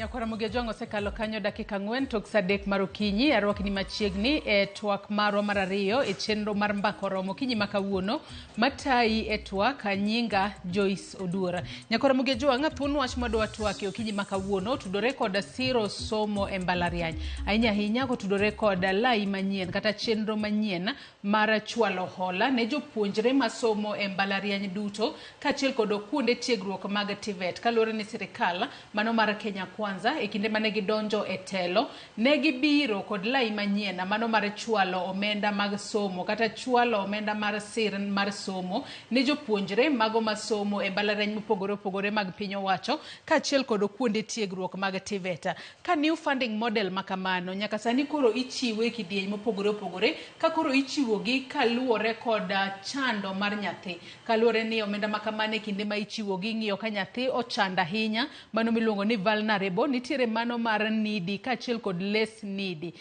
Nyakwara Mugejo osekalo kanyo dakika 4 tok sadek mar okinyi arwakni machiegni e twak marwa mar ariyo e chenro mar mbako romo kinyi makawuono matai e twak nyinga Joyce Oduora. Nyakwara Mugejo thuon wach madwa twak e okinyi makawuono tudore kod siro somo e mbalariany. Ahinya kotudore kod lai manyien kata chenro manyien mar chwalo hola ne jopuonjre masomo e mbalariany duto kaachiel kod kuonde tiegruok mag TVET kaluwore ni sirikal mano mar Kenya Kwanza e kinde mane gidonjo e telo ne gibiro kod lai manyien mano mar chwalo omenda mag somo kata chwalo omenda mar sir mar somo ne jopuonjre mago masomo e mbalariany mopogore mag piny owacho kaachiel kod kuonde tiegruok mag TVET. Ka new funding model makamano nyaka sani koro ichiwe kidieny mopogore ka koro ichiwo gi kaluwore kod chando mar nyathi kaluwore ni omenda makamane kinde ma ichiwo gi ng'iyo ka nyathi ochanda ahinya mano miluongo ni vulnerable, nitiere mano mar needy kaachiel kod less needy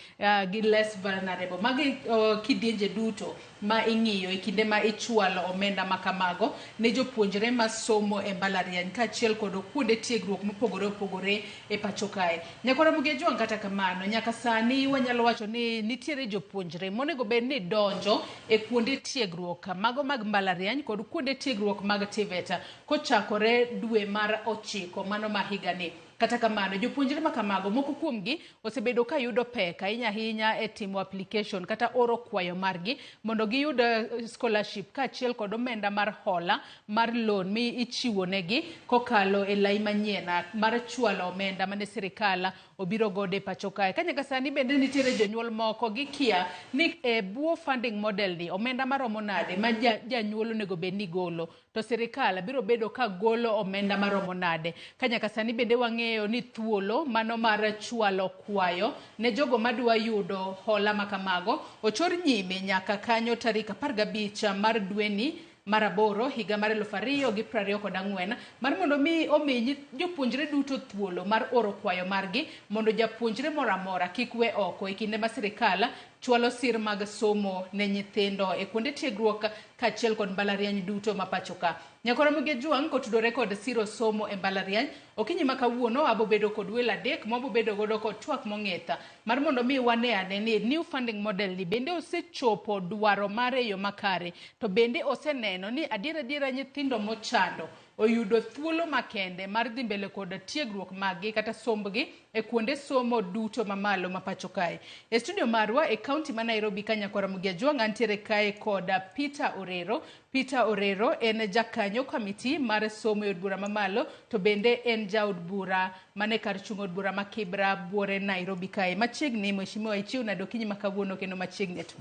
gi less vulnerable. Magi kidienje duto ma ing'iyo e kinde ma ichwalo omenda makamago ne jopuonjre masomo e mbalariany kaachiel kod kuonde tiegruok mopogore e pacho kae. Nyakwara Mugejo kata kamano nyaka sani wanyalo wacho ni nitiere jopuonjre monego bed ni donjo e kuonde tiegruok mago mag mbalariany kod kuonde tiegruok mag TVET kochakore dwe mar 9 mano ma higani. Kata kamano jopuonjre makamago moko kuomgi osebedo ka yudo pek ahinya e timo application kata oro kwayo margi mondo giyud scholarship kaachiel kod omenda mar hola mar loan mi ichiwo negi kokalo e lai manyien mar chwalo omenda mane sirikal obiro gode pacho kae. Ka nyaka sani bende nitiere jonyuol moko gikia ni e buo funding model ni omenda maromo nade ma janyuol onego bed ni golo to sirikal biro bedo ka golo omenda maromo nade. Ka nyaka sani bende wang'eyo ni thuolo mano mar chwalo kwayo ne jogo madwa yudo hola makamago ochor nyime nyaka kanyo tarik 15 mar dweni mar 8 higa mar 2024 mar mondo mi omi jopuonjre duto thuolo mar oro kwayo margi mondo japuonjre moramora kik we oko e kinde ma sirikal chwalo sir mag somo ne nyithindo e kuonde tiegruok kaachiel kod mbalariany duto ma pacho ka. Nyakwara Mugejo kotudore kod siro somo e mbalariany okinyi makawuono abobedo kod welo adek mabobedo godo kod twak mong'etha mar mondo mi wane ni new funding model ni bende osechopo dwaro mare yo makare to bende oseneno ni adiera nyithindo mochando oyudo thuolo makende mar dhi mbele kod tiegruok maggi kata sombgi e kuonde somo duto mamalo ma pacho kae. E studio marwa e kaunti ma Nairobi ka Nyakwara Mugejo ntiere kae kod Peter Orero. Peter Orero en jakanyo komiti mar somo e od bura mamalo to bende en jaod bura mane kar chung' od bura ma Kibra buore Nairobi kae. Machiegni mheshimiwa ichiw nade okinyi makawuono kendo machiegni tu.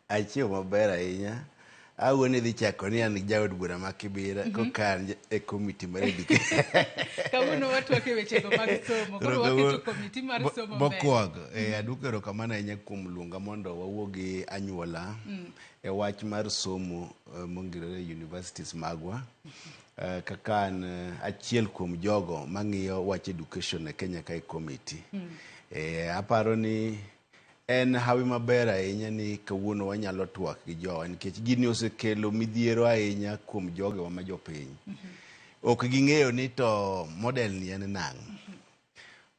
Achiw maber ahinya. Awuone dhi chako ni an jaod bura ma Kibira kokan e komiti mar education. Kawuono watwake wechego mag somo koro waketo komiti mar somo mokwongo adukero kamano ahinya kuom luonga mondo wawuogi anyuola e wach mar somo mongirore universities magwa kaka an achiel kuom jogo mang'iyo wach education e Kenya kae komiti. Aparo ni en hawi maber ahinya ni kawuono wanyalo twak gi jowa nikech gini osekelo midhiero ahinya kuom jogewa ma jopiny. Ok ging'eyo ni to model ni en nang'o.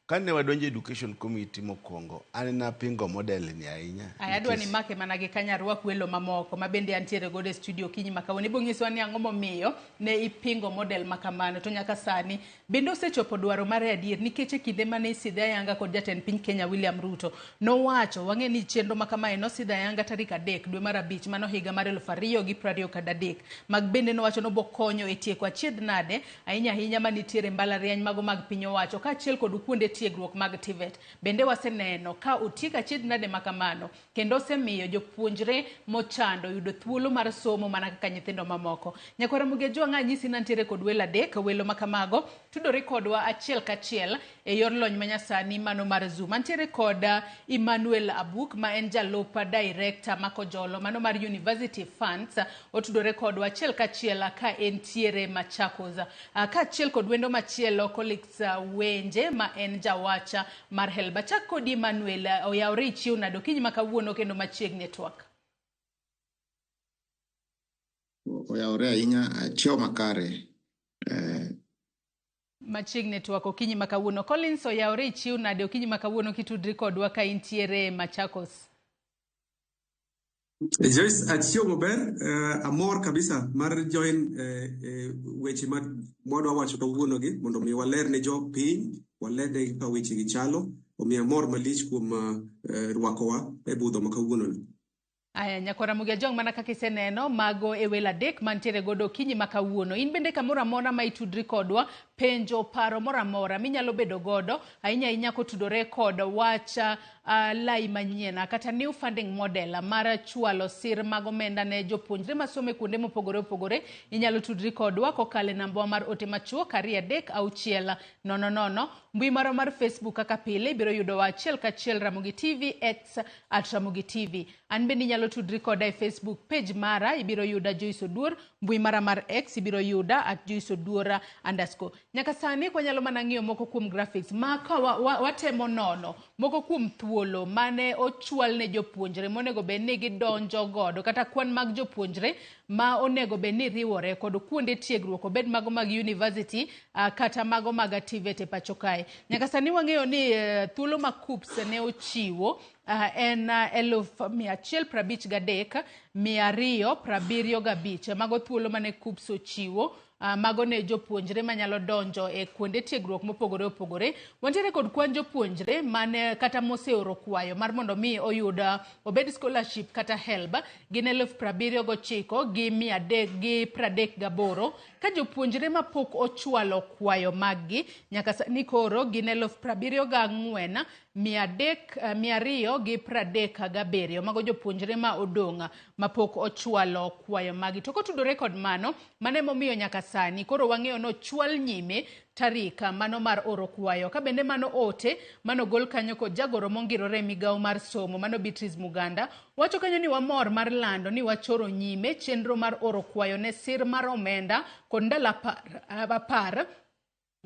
Kane wadonjo education committee mokwongo an napingo model ni ahinya. Adwa ni make mana gi kanyarwak welo mamoko ma bende antiere godo e studio kinyi makawuono. Ibo nyiswa ni ang'o momiyo ne ipingo model makamano to nyaka sani bende osechopo dwaro mare adier nikech e kinde mane isidhe ayanga kod jatend piny Kenya William Ruto nowacho wang'e ni chenro makamae nosidhe ayanga tarik 3 dwe mar 5 mano higa mar 2023 mag bende nowacho no bokonyo e tieko achiedh nade ahinya manitiere mbalariany mago mag piny owacho kaachiel kod kuonde tiegruok mag TVET. Bende waseneno ka otiek achiedh nade makamano kendo osemiyo jopuonjre mochando yudo thuolo mar somo mana kaka nyithindo mamoko. Nyakwara Mugejo nyisi nantiere kod welo adek welo makamago tudore kodwa achiel kachiel e yor lony manyasani mano mar Zoom. Antiere kod Emmanuel Abuk ma en jalup director makojolo mano mar University Funds otudore kodwa achiel kachiel ka entiere Machakos kaachiel kod wendo machielo Colleagues Wenje ma en jawacha mar Helba. Chak kod Emmanuel oyawre ichiw nade okinyi makawuono kendo machiegni twak. Oyawre ahinya chiwo makare machiegni twak okinyi makawuono. Collins oyawre ichiw nade okinyi makawuono kitudri kodwa ka intiere Machakos? Joyce achiyo maber, amor kabisa mar join weche mwadwa wacho kawuono gi mondo mi waler ne jo piny, waler ne ka weche gi chalo, omiyo amor malich kuom rwakowa e budho makawuono. Aya nyakora Mugia Jong, mana kaka iseneno mago e welo adek mantiere godo okinyi makawuono. In bende kamoro amora ma itudri kodwa, penjo paro moro amora minyalo bedo godo, ahinya kotudore kod wach lai manyien kata new funding model mar chwalo sir mag omenda ne jopuonjre masome kuonde mopogore opogore, inyalo tudri kodwa kokalo e namba mar ote machuok 236000. Mbui maro mar Facebook kaka pile biro yudo wa achiel kachiel Ramogi TV X @Ramogi TV. An bende inyalo tudri koda e Facebook page mara, ibiro yuda Joyce Oduor. Mbui mara mar X ibiro yuda @JoyceOduor_. Nyaka sani kwa nyalo mana ng'iyo moko kuom graphics ma ka watemo nono moko kuom thuolo mane ochwal ne jopuonjre monego bed ni gidonjo godo kata kwan mag jopuonjre ma onego bed ni riwore kod kuonde tiegruok obed mago mag university kata mago mag TVET e pacho kae. Nyaka sani wang'eyo ni thuolo ma KUPS ne ochiwo en 1,153,275 mago thuolo mane KUPS ochiwo mago ne jopuonjre manyalo donjo e kuonde tiegruok mopogore opogore. Wantiere kod kwan jopuonjre mane kata moseoro kwayo mar mondo mi oyuda obed scholarship kata HELB gin 79,338 ka jopuonjre ma pok ochwalo kwayo maggi nyaka sani koro gin 74,237 mago jopuonjre ma odonga ma pok ochwalo kwayo maggi. To kotudore kod mano mane momiyo nyaka sani koro wang'eyo no chwal nyime tarika mano mar oro kwayo ka bende mano ote mano gol kanyo kod jagoro mongirore migawo mar somo mano Beatrice Muganda wacho kanyo ni wamor mar lando ni wachoro nyime chenro mar oro kwayo ne sir mar omenda kod ndalo 10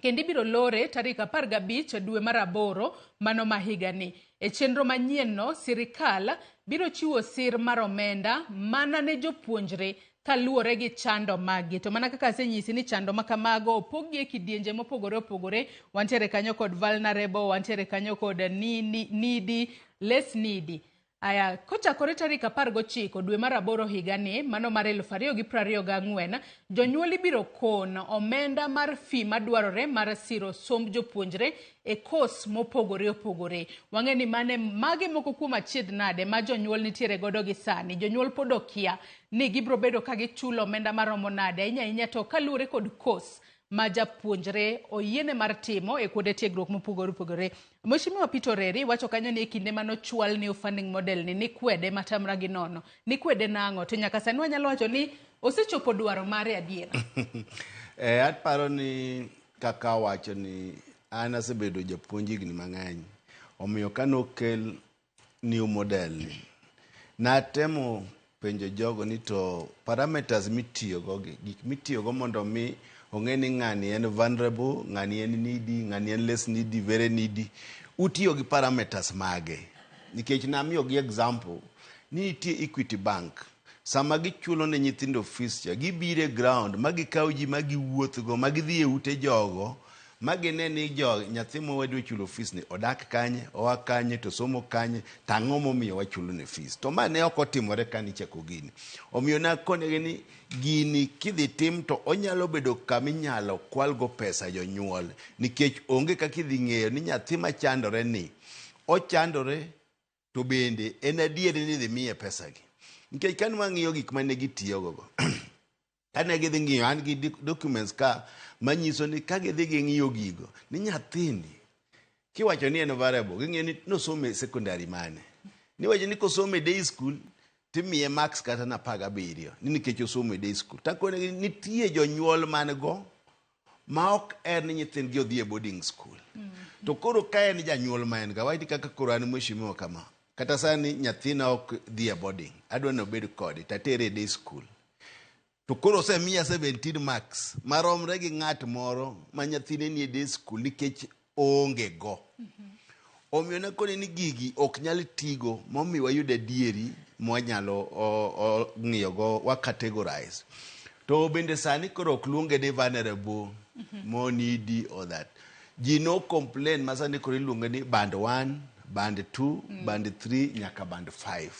kendo ibiro lore tarik 15 dwe mar 8 mano mahiga ni. E chenro manyien no sirikal biro chiwo sir mar omenda mana ne jopuonjre kaluwore gi chando magi. To mana kaka asenyisi ni chando makamago opogi e kidienje mopogore opogore. Wantiere kanyo kod vulnerable, wantiere kanyo kod needy, less needy. Aya, kochakore tarik 19 dwe mar 8 higa ni, mano mar 2024, jonyuol ibiro kon omenda mar fee madwarore mar siro somb jopuonjre e kos mopogore opogore. Wang'e ni mage moko kuom achiedh nade ma jonyuol nitiere godo gi sani. Jonyuol pod okia ni gibro bedo ka gichulo omenda maromo nade, ahinya to kaluwore kod kos ma japuonjre oyiene mar timo e kuonde tiegruok mopogore opogore. Mheshimiwa Peter Reri wacho kanyo ni kinde mano chwal new funding model ni kwede matamra gi nono. Ni kwede nang'o? To nyaka sani wanyalo wacho ni osechopo dwaro mare adiera. Aparo ni kaka wacho ni an asebedo japuonj higni mang'eny. Omiyo kanokel new model ni natemo penjo jogo ni to parameters mitiyogo gik mitiyogo mondo mi ong'e ni ng'ani en vulnerable, ng'ani en needy, ng'ani en less needy, very needy. Utiyo gi parameters mage. Nikech namiyo gi example ni nitie Equity Bank. Sama gichulo ne nyithindo fees cha, gibire ground, magikawo ji magiwuothgo, magidhi e ute jogo, magine ni nyathi mowadwa chulo fees ni odak kanye, oa kanye, to somo kanye, tang'o momiyo wachulo ne fees. To ma ne ok otimore kani chako gini. Omiyo nakone ni gini kidhi tim to onyalo bedo kaminyalo kwalgo pesa jonyuol. Nikech onge kaka idhi ng'eyo ni nyathi machandore ni, ochandore to bende en adieri ni dhi miye pesa gi. Nikech kan wang'iyo gik mane gitiyogo. Kane gidhi ng'iyo an gi documents ka manyiso ni ka gidhi ng'iyo gigo ni nyathini kiwacho ni en variable ging'e ni nosome secondary mane. Niwacho ni kosome day school timiye max kata na 17 ni nikech osome day school. Takone ni nitie jonyuol man go ma ok en nyithindgi odhi e boarding school. To koro ka en janyuol ma en ga waiti kaka koro an mheshimiwa kama kata sani nyathina ok dhi e boarding adwa no bed kode tatere day school. To koro osemiya 17 max maromre gi ng'at moro ma nyathine ni e day school nikech onge go. Omiyo nakone ni gigi ok nyal tigo momiyo wayudo adieri mwanyalo ng'iyogo wa categorize. To bende sani koro ok luonge ni vulnerable, more needy or that. Ji no complain masani kori luonga ni band 1, band 2, band 3 nyaka band 5.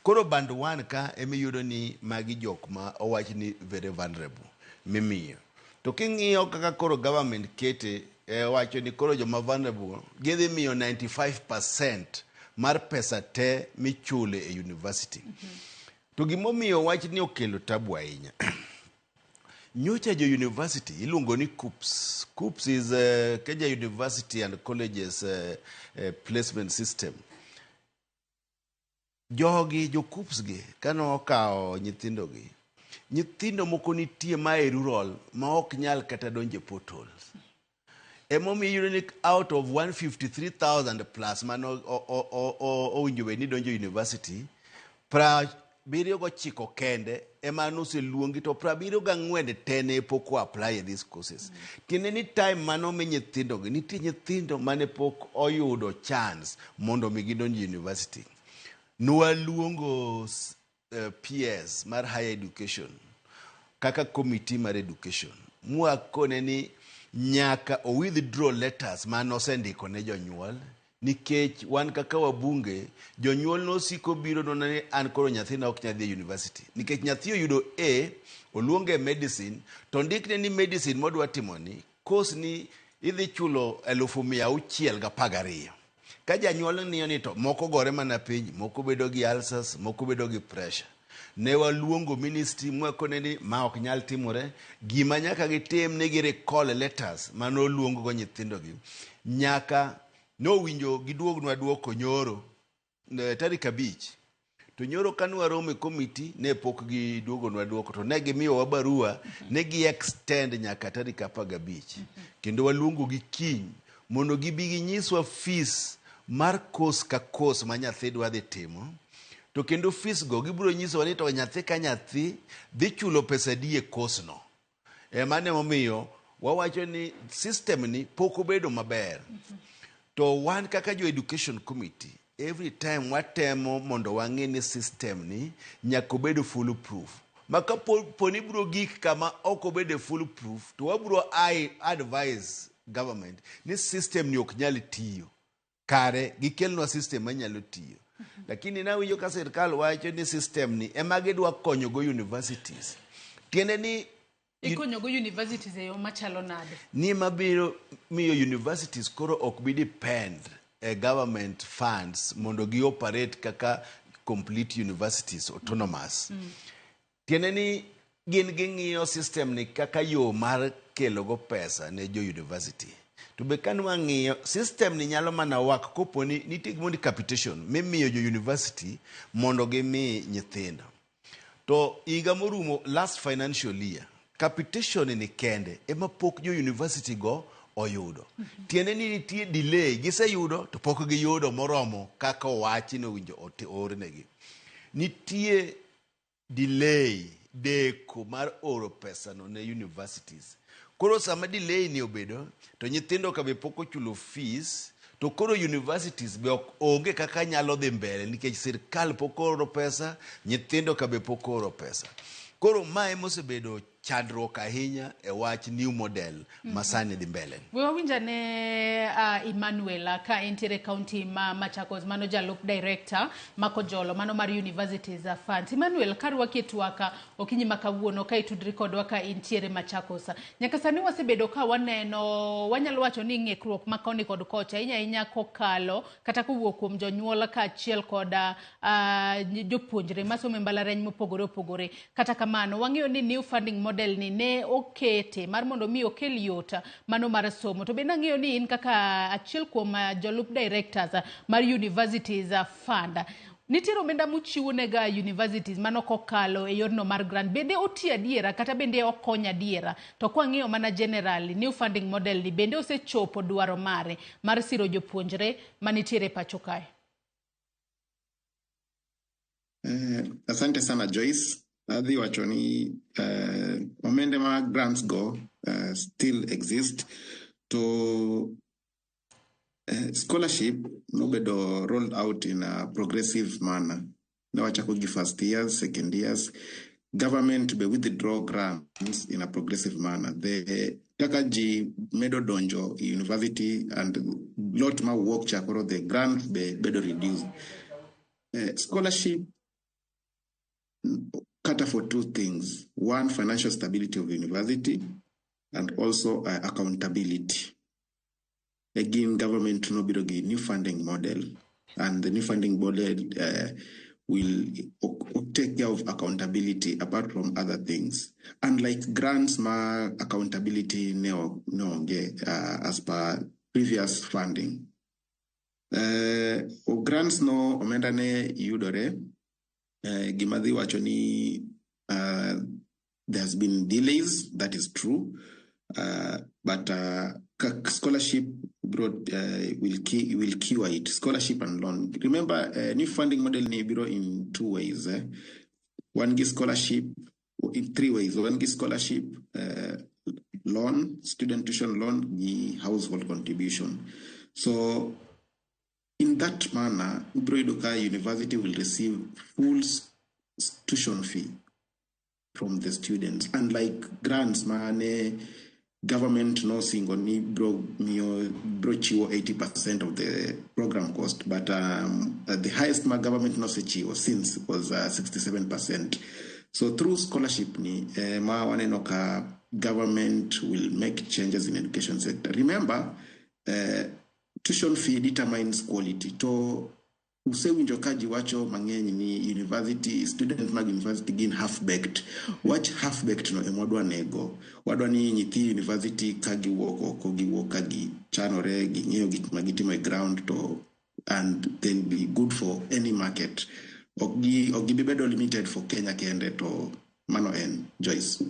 Koro band 1 ka emi yudo ni magi jok ma owach ni very vulnerable mimiyo. To king'iyo kaka koro government kete wacho ni koro joma vulnerable gidhi miyo 95% mar pesa te michule e university. To gimomiyo wach ni okelo tabu ahinya. Nyocha jo university iluongo ni CUPS. CUPS is Kenya University and Colleges Placement System. Jogi jo CUPS gi kano okao nyithindo moko nitie ma e rural ma ok nyal kata donje portals. Emomi yudo ni out of 153,000 plus mano owinjo ni donjo university, 79 kende ema noseluongi to 74 tene pok apply these courses. Tiene ni time mano mi nyithindo gi nitie nyithindo mane pok oyudo chance mondo mi gidonjo university. Nwaluongo PS mar higher education kaka committee mar education mwakone ni nyaka o withdraw letters mano sendiko ne jonyuol nikech wan kaka wabunge jonyuol no siko biro no ne an koro nyathina ok nyadhi university nikech nyathi oyudo A oluonge medicine to ndikne ni medicine modwa timoni course ni idhi chulo 612. Ka janyuol niyo ni to moko gore mana piny, moko bedo gi ulcers, moko bedo gi pressure. Ne waluongo ministry mwakone ni ma ok nyal timore, gima nyaka gitim ne gi recall letters mano luongo go nyithindo gi. Nyaka no winjo giduognwa duoko nyoro tarik 5. To nyoro kanwa rome committee ne pok giduogonwa duoko to ne gimiyo wa barua ne gi extend nyaka tarik 15. Kendo waluongo gi kiny mondo gibi ginyiswa fees mar course ka course ma nyathi dwa dhi timo. To kendo fees go gibiro nyiso ni to nyathi ka nyathi dhi chulo pesa die course no. Mane momiyo wawacho ni system ni pok obedo maber. To wan kaka jo education committee every time watemo mondo wang'e ni system ni nyaka obedo full proof. Maka poni biro gik kama ok obedo full proof to wabiro advise government ni system ni ok nyal tiyo. Kare gikelnwa system manyalo tiyo. Lakini na winjo ka sirkal wacho ni system ni ema gidwa konyo go universities. Tiende ni ikonyo go universities e yo machalo nade. Ni mabiro miyo universities koro ok bi depend government funds mondo gi operate kaka complete universities autonomous. Tiende ni gin ging'iyo system ni kaka yo mar kelo go pesa ne jo university. To be kan wang'iyo system ni nyalo mana wak koponi nitie gimondi capitation mimiyo jo university mondo gimi nyithindo. To iga morumo last financial year capitation ni kende ema pok jo university go oyudo. Tiende ni nitie delay giseyudo to pok giyudo moromo kaka owachi no winjo ornegi. Nitie delay deko mar oro pesa no ne universities. Koro sama delay ni obedo to nyithindo ka be poko chulo fees to koro universities be onge kaka nyalo dhi mbele nikech sirkal poko oro pesa, nyithindo ka be poko oro pesa. Koro mae mosebedo chandruok ahinya e wach new model masani dhi mbele. We wawinja ne Emmanuel ka entiere county ma Machakos mano jalup director makojolo mano mar universities funds. Emmanuel karwa ketwaka okinyi makawuono ka itudri kodwa ka entiere Machakos. Nyaka sani wasebedo ka waneno wanyalo wacho ni ng'ekruok makoni kod kocha inya kokalo kata kowuok kuom jonyuol ka achiel koda jopuonjre masomo mbalariany mopogore opogore. Kata kamano wang'eyo ni new funding model ni ne okete mar mondo mi okel yota mano mar somo. To be nang'eyo ni in kaka achiel kuom jolup directors mar universities fund nitiere omenda muchiwo nega universities mano kokalo e yorno mar grant. Bende oti adiera kata bende okonya adiera to kwang'iyo mana generally new funding model ni bende osechopo dwaro mare mar siro jopuonjre manitiere pacho kae. Asante sana Joyce. Adhi wacho ni omende ma grants go still exist to scholarship nobedo rolled out in a progressive manner. Na wachako gi first years, second years, government be withdraw grants in a progressive manner. The Takaji medo donjo university and lot ma work chakoro the grants be bedo reduced. Scholarship cater for two things. One, financial stability of the university, and also accountability. Again, government no be a new funding model, and the new funding model will take care of accountability apart from other things. Unlike grants, ma accountability no as per previous funding. Grants no omendane yudore gimadhi wacho ni there's been delays, that is true, but scholarship brought will cure it. Scholarship and loan. Remember, new funding model ni biro in two ways. One gives scholarship in three ways. One gives scholarship, loan, student tuition loan, the household contribution. So in that manner, Ubroidoka University will receive full tuition fee from the students. Unlike grants, government no single ni bro chiwo 80% of the program cost, but the highest government no se chiwo since was 67%. So through scholarship ni wanenoka government will make changes in education sector. Remember, tuition fee determines quality. To usewinjo kaji wacho mang'eny ni university student mag university gin half baked. Watch half baked no emodwa nego. Wadwa ni nyithi university kagi woko kogi wokagi chanore gi ng'eyo gik magitimo ground to, and they'll be good for any market. Ogibi bedo limited for Kenya kende to mano en Joyce.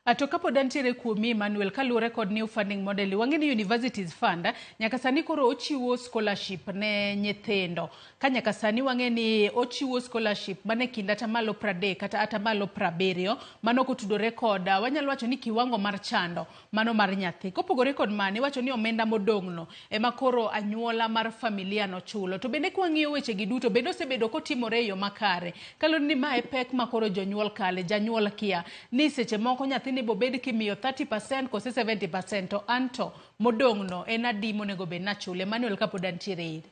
Atokapo dantiere kuomi Emmanuel kalure kod new funding model wangeni universities fund nyaka sani koro ochiwo scholarship ne nyithindo ka nyaka sani wangeni ochiwo scholarship mane kinda tamalo 30 kata atamalo 70 mano kotudore kod wanyalo wacho ni kiwango mar chando mano mar nyathi kopogore kod mane wacho ni omenda modongno ema koro anyuola mar familia no chulo to bende kwang'iyo weche giduto bedo sebedo kotimore yo makare kaloni ni mae pek makoro jonyuol kale janyuol kia ni seche moko nyathi ni bobed kimiyo 30% kose 70% to anto modongno en adi monego be nachule. Emmanuel kapodantiere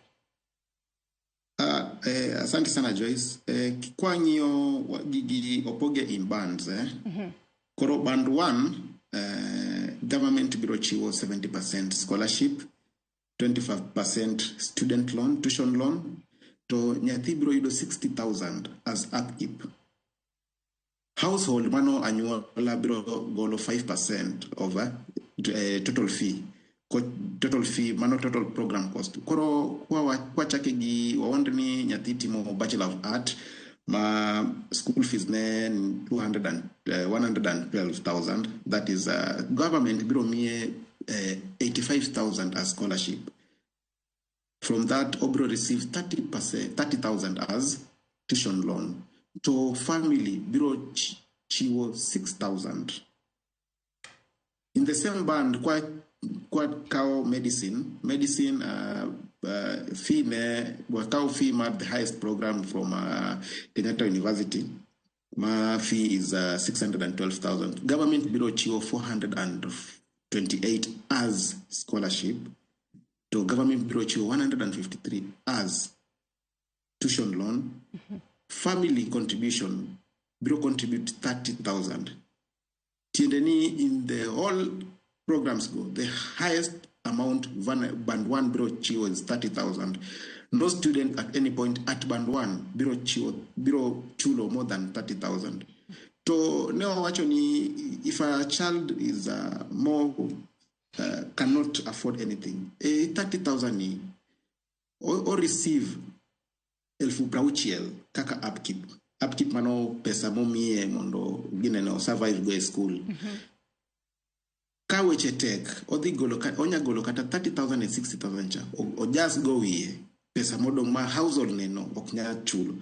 asante sana Joyce. Kwang'iyo gigi opoge in bands Koro band 1 government biro chiwo 70% scholarship, 25% student loan, tuition loan, to nyathi biro yudo 60,000 as upkeep. Household mano anyuola biro golo 5% of total fee. Total fee mano total program cost. Koro kwa chake gi wawande ni nyathi timo Bachelor of Art ma school fees ne 112,000. That is government biro mie 85,000 as scholarship. From that, Obro receives 30,000 as tuition loan. To family, Biro chiwo 6,000. In the same band, quite cow medicine fee ne cow fee mad the highest program from Kenyatta University. My fee is 612,000. Government Biro chiwo 428 as scholarship. To government Biro chiwo 153 as tuition loan. Family contribution, Bureau contribute 30,000. Tiendeni in the all programs go, the highest amount band 1 Bureau chiwo is 30,000. No student at any point at band 1 Bureau chulo more than 30,000. To neo wacho ni if a child is more cannot afford anything, 30,000 ni or receive elfu brauchiel kaka upkeep mano pesa momie mondo gine no survive go school. Ka weche tek odhi golo onya golo kata 30,000 and 60,000 cha o just go wiye pesa modong ma household neno oknya chulo.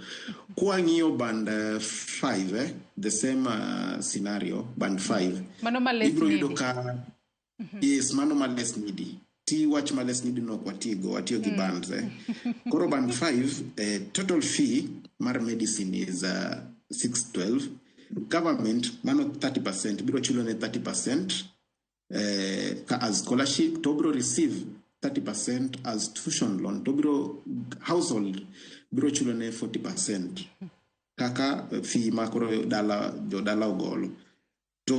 Kwa ng'iyo band 5 the same scenario band 5 mano less needy. Yes, mano less needy. Watch my less need no kwatigo gi bands Koro band 5 total fee mar medicine is 612. government mano 30% biro chulo ne 30% as scholarship, to biro receive 30% as tuition loan, to biro household biro chulo ne 40% kaka fee makoro dala ogolo. To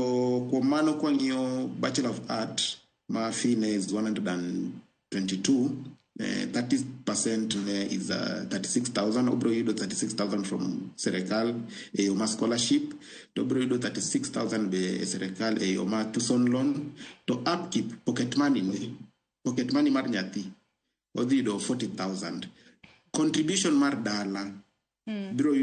kuom mano kwa ng'iyo Bachelor of Art ma fee ne is 122, 30% is 36,000. Obro yudo 36,000 from Serekal Oma scholarship. To obro yudo 36,000 be Serekal Oma tuition loan. To upkeep pocket money mar nyathi odhi yudo 40,000. Contribution mar dala biro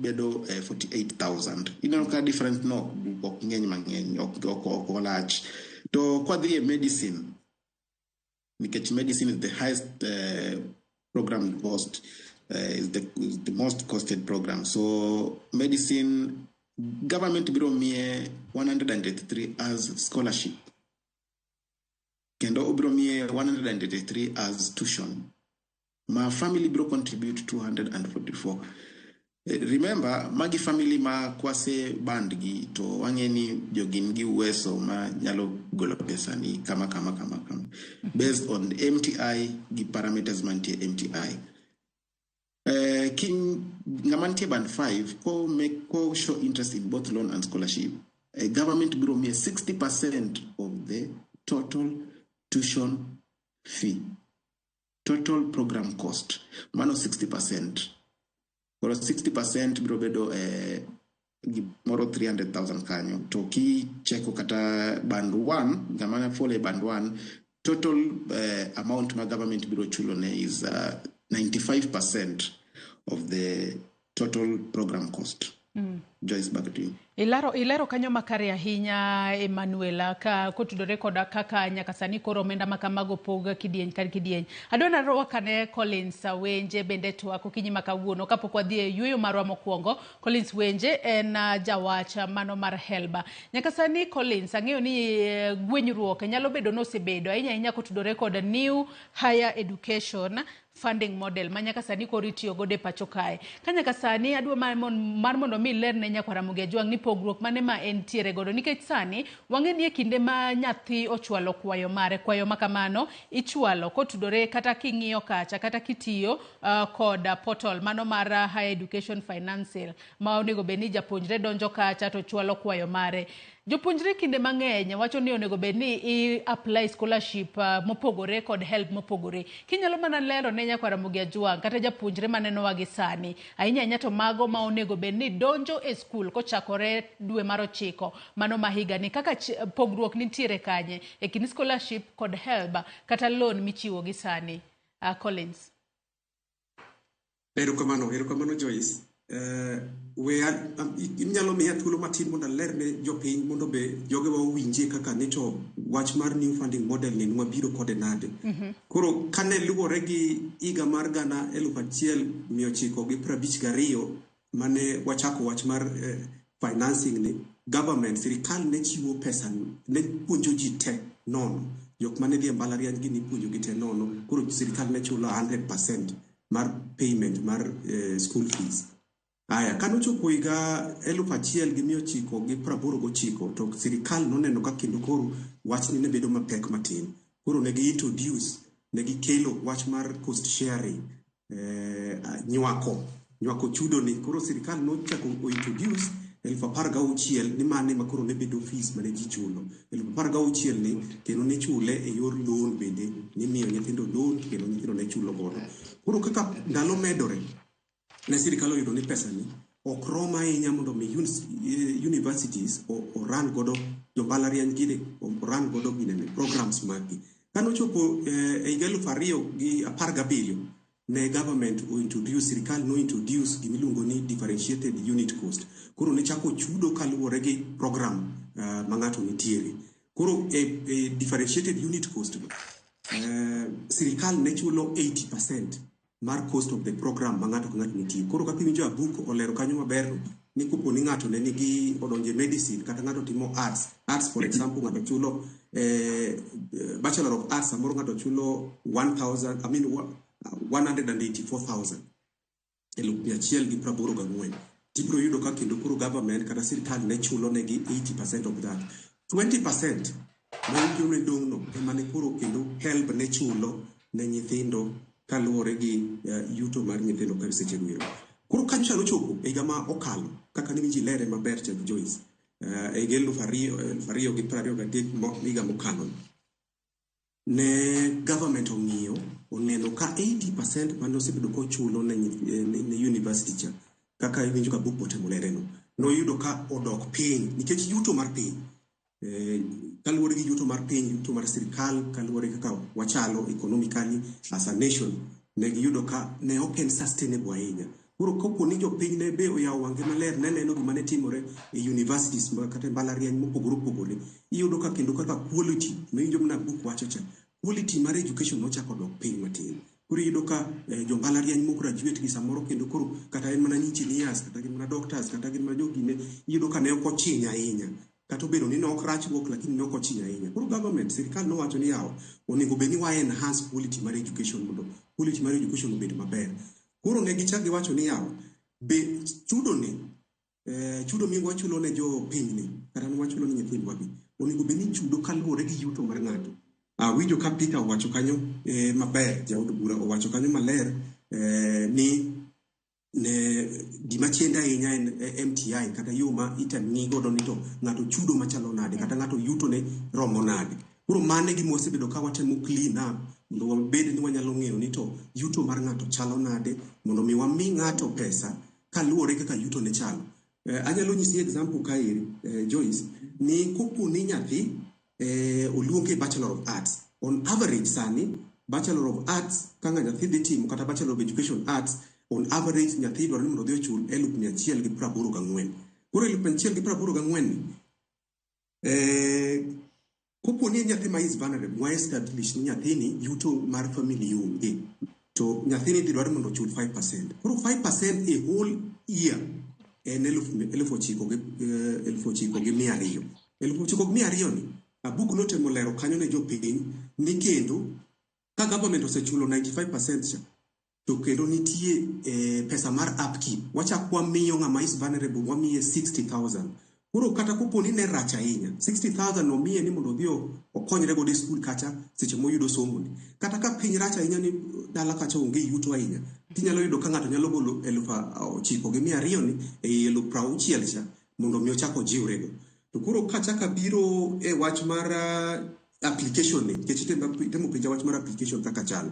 bedo 48,000. Ka different no ok ng'eny mang'eny, ok large. To kwa dhi medicine, because medicine is the highest program cost, is the most costed program. So medicine, government biro mie 183 as scholarship. Kendo biro mie 183 as tuition. My family biro contribute 244. Remember, magi family ma kwase band gi to wangeni jogin gi uweso ma nyalo golo pesa ni kama. Based on MTI gi parameters mantie MTI. King ngamantie band 5 ko show interest in both loan and scholarship. Government biro me 60% of the total tuition fee. Total program cost. Mano 60%. For 60% biro bedo moro 300,000 kanyo. To ki cheko kata band 1, gamana fole band 1, total amount ma government biro chulo ne is 95% of the total program cost. Joyce, back to you. Ilero kanyo makare ahinya Emanuela ka kotudore koda kaka nyaka sani koro omenda makamago poga kidieny kar kidieny. Adona rwakane Collins Wenje bende twako kinyi makawuono kapok wadhi e yueyo marwa mokwongo. Collins Wenje en jawacha mano mar Helba. Nyaka sani Collins ang'eyo ni gwenyruok nyalo bedo nosebedo ahinya kotudore koda New Higher Education funding model manyaka sani koro itiyo godo e pacho kae. Kanyaka sani adwa mar mondo mi ler ne nyakwara Mugejwang ni pogruok mane ma entiere godo nikech sani wang'eni e kinde ma nyathi ochwalo kwayo makamano ichwalo kotudore kata king'iyo kacha kata kitiyo kod portal mano mar Higher Education Financial ma onego beni japuonjre donjo kacha to chwalo kwayo mare. Jopuonjre kinde mang'eny wacho ni onego bedni i apply scholarship mopogore kod help mopogore. Kinyalo mana lero ne nyakwara Mugejwang kata japuonjre maneno wagi sani ahinya to mago ma onego bedni donjo e school kochakore dwe mar 9 mano mahiga ni kaka pogruok nitiere kanye e kind scholarship kod help kata loan michiwo gi sani. Collins. Erokamano Joyce. Inyalo miya thuolo matin mondo ler ne jopiny mondo be joge wa winje kaka ni to wach mar new funding model ni nwabiro kode nade. Koro kane luwore gi higa mar 1952 mane wachako wach mar financing ni, government sirikal ne chiwo pesa ne puonjo ji te nono. Jok mane dhi mbalariany gi ni puonjo gi te nono. Koro sirikal ne chulo 100% mar payment mar school fees. Aya, kano chopo higa 1989 to sirikal noneno ka kendo koro wach ni ne bedo mapek matin. Koro ne gi introduce, ne gi kelo wach mar cost sharing, nywako chudo ni. Koro sirikal nochako introduce 2016 ni mane makoro ne bedo fees mane ji chulo. 2016 ni kendo ne chule e yor loan bende, ni miyo nyithindo loan kendo nyithindo ne chulo godo. Koro kaka ndalo medore ne sirikal oyudo ni pesa ni ok roma ahinya mondo mi universities o run godo jombalariany gide o run godo programs magi. Kano chopo e higa 2017 ne government sirikal no introduce gimiluongo ni differentiated unit cost. Koro ne chako chudo kaluwore gi program ma ng'ato nitiere. Koro differentiated unit cost sirikal ne chulo 80% mar cost of the program ma ng'ato ka ng'ato nitie. Koro kaka winjo abuk olero kanyo maber ni kopo ni ng'ato ne nigi odonje medicine kata ng'ato timo arts for example ng'ato chulo Bachelor of Arts samoro ng'ato chulo 184,000 184,000. tibro yudo ka kendo koro government kata sirkal ne chulo negi 80% of that. 20% ma yudo ne dong'no ema ne koro kendo help ne chulo ne nyithindo kaluwore gi yuto mar nyithindo ka seche gwero. Koro kanyo chalo chopo e higa ma okalo kaka ne winji lere maber Chef Joyce e higa 2023 higa mokalo ne government oneno ka 80% mane osebedo kochulo ne university cha kaka iwinjo ka book potemo lere no yudo ka odok piny nikech yuto mar piny kaluwore gi yuto mar piny, yuto mar sirkal, kaluwore kaka wachalo economically as a nation, ne giyudo ka ne ok en sustainable ahinya. Koro kopo ni jopiny ne be oyawo wang'e maler ne neno gima ne timore e universities kata mbalariany mopogore opogore, iyudo ka kendo kaka quality mawinjo mana book wacho cha, quality mar education nochako dok piny matin. Koro iyudo ka jo mbalariany mo graduate gi samoro kendo koro kata en mana engineers kata gin mana doctors kata gin mana jogine, iyudo ka ne ok ochiny ahinya. Kata obedo ni ne ok rachruok lakini ne ok ochiny ahinya. Koro government, sirkal nowacho ni yawo onego bed ni wa enhance quality mar education mondo quality mar education obed maber. Koro ne gichak giwacho ni yawo be chudo miwa chulo ne jo piny ni kata ne wachulo ne nyithindwa gi onego bed ni chudo kaluwore gi yuto mar ng'ato. Winjo ka Peter owacho kanyo maber, jaod bura owacho kanyo maler ni ne gima chienda ahinya en MTI kata yo ma itemni godo ni to ng'ato chudo machalo nade kata ng'ato yuto ne romo nade. Koro mane gima osebedo ka watemo clean up mondo wabed ni wanyalo ng'eyo ni to yuto mar ng'ato chalo nade mondo mi wami ng'ato pesa kaluwore kaka yuto ne chalo. Anyalo nyisi example kae Joyce ni kopo ni nyathi oluonge Bachelor of Arts, on average sani Bachelor of Arts ka nyathi dhi timo kata Bachelor of Education Arts on average nyathi dwaro ni mondo odhi ochul 1,184. Koro 1,184 kopo ni nyathi ma is vulnerable wa establish ni nyathini yuto mar family onge to nyathini dhi dwaro mondo ochul 5%. Koro 5% a whole year en 9,200. 9,200 ni abuk notemo lero kanyo ne jopiny ni kendo ka government osechulo 95% cha to kendo nitie pesa mar upkeep wachak wamiyo ng'ama is vulnerable wamiye 60,000. Koro kata kopo ni ne rach ahinya 60,000 omiye ni mondo odhi okonyre godo e skul kacha seche moyudo somo ni. Kata ka piny rach ahinya ni dala kacha onge yuto ahinya, tinyalo yudo ka ng'ato nyalo golo 9,200 ni e 60,000 cha mondo mi ochako jiwrego. To koro kachaka biro e wach mar application ni, kech temo penja wach mar application kaka chalo.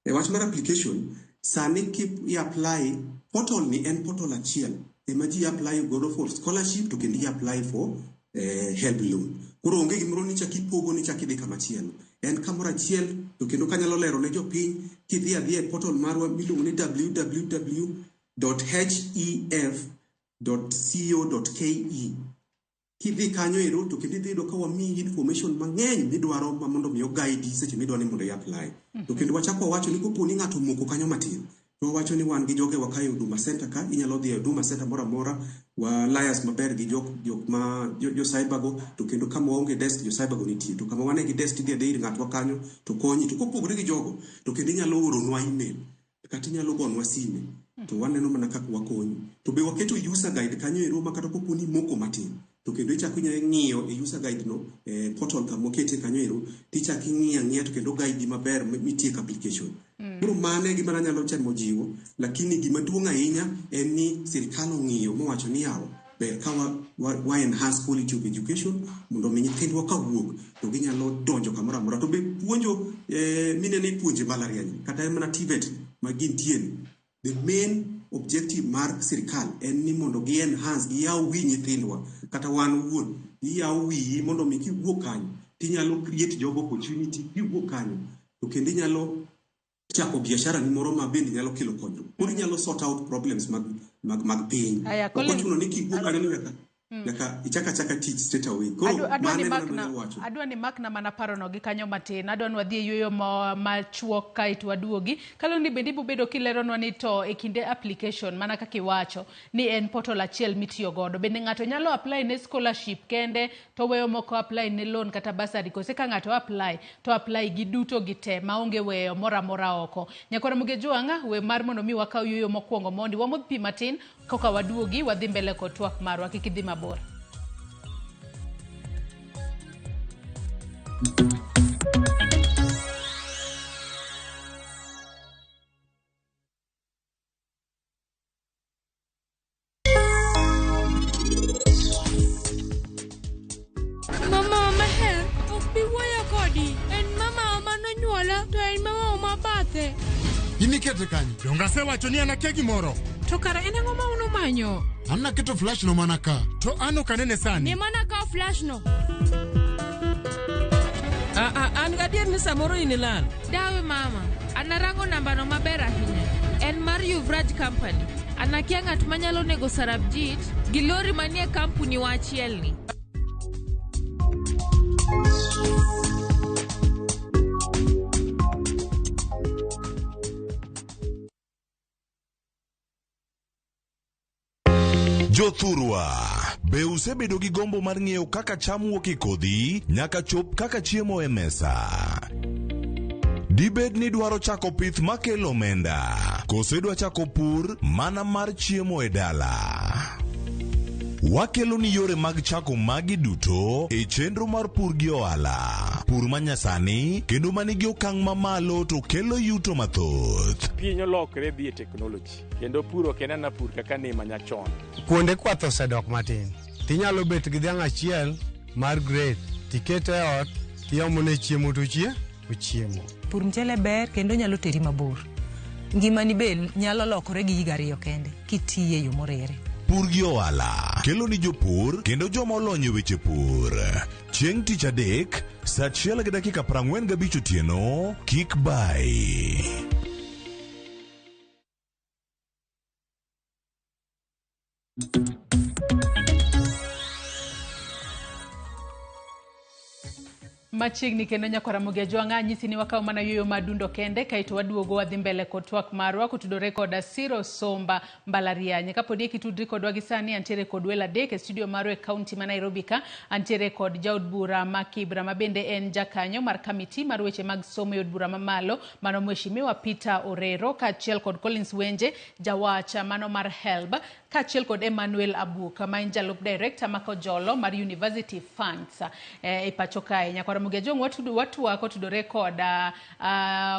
E wach mar application sani i-apply portal ni en portal achiel ema ji apply godo for scholarship to kendo i-apply for help loan. Koro onge gimoro ni chak ipogo ni chak idhi kamachielo, en kamoro achiel to kendo kanyalo lero ne jopiny kidhi adhiye portal marwa miluongo ni www.hef.co.ke. Kidhi kanyo ero to kendo idhi yudo ka wamiyi information mang'eny midwaro mondo mi guide seche midwani mondo i-apply. To kendo wachako wacho ni kopo ni ng'ato moko kanyo matin to wacho ni wan gi joge wakayo Huduma Center ka, inyalo dhi e Huduma Center moro amora wa liars maber gi jok ma jo cyber go, to kendo kama onge desk jo cyber go nitie, to kama wane gi desk idhi ir ng'atwa kanyo to konyi. To kopogore gi jogo to kendo inyalo oronwa email kata inyalo gonwa sime to waneno mana kaka wakonyi. To be waketo user guide kanyo ero ma kata kopo ni moko matin to kendo ichako ng'iyo e user guide no portal kama okete kanyo ero tichako ing'iyo to kendo guide maber mitiek application. Koro mane gima anyalo temo jiwo, lakini gima duong' ahinya en ni sirkal ong'iyo mowacho ni yawo ber ka wa enhance quality of education mondo mi nyithindwa kawuok to ginyalo donjo kamoro amora. To be puonjo mine ni puonje mbalariany kata mana TVET ma gintie, the main objective mar sirkal en ni mondo gi enhance giyaw wi nyithindwa kata wan wuon giyaw wi mondo mi kiwuok kanyo tinyalo create job opportunity, kiwuok kanyo to kendo inyalo chako biashara ni moro ma bende nyalo kelo konyruok. Koro inyalo sort out problems mag piny. Okochuno ni kiwuok kanyo ni nyaka ichaka tich straight away. Koro adwa ni makna mana parono gi kanyo matin. Adwa nwa dhi e yueyo machuok kaeto waduogi. Kalo ni bendi bubedo kileronwa ni to e kinde application mana kaka iwacho ni en portal achiel mitiyo godo. Bende ng'ato nyalo apply ne scholarship kende to weyo moko apply ne loan kata bursary. Kose ka ng'ato apply to apply gi duto gite maonge weyo mora oko. Nyakora Muge Jwang'a we mar mondo mi wakaw yueyo mokwongo mondi wamodh pi matin Koka waduogi wadhi mbele kod twak marwa, kik idhi mabor. Inikete kanyo. Donga se wacho ni anakia gimoro. To kara ene ngoma uno manyo. Anna keto flash no manaka. To ano kanene sani. Ni manaka flash no. An gadier ni samoro inilal. Dawe mama. Anarango namba no maber ahinya. En mar Yuvraj Company. Anakia ng'at manyalo nego Sarabjit gi lori manie kampuni wa achiel ni. Jothurwa, be usebedo gi gombo mar ng'eyo kaka cham wuok e kodhi nyaka chop kaka chiemo e mesa? Dibed ni dwaro chako pith makelo omenda, kose dwa chako pur mana mar chiemo e dala? Wakelo ni yore mag chako magi duto e chenro mar pur gi ohala. Pur manyasani kendo manigi okang' mamalo to kelo yuto mathoth. Piny olokre dhi e teknoloji kendo puro kenana pur kaka ne manyachon. Kuonde kwath osedok matin. Tinyalo bet gi dhiang' achiel mar grade, tikete e ot, tiomone chiemo to ochiemo. Pur mchele ber kendo nyalo teri mabor. Ngimani be nyalo lokore gi higa 2 kende kitiye yo morere. Pur gi ohala kelo ni jopur kendo joma olony e weche pur. Chieng' tich adek, saa 1:45 otieno, kik bai. Machiegni kendo Nyakaramogi Ajwang'a nyisi ni wakaw mana yoyo madundo kende kaito waduogo wadhi mbele kod twak marwa kutudore kod Siro Somba Mbalariany. Kapodi kitudri kodwa gi sani antiere kod wela dek e studio marwa e kaunti ma Nairobi ka, antiere kod jaod bura Makibra mabende en jakanyo mar kamiti mar weche mag somo yod bura mamalo mano mheshimiwa Peter Orero kaachiel kod Collins Wenje jawacha mano mar HELB kaachiel kod Emmanuel Abuka ma en jalup director makojolo mar University Funds e pacho kae. Nyakaramogi Ajwang'a watu wako tudore kod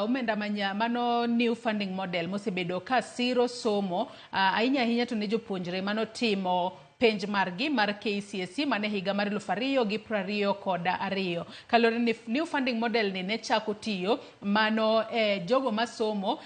omenda mano new funding model mosebedo ka siro somo ahinya to ne jopuonjre mano timo penj margi mar KCSE mane higa mar 2022. Kalore ni new funding model ni ne chako tiyo mano jogo masomo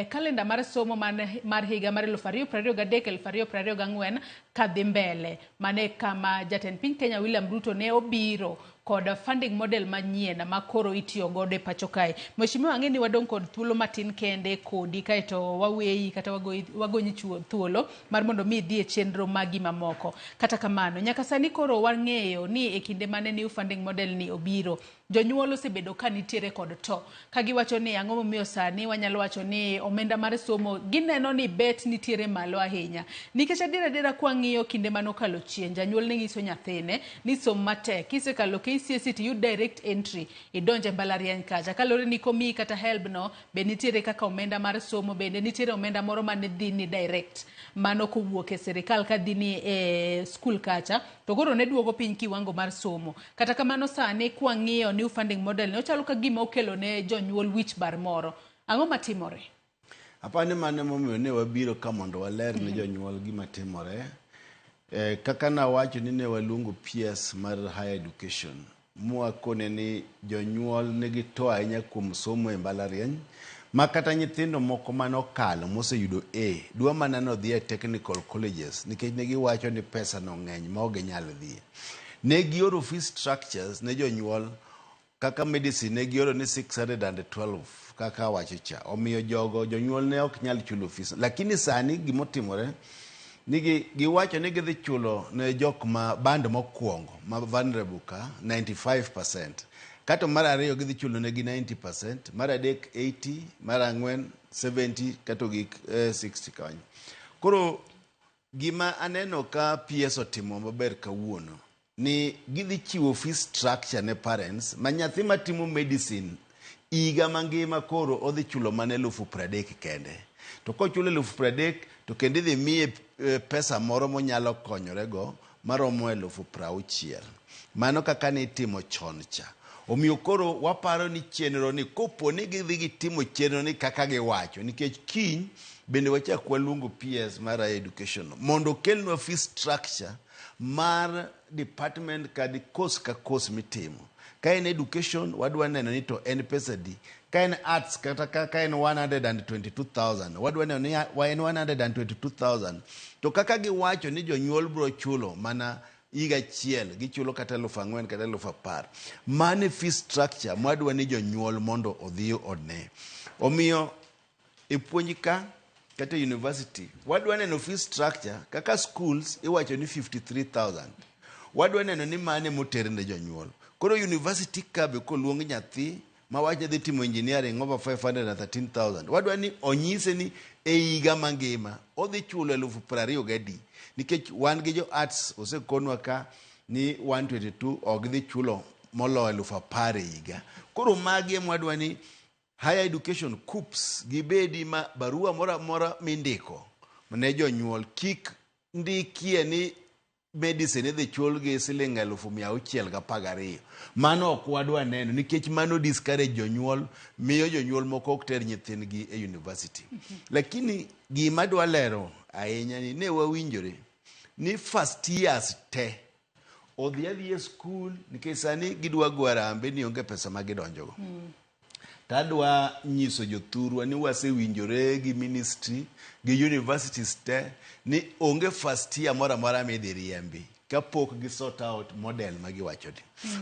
kalenda mar somo mar higa mar 2023-2024 kadhi mbele. Mane kama jatend piny Kenya William Ruto ne obiro kod funding model manyien makoro itiyo godo e pacho kae. Mheshimiwa ng'eni wadong kod thuolo matin kende kodi kaito waweyi kata wagonyi thuolo mar mondo mi dhi e chenro magi mamoko. Kata kamano nyaka sani koro wang'eyo ni e kinde mane new funding model ni obiro jonyuol osebedo ka nitiere kod to kagiwacho ni ang'o momiyo sani wanyalo wacho ni omenda mar somo gineno ni bet nitiere malo ahinya nikech adira kwa ng'iyo kinde manokalo chien janyuol ne nyiso nyathine ni som matek kisekalo KCSE to you direct entry idonje mbalariany kacha kalore ni komi kata HELB no be nitiere kaka omenda mar somo bende nitiere omenda moro mane dhi ni direct mano kowuok e serikal ka dhi ni e school kacha to koro ne duogo piny kiwango mar somo. Kata kamano sani kwa ng'iyo new funding model ne ochalo ka gima okelo ne jonyuol wich bar moro. Ang'o matimore? Apane mane momiyo ne wabiro ka mondo waler ne jonyuol gima timore. Kaka na wacho ni ne waluongo PS mar higher education. Mwakone ni jonyuol negi to ahinya kuom somo e mbalariany. Makata nyithindo moko manokalo moseyudo A dwa mana no dhi e technical colleges nikech negi wacho ni pesa no ng'eny ma ok nyal dhi. Ne gioro fee structures ne jonyuol kaka medicine ne gioro ni 612 kaka wacho cha. Omiyo jonyuol ne ok nyal chulo fees. Lakini sani gimotimore ni giwacho ni gidhi chulo ne jok ma band mokwongo ma vulnerable ka 95%. Kato mar ariyo gidhi chulo ne gi 90%, mar adek 80, mar ang'wen 70, kato gi 60 kanyo. Koro gima aneno ka PS otimo maber kawuono ni gidhi chiwo fee structure ne parents ma nyathi matimo medicine iga mangima koro odhi chulo mane 30,000 kende. To kochulo 30,000 to kendo idhi miye pesa moro monyalo konyorego maromo 60,000. Mano kaka nitimo chon cha. Omiyo koro waparo ni chenro ni kopo ni gidhi gitimo chenro ni kaka giwacho, nikech kiny bende wachak waluongo PS mar education mondo kelnwa fee structure mar department ka course mitimo. Ka en education wadwa neno ni to en pesa di. Ka en arts kata ka en 122,000 wadwa neno ni en 122,000. To kaka giwacho ni jonyuol bro chulo mana higa achiel gichulo kata 4,000 kata 10,000. Mane fee structure mwadwa ni jonyuol mondo odhi one. Omiyo e puonj ka kata university wadwa neno fee structure kaka schools iwacho ni 53,000. Wadwa neno ni mane moterne jonyuol. Koro university ka be koluong nyathi mawacho dhi timo engineering over 513,000. Wadwa ni onyise ni e higa mangima odhi chulo 20,000 nikech wan gi jo arts osekonwa ka ni 122 ok dhi chulo molo 10,000 higa. Koro magi mwadwa ni higher education KUPS gibedi ma barua mora mindiko ne jonyuol kik ndikie ni medicine dhi chul gi siling 612. Mano ok wadwa neno nikech mano discourage jonyuol, miyo jonyuol moko ok ter nyithindgi e university. Lakini gima dwa lero ahinya ni ne wawinjore ni first years te odhi adhi e school nikech sani gidwa gwarambe ni onge pesa ma gidonjogo. Tadwa nyiso jothurwa ni wasewinjore gi ministry gi universities te ni onge first year mora midhi riembi kapok gi sort out model magiwachoni.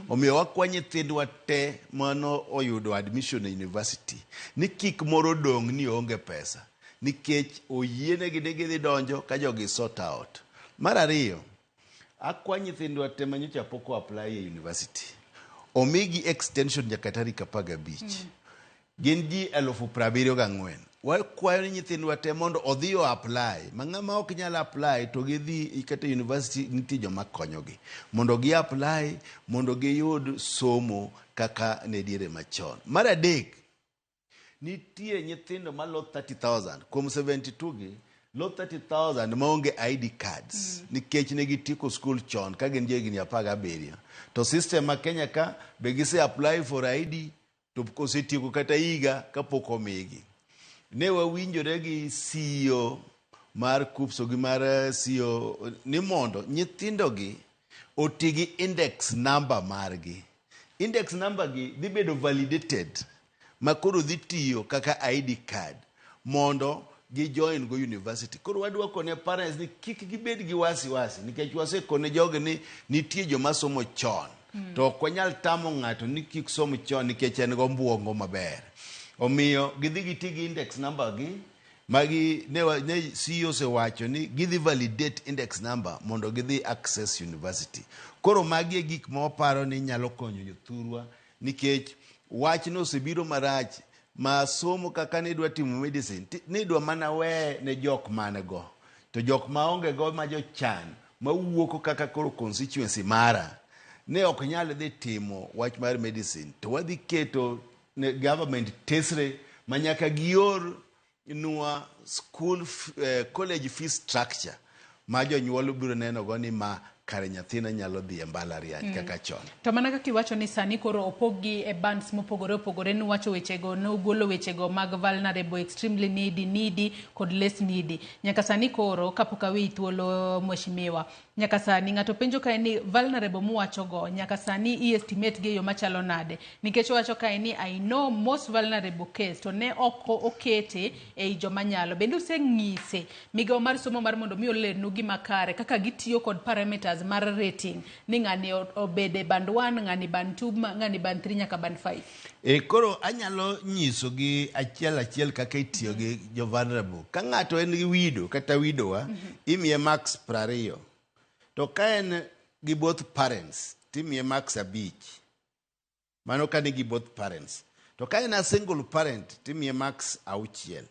Omiyo wakwa nyithindwa te mano oyudo admission e university ni kik moro dong ni onge pesa nikech oyienegi ni gidhi donjo ka jogi sort out. Mar ariyo, akwa nyithindwa te manyocha pok apply e university omigi extension nyaka tarik 15. Gin ji 74,000. Wakwayo ni nyithindwa te mondo odhi o apply. Mang'ama ok nyal apply to gidhi kata university nitie joma konyogi mondo gi apply mondo giyud somo kaka ne diere machon. Mar adek, nitie nyithindo malo 30,000 kuom 72 gi lo 30,000 maonge ID cards nikech ne gitieko school chon ka gin jegni 17. To system ma Kenya ka be gise apply for ID to kosetieko kata higa kapok omigi. Ne wawinjore gi CEO mar KUPS gi mar CEO ni mondo nyithindogi otigi index number margi. Index number gi dhi bedo validated makoro dhi tiyo kaka ID card mondo gi join go university. Koro wadwa kone parents ni kik gibed gi wasi nikech wasekone jogi ni nitie joma somo chon. To ok wanyal tamo ng'ato ni kik som chon nikech en gombuongo maber. Omiyo gidhi giti gi index number gi magi ne CEO osewacho ni gidhi validate index number mondo gidhi access university. Koro magi e gik ma waparo ni nyalo konyo jothurwa nikech wachno osebiro marach ma somo kaka ne dwa timo medicine ne dwa mana we ne jok manego. To jok maonge go ma jochan ma wuoko kaka koro constituency mara ne ok nyal dhi timo wach mar medicine. To wadhi keto ne government tesre manyaka gior nwa school college fee structure ma jonyuol biro neno go ni ma kare nyathina nyalo dhi e mbalariany kaka chon. To mana kaka iwacho ni sani koro opogi e bands mopogore ni wacho wechego no golo wechego mag vulnerable, extremely needy kod less needy. Nyaka sani koro kapok awi thuolo mheshimiwa nyaka sani ng'ato penjo ka ni vulnerable muwacho go nyaka sani estimate ge yo machalo nade nikech wacho ka ni I know most vulnerable case to ne ok okete e joma nyalo bende useng'ise migao mar somo mar mondo mi olernu gima kare kaka gitiyo kod parameters mar rating ni ng'ani obede band 1 ng'ani band 2 ng'ani band 3 nyaka band 5. Koro anyalo nyiso gi achiel kaka itiyo gi jo vulnerable. Ka ng'ato en gi widow kata widowa imiye max 20. To ka en gi both parents timiye max 5. Mano ka ni gi both parents. To ka en a single parent timiye max 6.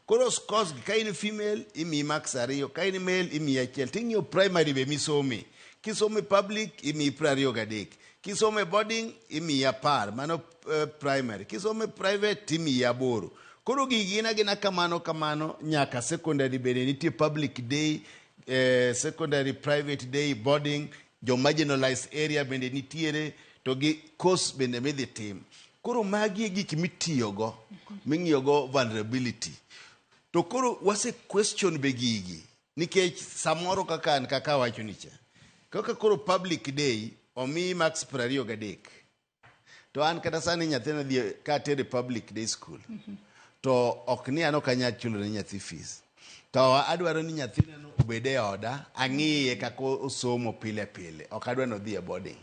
Koro scores ka in female imiye max 2, ka in male imiye 1. Ting'iyo primary be misome. Kisome public imiye 23. Kisome boarding imiye 10. Mano primary. Kisome private imiye 8. Koro gina kamano nyaka secondary bende nitie public day, secondary private day, boarding, jo marginalized area bende nitiere, to gi course bende midhi tim. Koro magi gik mitiyogo, ming'iyogo vulnerability. To koro wase question be gigi, nikech samoro kaka wacho nicha. Kaka koro public day, omi max 23. To an kata sani nyathina dhi ka tere public day school. To ok ni ano kanya chulo ne nyathi fees. To adwaro ni nyathina no obede oda, ang'iye kaka osomo pile. Ok adwaro dhi e boarding.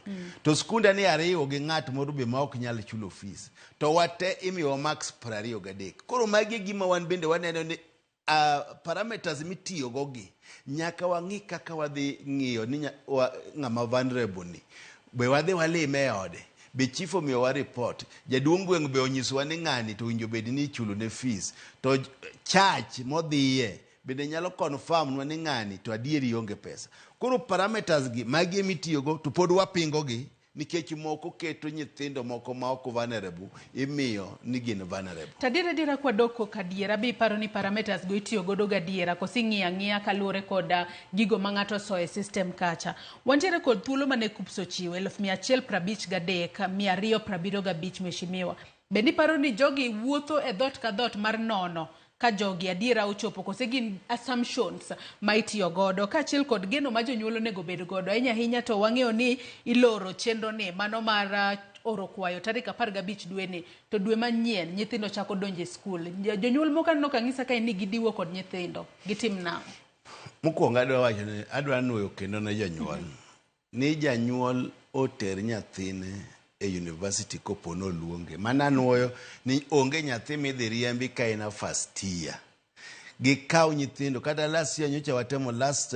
To skunda ni ariyo gi ng'at moro be ma ok nyal chulo fees. To wate imiyo max 23. Koro magi gima wan bende waneno ni parameters mitiyo gogi nyaka wang'i kaka wadhi ng'iyo ni ng'ama vulnerable ni. Be wadhi walime ode. Be chief omiyo wa report. Jaduong' gweng' be onyisowa ni ng'ani to winjo bed ni chulo ne fees. To church modhiye bende nyalo confirm nwa ni ng'ani to adieri onge pesa. Koro parameters gi magi emitiyogo to pod wapingo gi nikech moko keto nyithindo moko ma ok vulnerable imiyo ni gin vulnerable. Tadiera kwa doko kadiera bi paro ni parameters go itiyo godo gadiera kosing'iya kaluore koda gigo ma ng'ato so e system kacha. Wantiere kod thuolo mane KUPPS ochiwo 1153,275 mheshimiwa. Bendi paro ni jogi wuotho e dhot ka dhot mar nono ka jogi adiera ochopo kose gin assumptions ma itiyo godo kaachiel kod geno ma jonyuol onego bed godo. Ahinya to wang'eyo ni iloro chenro ni mano mar oro kwayo tarik 15 dwe ni, to dwe manyien nyithindo chako donjo e skul. Jonyuol moko no kang'isa ka ni gidiwo kod nyithindo gitim nang'o? Mokwongo adwa wacho ni adwa nuoyo kendo ne janyuol ni janyuol oter nyathine e university kopo no luonge. Mana nuoyo ni onge nyathi midhi riembi ka ina first year. Gikaw nyithindo kata last year nyocha watemo last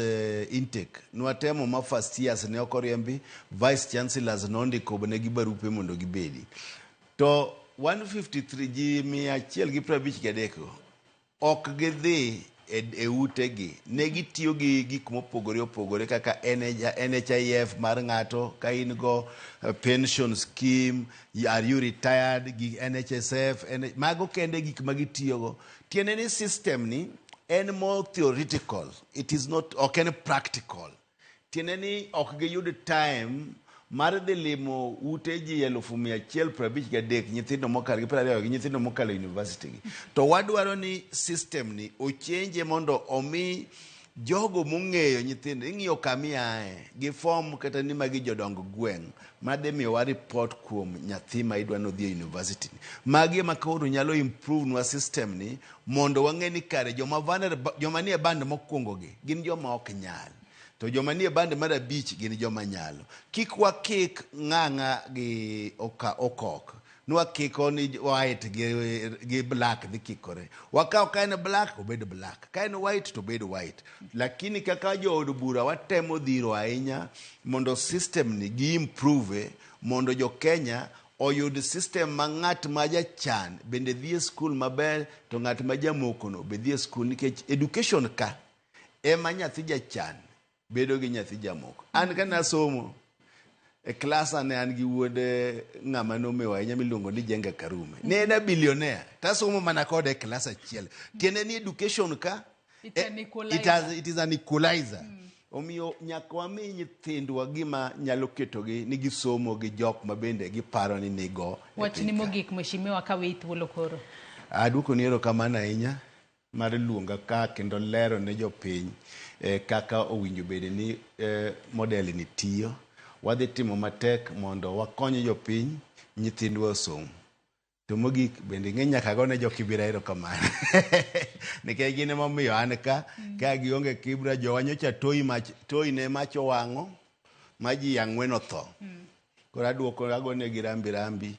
intake nwatemo ma first years ne okoriembi, vice chancellors nondiko negi barupe mondo gibedi. To 153 ji 153 ok gidhi e utegi, negitiyo gi gik mopogore kaka NHIF mar ng'ato, ka in go pension scheme, are you retired, gi NHSF, mago kende gik magitiyogo. Tiene ni system ni en more theoretical, it is not okay practical. Tiene ni ok giyud time mar dhi limo ute ji 153 nyithindo mokalo gi 20 gi nyithindo mokalo university gi. To wadwaro ni system ni ochenje mondo omi jogo mong'eyo nyithindo, ing'iyo kamiae gi form kata ni magi jodong gweng' madhi miyo wa report kuom nyathi ma idwa no dhi e university. Magi ma koro nyalo improve nwa system ni mondo wang'e ni kare joma nie band mokwongo gi gin joma ok nyal. To joma nie band mar 5 gin joma nyalo. Kik wakik ng'ang'a gi okok. Nwa kiko ni white gi black dhi kikore. Wakaw ka en black obed black, ka en white to bed white. Lakini kaka jood bura watemo dhiro ahinya mondo system ni gi improve, mondo jo Kenya oyud system ma ng'at ma jachan bende dhi e school maber, to ng'at ma jamoko no be dhi e school, nikech education ka ema nyathi jachan bedo gi nyathi jamoko. An kana somo e klasa ne an gi wuode ng'ama nomewa ahinya miluongo ni Jenga Karume. Ne en billionaire. Tasomo mana kode e klas achiel. Tiene ni education ka it is an equalizer. Omiyo nyaka wami nyithindwa gima nyalo ketogi ni gisomo gi jok ma bende giparo ni nigo. Wachni mogik mheshimiwa ka wi thuolo koro. Aduoko ni erokamano ahinya mar luonga ka kendo lero ne jopiny kaka owinjo bede ni model ni tiyo. Wadhi timo matek mondo wakony jopiny, nyithindwa osom. To mogik bende ng'e nyaka gone jo Kibra erokamano. Nikech gin emomiyo an ka gionge Kibra, jowa nyocha toi ne mach owang'o ma ji 4 otho. Koro aduoko agonegi rambi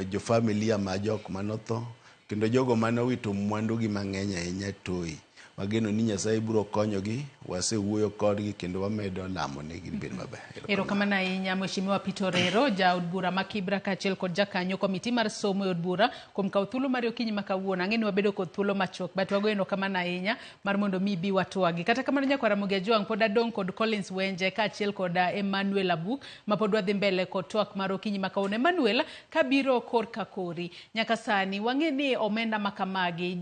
jo familia ma jok manotho kendo jogo manowito mwandu gi mang'eny ahinya toi. wageno ni Nyasaye biro konyogi, wasewuoyo kodgi kendo wamedo lamo ne gibed maber. Erokamano ahinya Mheshimiwa Peter Orero, jaod bura ma Kibra kaachiel kod jakanyo komiti mar somo e od bura kuom kawo thuolo mar okinyi ma kawuono. Ang'e ni wabedo kod thuolo machuok, but wago erokamano ahinya mar mondo mi bi watwagi. Kata kamano Nyakwar Ramogi Ajwang' pod adong' kod Collins Wenje kaachiel kod Emmanuel Abuk ma pod wadhi mbele kod twak mar okinyi ma kawuono. Emmanuel, kabiro kor ka kori, nyaka sani wang'e ni omenda makamagi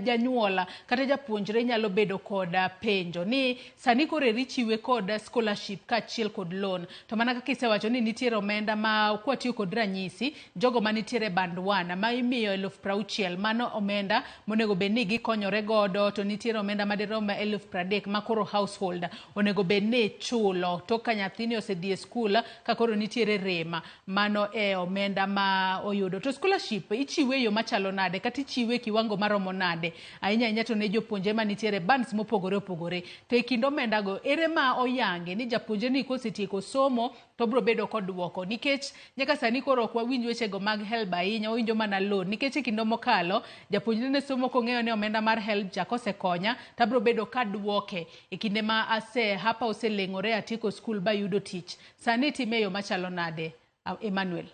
janyuola kata japuonjre nyalo bedo kod penjo ni sani koro eri chiwe kod scholarship kaachiel kod loan. To mana kaka isewacho ni nitiere omenda ma kwatiyo kod ranyisi jogo manitiere band 1 ma imiyo 60,000, mano omenda monego bed ni gikonyore godo. To nitiere omenda madirom 30,000 ma koro household onego bed ni chulo tok ka nyathini osedhi e skul ka koro nitiere rema, mano e omenda ma oyudo. To scholarship ichiwe yo machalo nade kata ichiwe kiwango maromo nade ahinya ahinya to ne jopuonje manitiere bands mopogore opogore. To e kind omenda go ere ma oyange ni japuonje ni kosetieko somo to bro bedo kod duoko, nikech nyaka sani koro ok wawinj weche go mag HELB ahinya, wawinjo mana loan, nikech e kinde mokalo japuonjre ne somo kong'eyo ni omenda mar HELB cha kosekonya tabro bedo ka duoke e kinde ma hapa oseleng'ore atieko skul ba yudo tich. Sani time yo machalo nade Emmanuel?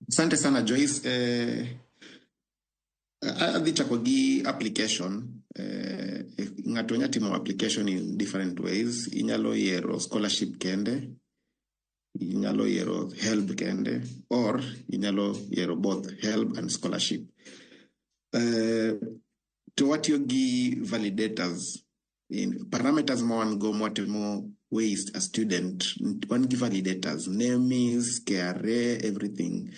Asante sana Joyce. Adhi chako gi application. Ng'ato nyalo timo application in different ways. Inyalo yiero scholarship kende, inyalo yiero HELB kende, or inyalo yiero both HELB and scholarship. To watiyo gi validators in parameters ma wan go mwatimo waste a student, wan gi validators, names, KRA, everything.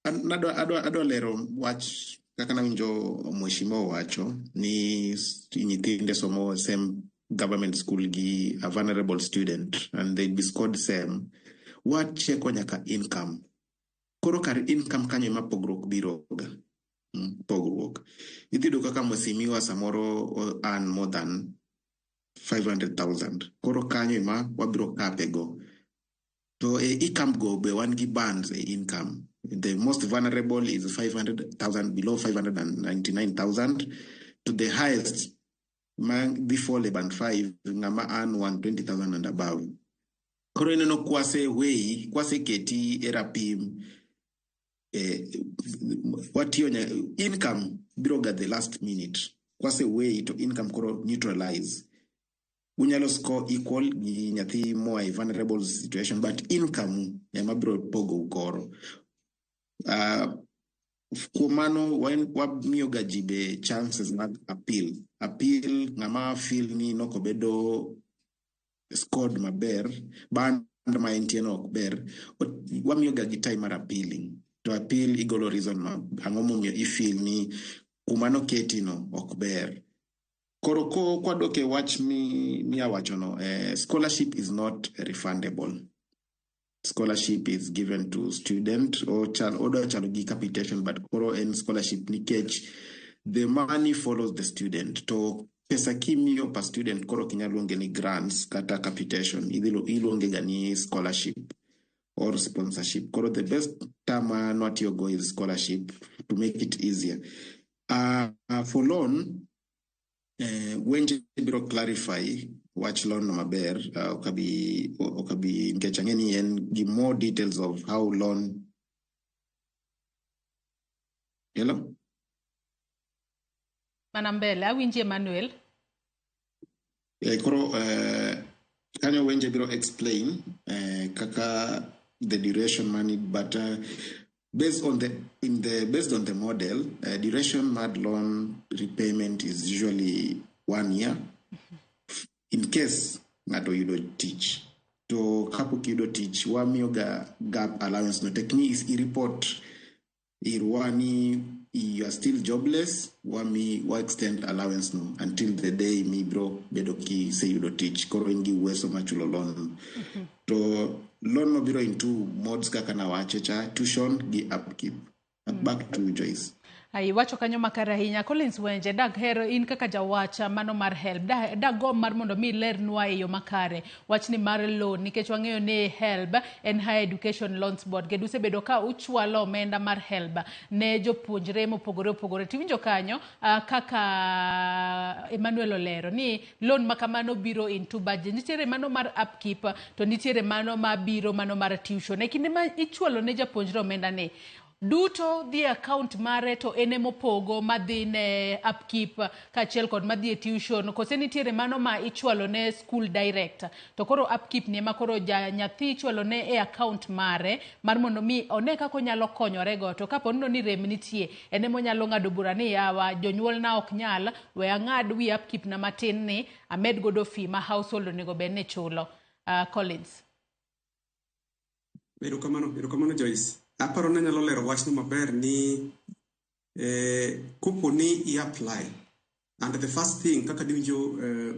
Adwa lero wach kaka nawinjo Mheshimiwa wacho ni nyithinde somo same government school gi a vulnerable student and they be scored same. Wacheko nyaka income. Koro kar income kanyo ema pogruok biro ga. Pogruok. Idhido kaka Mheshimiwa samoro earn more than 500,000. Koro kanyo ema wabiro kapego. To income go be wan gi bands income. The most vulnerable is 500,000, below 599,000. To the highest, before the band 5, ngama earn 120,000 and above. Koro ineno kwase keti erapim. What your income biroga the last minute. Kwase way to income koro neutralize. Unyalo score equal gi nyathi mo a vulnerable situation, but income ema biro pogo ukoro. Kumano wamiyo gajibe chances mag appeal ngama feel ni noko bedo scored maber band ma entieno ok ber, wamiyo gagi time mar appealing. To appeal igolo reason ang'o momiyo ifeel ni kumano ketino ok ber. Koro kwadoke wach mi awachono, scholarship is not refundable. Scholarship is given to student or chalo gi capitation, but koro en scholarship nikech the money follows the student. To pesa kimiyo per student koro kinyaluonge ni grants kata capitation, iluonge ga ni scholarship or sponsorship. Koro the best term not your go is scholarship to make it easier. For loan, when biro clarify watch loan no maber, okabi nkechangeni and give more details of how loan. Hello? Manambele, awinji Emmanuel. Koro kanyo wenje biro explain kaka the duration money, but based on the model, duration mad loan repayment is usually 1 year. In case ngato you don't teach, to kapo kido teach wamiyo gap allowance no technique is report irwani you are still jobless, wami extend allowance no until the day mi bro bedo ki say you don't teach koro ingi uweso machulo loan. To loan no biro in two modes kaka na wachecha, tuition gi upkeep. Back to Joyce. Iwacho kanyo makare ahinya. Collins Wenje, dag hero in kaka jawacha mano mar HELB. Dag gom mar mondo mi lernwa e yo makare. Wachni mar loan, nikech wang'eyo ni HELB en Higher Education Loans Board. Geduse bedo ka uchwalo omenda mar HELB ne jopuonjre mopogore opogore. Tiwinjo kanyo kaka Emmanuel Olero ni loan makamano biro into budget. Nitiere mano mar upkeep to nitiere mano ma biro mano mar tuition. E kinde ma ichwalo ne japuonjre omenda ni duto the account mare to ene mopogo madhi ne upkeep kachiel kod madhi e tuition kose nitiere mano ma ichwalo ne school director to koro upkeep ne makoro nyathi ichwalo ne e account mare mar mondo mi one kaka onyalo konyore go to kapo ni rem nitie ene monyalo ng'ado bura ni yawa jonyuol na ok nyal we ang'ad wi upkeep na matin ni amed godo fee ma household onego bed ne chulo. Collins. Erokamano Joyce. Aparo na nyalo lero wachno maber ni kopo ni i-apply. And the first thing, kaka diwinjo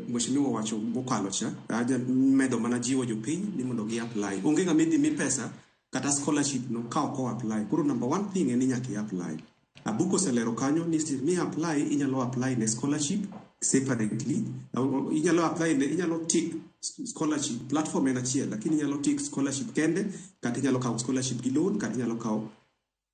mheshimiwa wacho mokalo cha, aja medo mana jiwo jopiny ni mondo gi-apply. Onge ng'ama idhi pesa kata scholarship no ka ok o-apply. Koro number one thing en ni nyaka i-apply. Abuko oselero kanyo ni mi-apply, inyalo apply ne scholarship separately. Inyalo tick scholarship platform en achiel lakini inyalo tick scholarship kende kata inyalo kawo scholarship gi loan kata inyalo kawo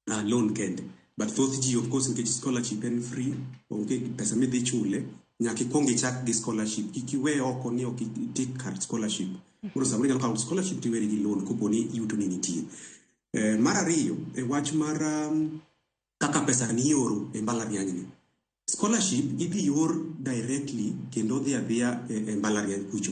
loan kende, but thoth ji of course nikech scholarship en free, onge pesa midhi chule, nyaka ikwong ichak gi scholarship, kik iwe oko ni ok tick kar scholarship. Koro samoro inyalo kawo scholarship tiweri gi loan kopo ni yuto ni nitie. Mar ariyo e wach mar kaka pesa ni ioro e mbalariany ni. Scholarship idhi yor directly kendo dhi adhiya e mbalariany kucho.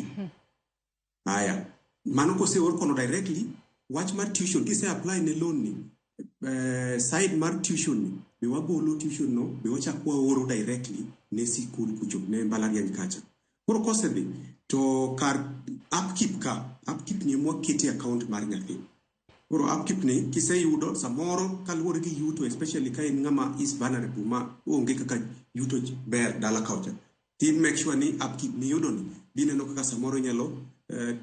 Aya, mano kose or kono directly, wach mar tuition, kise apply ne loan ni, side mar tuition ni, be wagolo tuition no, be wachak waoro directly ne sikul kucho, ne mbalariany kacha. Koro kose dhi, to kar upkeep ni mwaketi account mar nyathi. Koro upkeep ni kise yudo samoro kaluwore gi yuto, especially ka in ng'ama is vulnerable ma onge kaka yuto ber dala kaucha. Ti make sure ni upkeep ni yudo ni dineno kaka samoro nyalo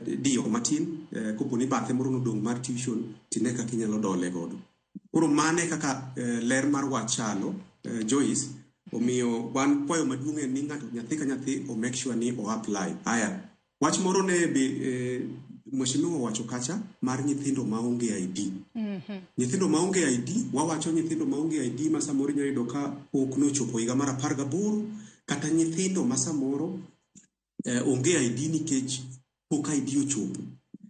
diyo matin kopo ni bathe moro nodong mar tuition tine kaka inyalo dole godo. Koro mane kaka ler mar wachalo Joyce omiyo wan kwayo maduong' en ni ng'ato nyathi ka nyathi o make sure ni o apply. Aya, wach moro ne be mheshimiwa wacho kacha mar nyithindo maonge ID. Nyithindo maonge ID, wawacho nyithindo maonge ID ma samoro inyalo yudo ka ok nochopo higa mar 18 kata nyithindo ma samoro onge ID nikech pok ID ochopo.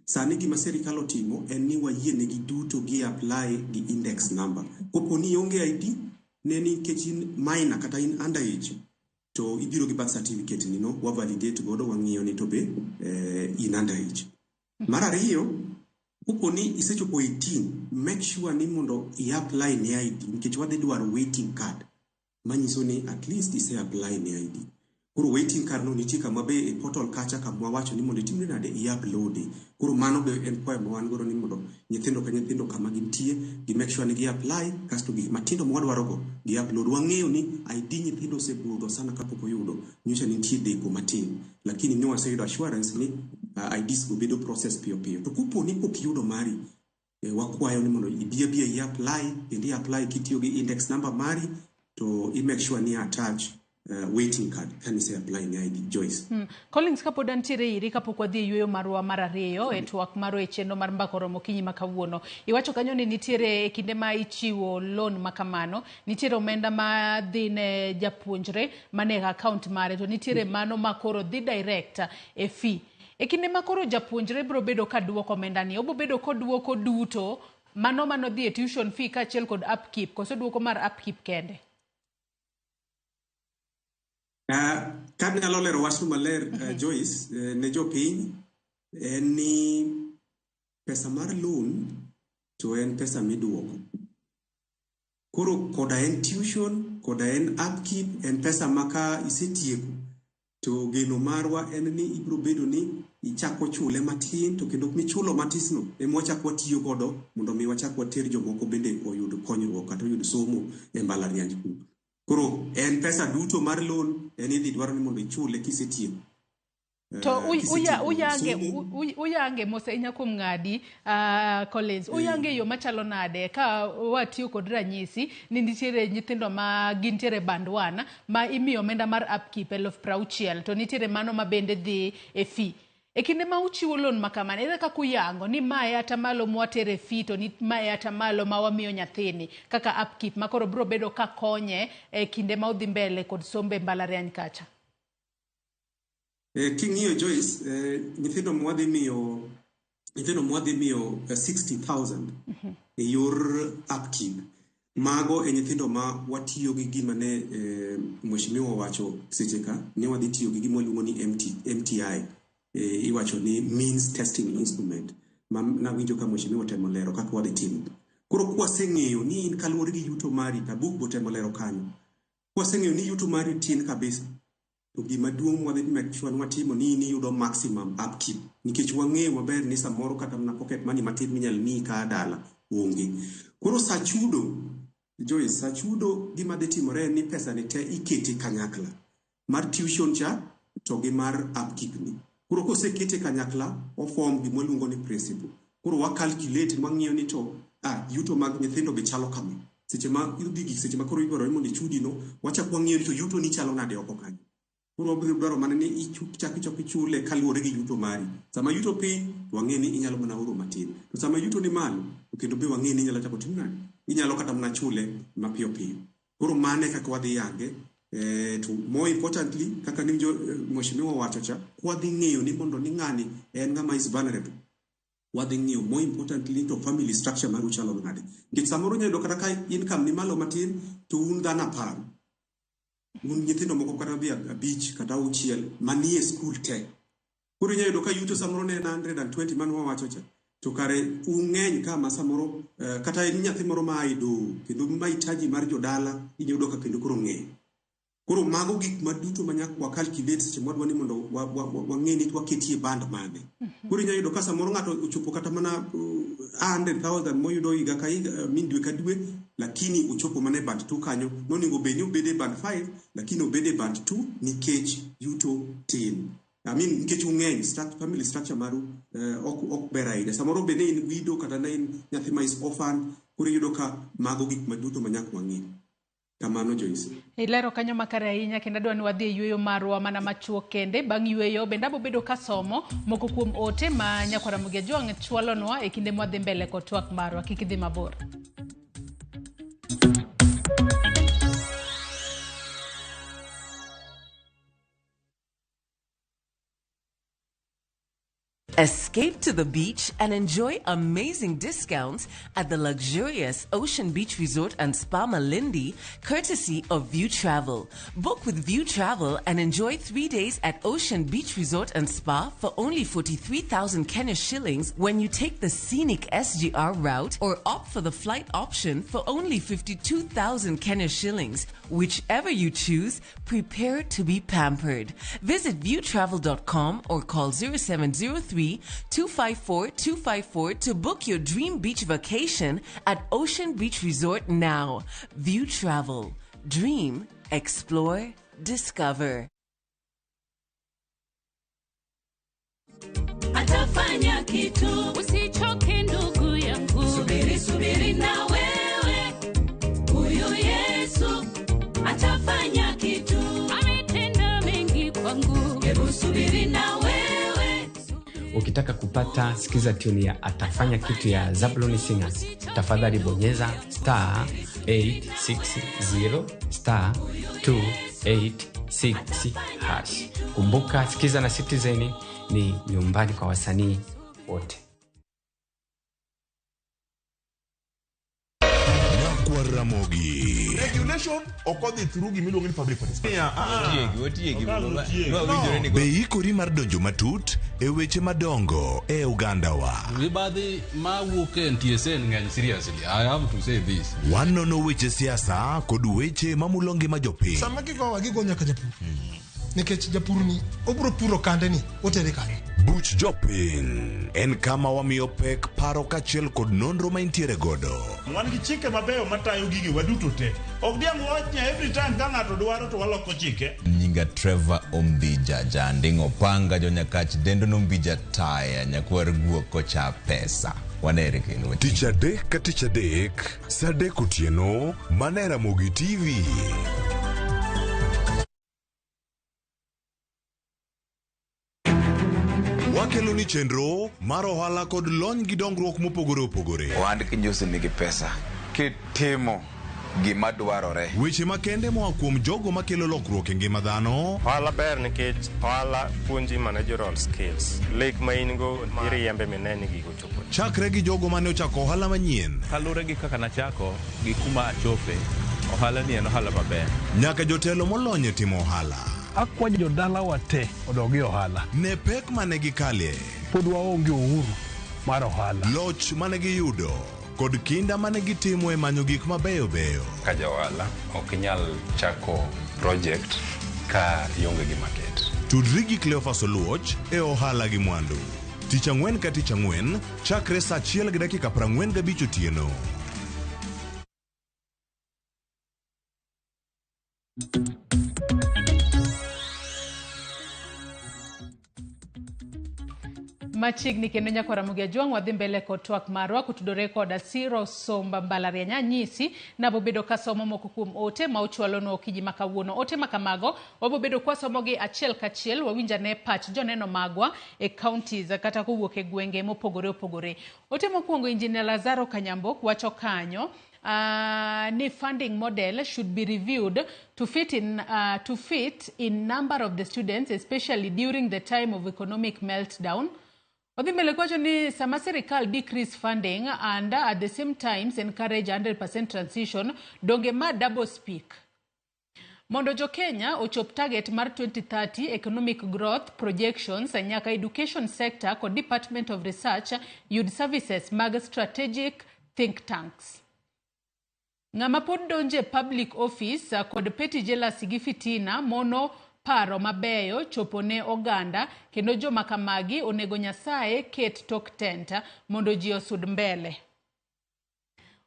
Sani gima serikal otimo en ni wayienegi duto gi apply gi index number. Kopo ni onge ID ne nikech in minor kata in underage to ibiro gi birth certificate ni no wa validate godo wang'iyo ni to be in underage. Mar ariyo, kopo ni isechopo 18, make sure ni mondo i-apply ne ID nikech wadhi dwaro waiting card manyiso ni at least ise-apply ne ID. Koro waiting card no nitie kama be e portal kacha kama wacho ni mondo itimne nade i-upload. Koro mano be en kwayo ma wan godo ni mondo nyithindo ka nyithindo kama gintie gi make sure ni gi-apply kasto gik matindo mwadwaro go gi-upload. Wang'eyo ni ID nyithindo osebudho sana kapok oyudo, nyocha nitie deko matin, lakini ne waseyudo assurance ni IDs go bedo process piyo. To kopo ni pok yudo mari, wakwayo ni mondo ibiya i-apply, kendo i-apply kitiyo gi index number mari to i-make sure ni attach waiting card can say apply ni ID. Joyce. Collins kapod antiere iri kapok wadhi e yueyo marwa mar ariyo e twak marwa e chenro mar mbako romo kinyi makawuono. Iwacho kanyo ni nitiere kinde ma ichiwo loan makamano, nitiere omenda ma dhi ne japuonjre mane account mare, to nitiere mano makoro dhi direct e fee. E kinde makoro japuonjre bro bedo ka duoko omenda ni, obo bedo koduoko duto mano dhi e tuition fee kachiel kod upkeep, koso duoko mar upkeep kende. Kad nyalo lero wachno maler Joyce ne jopiny en ni pesa mar loan to en pesa miduoko. Koro koda en tuition, koda en upkeep, en pesa maka isetieko to geno marwa en ni ibro bedo ni ichako chule matin to kendo michulo matisno ema wachako watiyo godo mondo mi wachako water jomoko bende oyud konyruok kata oyud somo e mbalariany ku. Koro en pesa duto mar loan en idhi dwaro ni mondo ichule kisetieko. To uyange mose inyakum ngadi Collins uyange yo machalo nade ka watiyo kod ranyisi ni nitiere nyithindo ma gintiere band 1 ma imiyo omenda mar upkeep 60,000 to nitiere mano ma bende dhi e fee. E kinde ma uchiwo loan makamane ere kaka uyango ni mae atamalo mwatere fee to ni mae atamalo ma wamiyo nyathini kaka upkeep makoro bro bedo ka konye e kinde ma udhi mbele kod sombe mbalariany kacha. King'iyo Joyce, nyithindo mwadhi miyo 60,000 e yor upkeep. Mago e nyithindo ma watiyo gi gima ne mheshimiwa wacho seche ka ne wadhi tiyo gi gima luongo ni MTI. Iwacho ni means testing instrument. Nawinjo ka mheshimiwa temo lero kaka wadhi timo. Koro kwaseng'eyo ni in kaluwore gi yuto mari tabuk botemo lero kanyo. Kwaseng'eyo ni yuto mari tin kabisa. To gima duong' wadhi make sure watimo ni yudo maximum upkeep nikech wang'eyo maber ni samoro kata na pocket money matin minyal miyi ka dala onge. Koro sachudo Joyce, sachudo gima dhi timore ni pesa ni te iketi kanyakla mar tuition cha to gi mar upkeep ni. Koro kosekete kanyakla o form gima luongo ni principal. Koro wa calculate wang'iyo ni to yuto mag nyithindo be chalo kama. Seche ma koro idwaro mondo ichudi no wacha wang'iyo ni to yuto ni chalo nade oko kanyo. Kuro biro dwaro mana ni ichule kaluwore gi yuto mari. Sama yuto piny wang'e ni inyalo mana oro matin. To sama yuto ni malo kendo be wang'e ni inyalo chako timo nade. Inyalo kata mana chule mapiyo piyo. Koro mane kaka wadhi yange to more importantly kaka ni mheshimiwa wacho cha wadhi ng'eyo ni mondo ni ng'ani en ng'ama is vulnerable. Wadhi ng'eyo more importantly to family structure mar uchalo nade. Nikech samoro nyalo kata ka income ni malo matin to un dhano 10. Nyithindo moko kata bi 5 kata 6 manie school te. Koro nyalo ka yuto samoro ne 120 man wawacho cha. To kare ung'eny kama samoro kata ni nyathi moro ma aido kendo mahitaji mar jodala inyudo ka kendo koro ng'eny. Koro mago gik maduto manyak wa calculate seche mwadwa ni mondo wang'e ni twaketie band mane. Koro nyalo ka samoro ng'ato ochopo kata mana 100,000 moyudo higa ka higa dwe ka dwe lakini ochopo mana band 2 kanyo noningo beni obede band 5 lakini obede band 2 nikech yuto tin. Nikech ung'eny family structure maru ok beraide. Samoro bende in widow kata na in nyathi ma is orphan koro yudo ka mago gik maduto manyak wang'e. Kamano Joyce. Ilero kanyo makare ahinya kendo adwa ni wadhi e yweyo marwa mana machuo kende. Bang' yweyo bende abobedo ka somo moko kuom ote ma Nyakwara Mugia Jwang' chwalonwa e kinde mwadhi mbele kod twak marwa. Kik idhi mabor. Escape to the beach and enjoy amazing discounts at the luxurious Ocean Beach Resort and Spa Malindi, courtesy of View Travel. Book with View Travel and enjoy 3 days at Ocean Beach Resort and Spa for only 43,000 Kenya shillings when you take the scenic SGR route or opt for the flight option for only 52,000 Kenya shillings. Whichever you choose, prepare to be pampered. Visit viewtravel.com or call 0703-254-254 to book your dream beach vacation at Ocean Beach Resort now. View Travel. Dream, explore, discover. Atafanya kitu usichoke ndugu yangu, subiri na wewe, huyu Yesu atafanya kitu, ametenda mengi kwangu, hebu subiri na wewe. Ukitaka kupata sikiza tune ya atafanya kitu ya Zabloni Singers, tafadhali bonyeza *860 *286#. Kumbuka sikiza na Citizen ni nyumbani kwa wasanii wote. Ramogi regulation okodhi through gimiluongo ni public participation. Beikori mar donjo matut e weche madongo e Uganda wa. Mibadhi mawuok e NTSA ng'eny seriously. I have to say this. Wanono weche siasa kod weche mamulongi majopiny. Sama gigo nyaka japur. Nikech japur ni obro puro kande ni otere kande. Buch jopiny en kama wamiyo pek paro kachiel kod nonro ma intiere godo. Wan gi chike mabeyo matayo gigi waduto te. Ok diang' wachnya every time ka ng'ato dwaro to waloko chike. Nyinga Trevor Ombija jandingo panga jonyakach dendo nombija taya nyakwer guok kocha pesa. Wanere kendo. Tich adek ka tich adek, saa 3 otieno, mana Ramogi TV. Wakelo ni chenro mar ohala kod lony gi dongruok mopogore opogore. Ohand kinyosi nigi pesa kitimo gima dwarore. Weche makende moa kuom jogo makelo lokruok e ngima dhano. Ohala ber nikech ohala puonji managerial skills. Lek ma in go iriembe mineni gigo chopo. Chakre gi jogo mane ochako ohala manyien. Kalure gi kaka nachako gi kuma achope, ohala ni en ohala maber. Nyaka jotelo molony e timo ohala. Akwajo jodala wate odogi ohala. Ne pek mane gikalie. Pod waonge uhuru mar ohala. Loch mane giyudo kod kinda mane gitimo e manyo gik mabeyo beyo. Ka jaohala ok inyal chako project ka ionge gi market. Tudri gi Cleophas Oluoch e ohala gi mwandu. Tich ang'wen ka tich ang'wen chakre saa 1:45 otieno. Machiegni kendo nyako Ramogi Ajwang' wadhi mbele kod twak marwa kutudore kod Asiro Somba Mbalariany Anyisi nabobedo kasomo moko kuom ote ma ochwalonwa okinyi ma kawuono. Ote ma kamago wabobedo kwasomogi achiel kachiel wawinjane pach joneno magwa e counties kata kowuok e gwenge mopogore opogore. Ote mokwongo Injinia Lazaro Kanyambok wacho kanyo ni funding model should be reviewed to fit in number of the students, especially during the time of economic meltdown. Odhimele kwacho ni sama sirikal decrease funding and at the same times encourage 100% transition, donge ma double speak. Mondo jo Kenya ochop target mar 2030 economic growth projections nyaka education sector kod Department of Research yud services mag strategic think tanks. Ng'ama pod donje public office kod petty jealousy gi fitina mono paro mabeyo chopone oganda kendo joma kamagi onego Nyasaye ket tok tenta mondo ji osud mbele.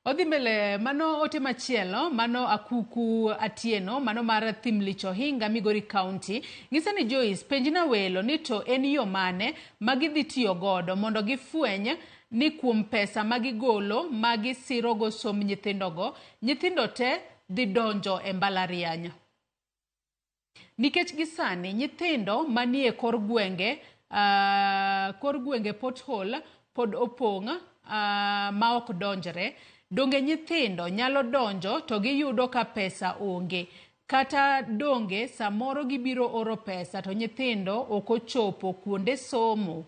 Odhi mbele mano ote machielo, mano Akuku Atieno, mano mar Thimlicho Hinga Migori County. Ng'isa ni Joyce penjina welo ni to en yo mane magidhi tiyo godo mondo gifweny ni kuom pesa magigolo magisirogo som nyithindogo, nyithindo te dhi donjo e mbalariany. Nikech gisani nyithindo manie kor gwenge pothole pod opong' ma ok donjre. Donge nyithindo nyalo donjo to giyudo ka pesa onge. Kata donge samoro gibiro oro pesa to nyithindo ok ochopo kuonde somo.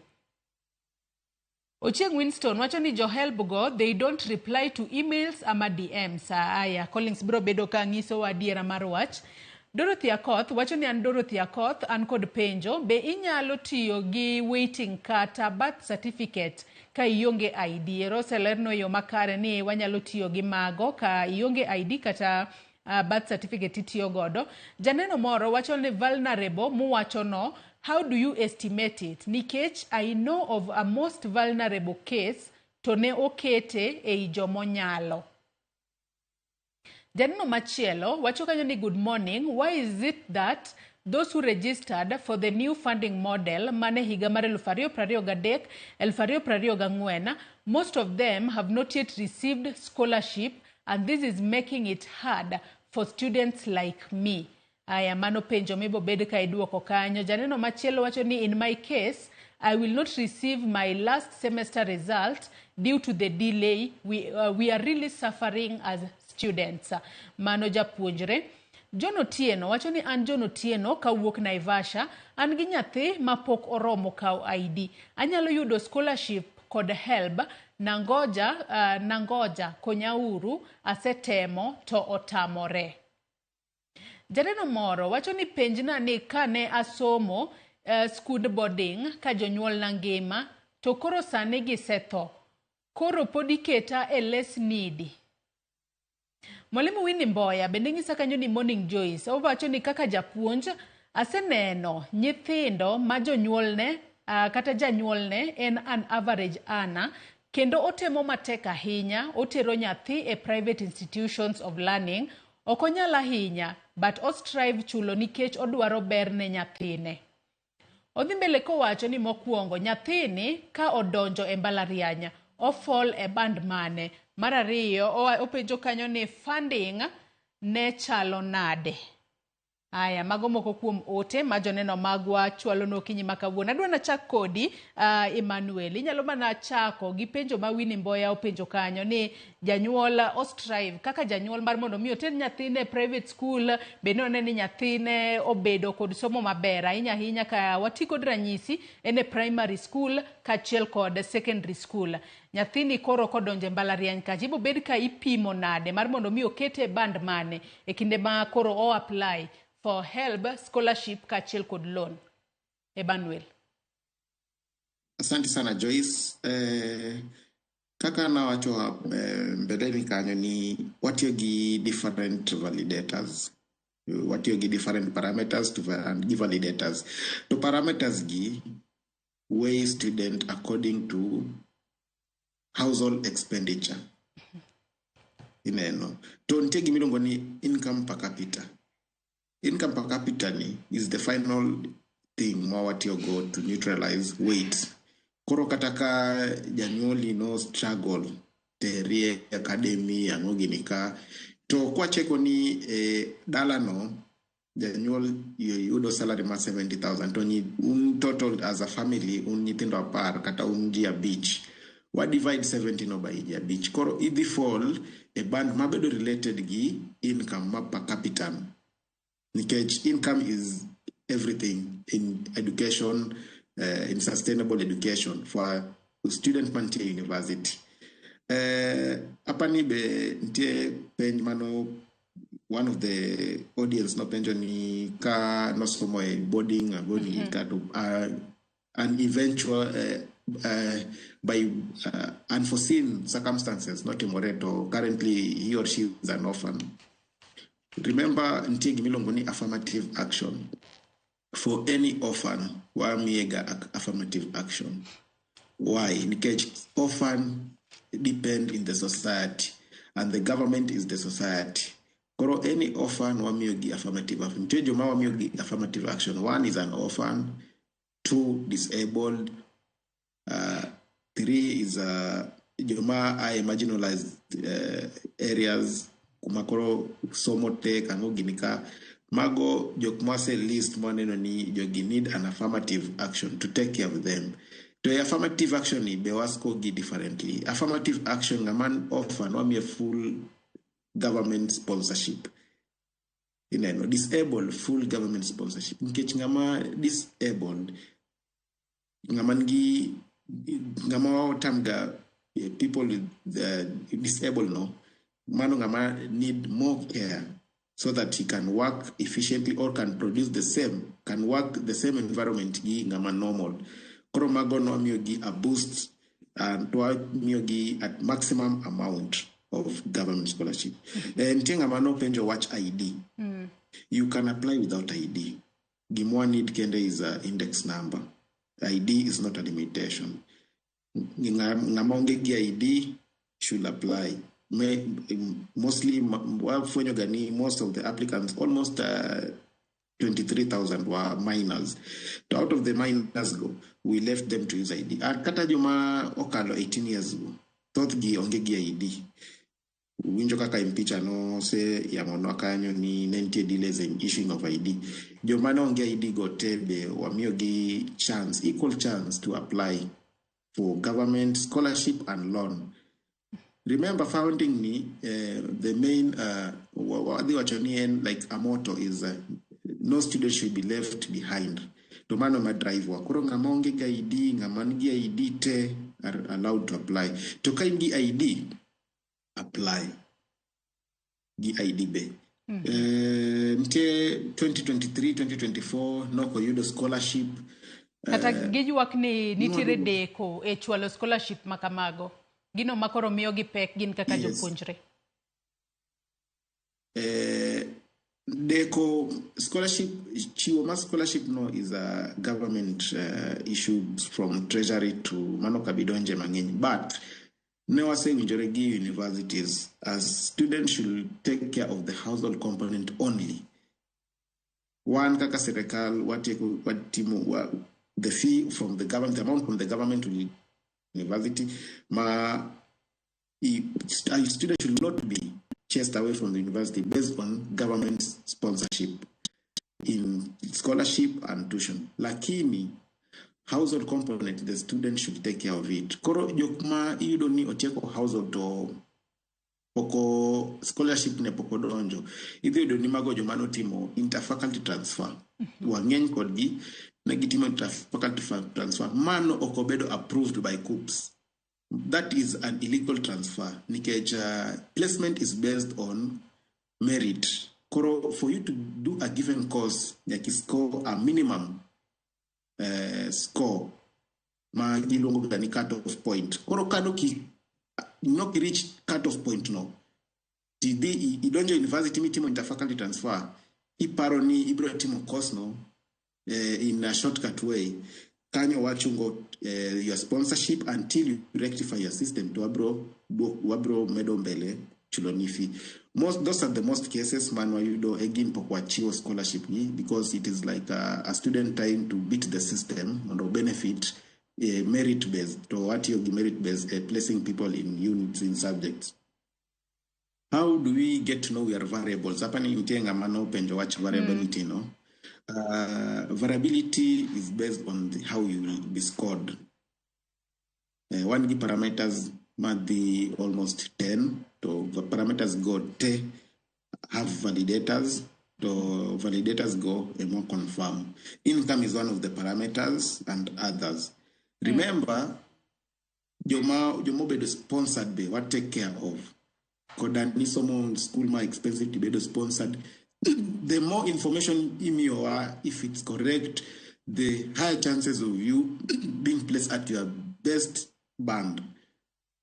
Ochieng Winston wacho ni johelbgo they don't reply to emails ama DMs. Aya Collins bro bedo ka ngiso adiera mar wach. Dorothy Akoth wacho ni an Dorothy Akoth an kod penjo, be inyalo tiyo gi waiting kata birth certificate ka ionge ID. Roselerno yo makare ni wanyalo tiyo gi mago ka ionge ID kata birth certificate itiyo godo. Janeno moro wacho ni vulnerable muwacho no, how do you estimate it? Nikech I know of a most vulnerable case to ne okete e jomonyalo. Janino machielo wacho kanyo ni good morning, why is it that those who registered for the new funding model mane higa mar 2023-2024 most of them have not yet received scholarship and this is making it hard for students like me. Aya mano penjo mebo bed ka iduoko kanyo. Janino machielo wacho ni in my case I will not receive my last semester result due to the delay. We are really suffering as students. Mano japuonjre. John Otieno wacho ni an John Otieno kawuok Naivasha, an gi nyathi mapok oromo kaw ID. Anyalo yudo scholarship kod help nangoja konyauru asetemo to otamore. Janeno moro wacho ni penjna ni kane asomo school boarding ka jonyuol na ngima to koro sane gisetho. Koro podi keta e less needy. Mwalimu Winnie Mboya bende ng'isa kanyo ni Morning Joyce. Owacho ni kaka japuonj aseneno nyithindo ma jonyuolne kata janyuolne en an average earner kendo otemo matek ahinya, otero nyathi e private institutions of learning, ok onyal ahinya but ostrive chulo nikech odwaro ber ne nyathine. Odhi mbele kowacho ni mokwongo nyathini ka odonjo e mbalariany ofall e band mane. Mar ariyo openjo kanyo ni funding ne chalo nade. Aya, mago moko kuom ote ma joneno magwa chwalo nokinyi makawuono. Adwa na chak kodi Emmanuel. Inyalo mana chako gi penjo ma Winnie Mboya openjo kanyo ni janyuol ostrive kaka janyuol mar mondo mi oter nyathine private school, bende one ni nyathine obedo kod somo maber ahinya ahinya ka wati kod ranyisi ene primary school kachiel kod secondary school. Nyathini koro kodonje mbalariany ka jibo bed ka ipimo nade mar mondo mi okete band mane e kinde ma koro o apply for HELB scholarship kachiel kod loan. Emmanuel. Asante sana Joyce. Kaka na wacho mbeleni kanyo ni watiyo gi different validators. Watiyo gi different parameters to give validators. To parameters gi weigh student according to household expenditure. Ineno. To ntie gimilongo ni income per capita. Income per capita ni is the final thing mawati go to neutralize weight. Koro kataka janyuoli no struggle terie academy angogi nika to kwa cheko ni dala no janyuol yudo salary ma 70,000 to ni total as a family nyithindo apar kata jia beach wa divide 70 no by jia beach. Koro if fall a band mabedo related gi income ma per capita. Nikech income is everything in education, in sustainable education for student mantie university. Apani be ntie penj mano one of the audience no penjo ni ka no somo e boarding agoni ka to an eventual by unforeseen circumstances notimoreto currently he or she is an orphan. Remember ntie gimilongo ni affirmative action. For any orphan, wamiega affirmative action. Why? Because orphan depend in the society and the government is the society. Koro any orphan wamiyogi affirmative action. Tejo ma wamiyogi affirmative action. 1 is an orphan, 2 disabled, 3 is joma I marginalized areas kumakoro somote kangoginika. Mago jokmase list moneno ni jogi need an affirmative action to take care of them. To affirmative action ni bewasko gi differently. Affirmative action ngaman offer no me full government sponsorship. Ineno disabled full government sponsorship. Nkech ngama disabled ngamangi ngama tamga people with disabled no mano ngama need more care so that he can work efficiently or can produce the same, can work the same environment gi ngama normal. Koro mago no miyogi a boost and to miyogi at maximum amount of government scholarship. Ntie ngama no penjo watch ID. You can apply without ID. Gimwa need kende is a index number. ID is not a limitation. Ngama ongegi ID should apply. Mostly most of the applicants, almost 23,000 were minors. So out of the minors we left them to use ID. Kata juma okalo 18 years ago, thought gi ongegi ID. Winjo kaka impicha no se yamono kanyo ni nentie delays in issuing of ID. Joma no onge ID go tebe wamiyogi chance, equal chance to apply for government scholarship and loan. Remember founding me, the main like a motto is no student should be left behind. Tomano ma drive wa kuro ngamonge ga ID ngamangi ID te are allowed to apply. To kaingi ID apply. Gi ID be. Mte 2023-2024 no ko yudo scholarship. Kata gijuak ni nitire deko e chwalo scholarship makamago. Gino makoro miyo gi pek gin kaka jopuonjre. Deco scholarship, Chioma scholarship no is a government issue from Treasury to Manoka Bidonje Mangini. But never saying Njoregi universities as students should take care of the household component only. One kaka serikal the fee from the government, the amount from the government to university, a student should not be chased away from the university based on government sponsorship in scholarship and tuition. Lakini household component, the student should take care of it. Koro jokma you don't need ocheko household to poko scholarship ne poko donjo. Idhi do ni mago jomano timo interfaculty transfer. Wangeny kodgi negitimo interfaculty transfer. Mano okobedo approved by COOPS. That is an illegal transfer. Nikech placement is based on merit. Koro, for you to do a given course, you score a minimum score. Ma gilongo gani cut-off point. Koro kano ki no ki reach cut-off point no. Tidi idonjo university mitimo interfaculty transfer. Iparo ni ibro timo course no in a shortcut way. Kanyo wachungo your sponsorship until you rectify your system to wabro medo mbele chulonifi. Those are the most cases manwa yudo again pokwachiwo scholarship because it is like a student trying to beat the system and benefit merit based to what you merit based placing people in units in subjects. How do we get to know we are variables? Hapa ni mtenga mano penjo watch variability no. Variability is based on how you will be scored. One parameters might be almost 10. So the parameters go te have validators. So validators go a more confirm. Income is one of the parameters and others. Remember, Jomo bedo sponsored be what take care of. Kodan ni someone school more expensive to be sponsored. The more information in you are, if it's correct, the higher chances of you being placed at your best band.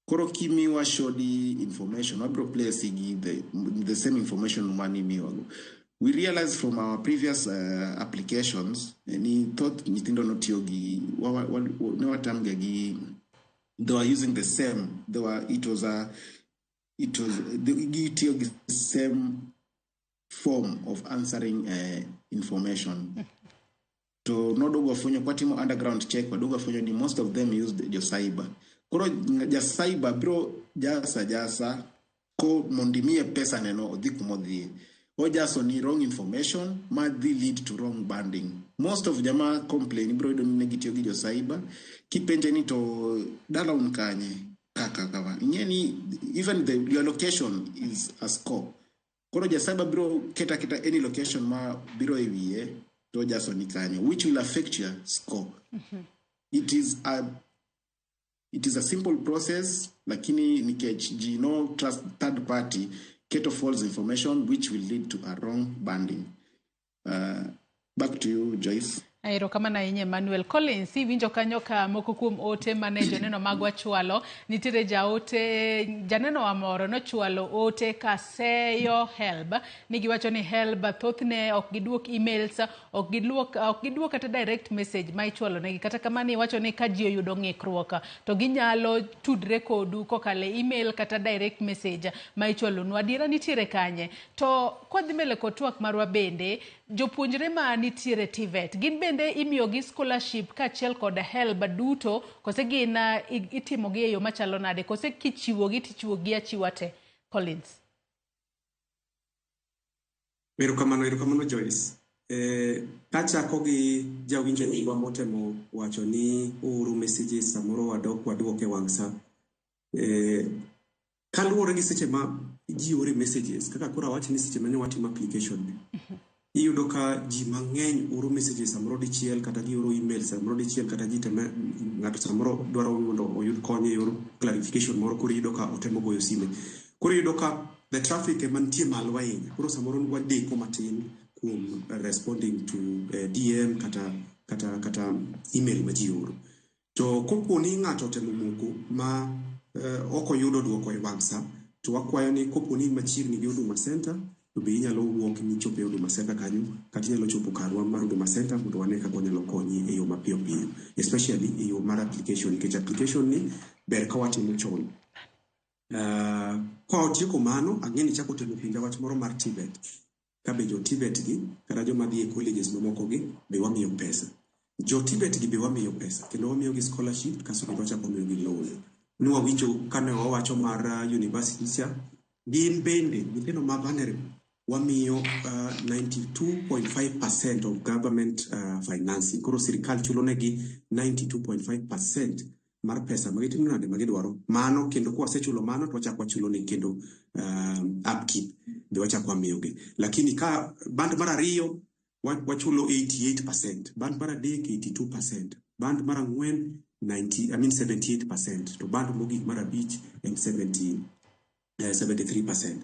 Koro kimi wa shodi information, wabro place the same information money miwago. We realized from our previous applications, ni thought nitindo notiogi, they were using the same. It was the same form of answering information. To no dogo fonyo kwatimo underground check wadogo fonyo ni most of them used your cyber. Koro ja cyber bro jasa ko mondimie pesa neno odhikumodhie. O jaso ni wrong information might lead to wrong banding. Most of jama complain bro don't negative your cyber kipenje ni to dala unkanye kaka. Even your location is a score. Koro jasaba bro keta any location ma biro ewie to jaso nikanya which will affect your score. It is a simple process lakini nikeji no trust third party keto false information which will lead to a wrong banding. Back to you, Joyce. Aero kama na inye Emmanuel Collins si winjo kanyo ka moko kuom ote mane joneno magwa chwalo nitire ja ote janeno amoro no chwalo ote ka seyo help nigiwacho ni help thothne ok giduok emails ok giduok kata direct message ma ichwalo negi kata kama ni wacho ni ka ji oyudo ng'ikruok to ginyalo tudre kodu kokale email kata direct message ma ichwalo nu adiera nitire kanye to kwadhi mele kotwak marwa bende jopuonjre ma nitiere TVET gin bende imiyogi scholarship kachiel kod help duto kose gin itimogi e yo machalo nade kose kichiwogi tichiwogi achiwa te. Collins. Erokamano Joyce. Kachako gi jawinjo ni motemo wacho ni oro messages samoro waduoke wangsa. Kaluwore gi seche ma ji ore messages kaka kora wacho ni seche mane watimo application ni. Iyudo ka ji mang'eny oro messages samoro dichiel kata gi oro email samoro dichiel kata ji teme ng'ato samoro dwaro mondo oyud kony e yor clarification moro koro iyudo ka otemo goyo sime. Koro iyudo ka the traffic mantie malo ahinya. Koro samoro wadeko matin kuom responding to DM kata email ma ji oro. To kopo ni ng'ato temo moko ma ok oyudo duoko e wangsa to wakwayo ni kopo ni machiegni gi Huduma Center to be inyalo wuok ni chopo e Huduma Center kanyo kata inyalo chopo karwa mar Huduma Center mondo wane kaka wanyalo konyi e yo mapiyo piyo, especially e yo mar application, nikech application ni ber ka watimo chon. Kwa otieko mano, ang'eni chako timo pinja wach moro mar TVET. Kabe jo TVET gi, kata jo madhi e colleges mamoko gi, be wamiyo pesa. Jo TVET gi be wamiyo pesa, kendo wamiyo gi scholarship, kaso kendo wachako miyo gi loan. Nwa winjo kane wawacho mar university cha, gin bende, nyithindo ma vulnerable, wamiyo 92.5% of government financing. Koro sirikal chulo negi 92.5% mar pesa magitimo nade magidwaro. Mano kendo kwa sechulo mano to wachako wachulo ni kendo upkeep be wachako wamiyogi. Lakini ka band mar ariyo wachulo 88%, band mar adek 82%, band mar ang'wen 78%, to band mogik mar abich en 73%.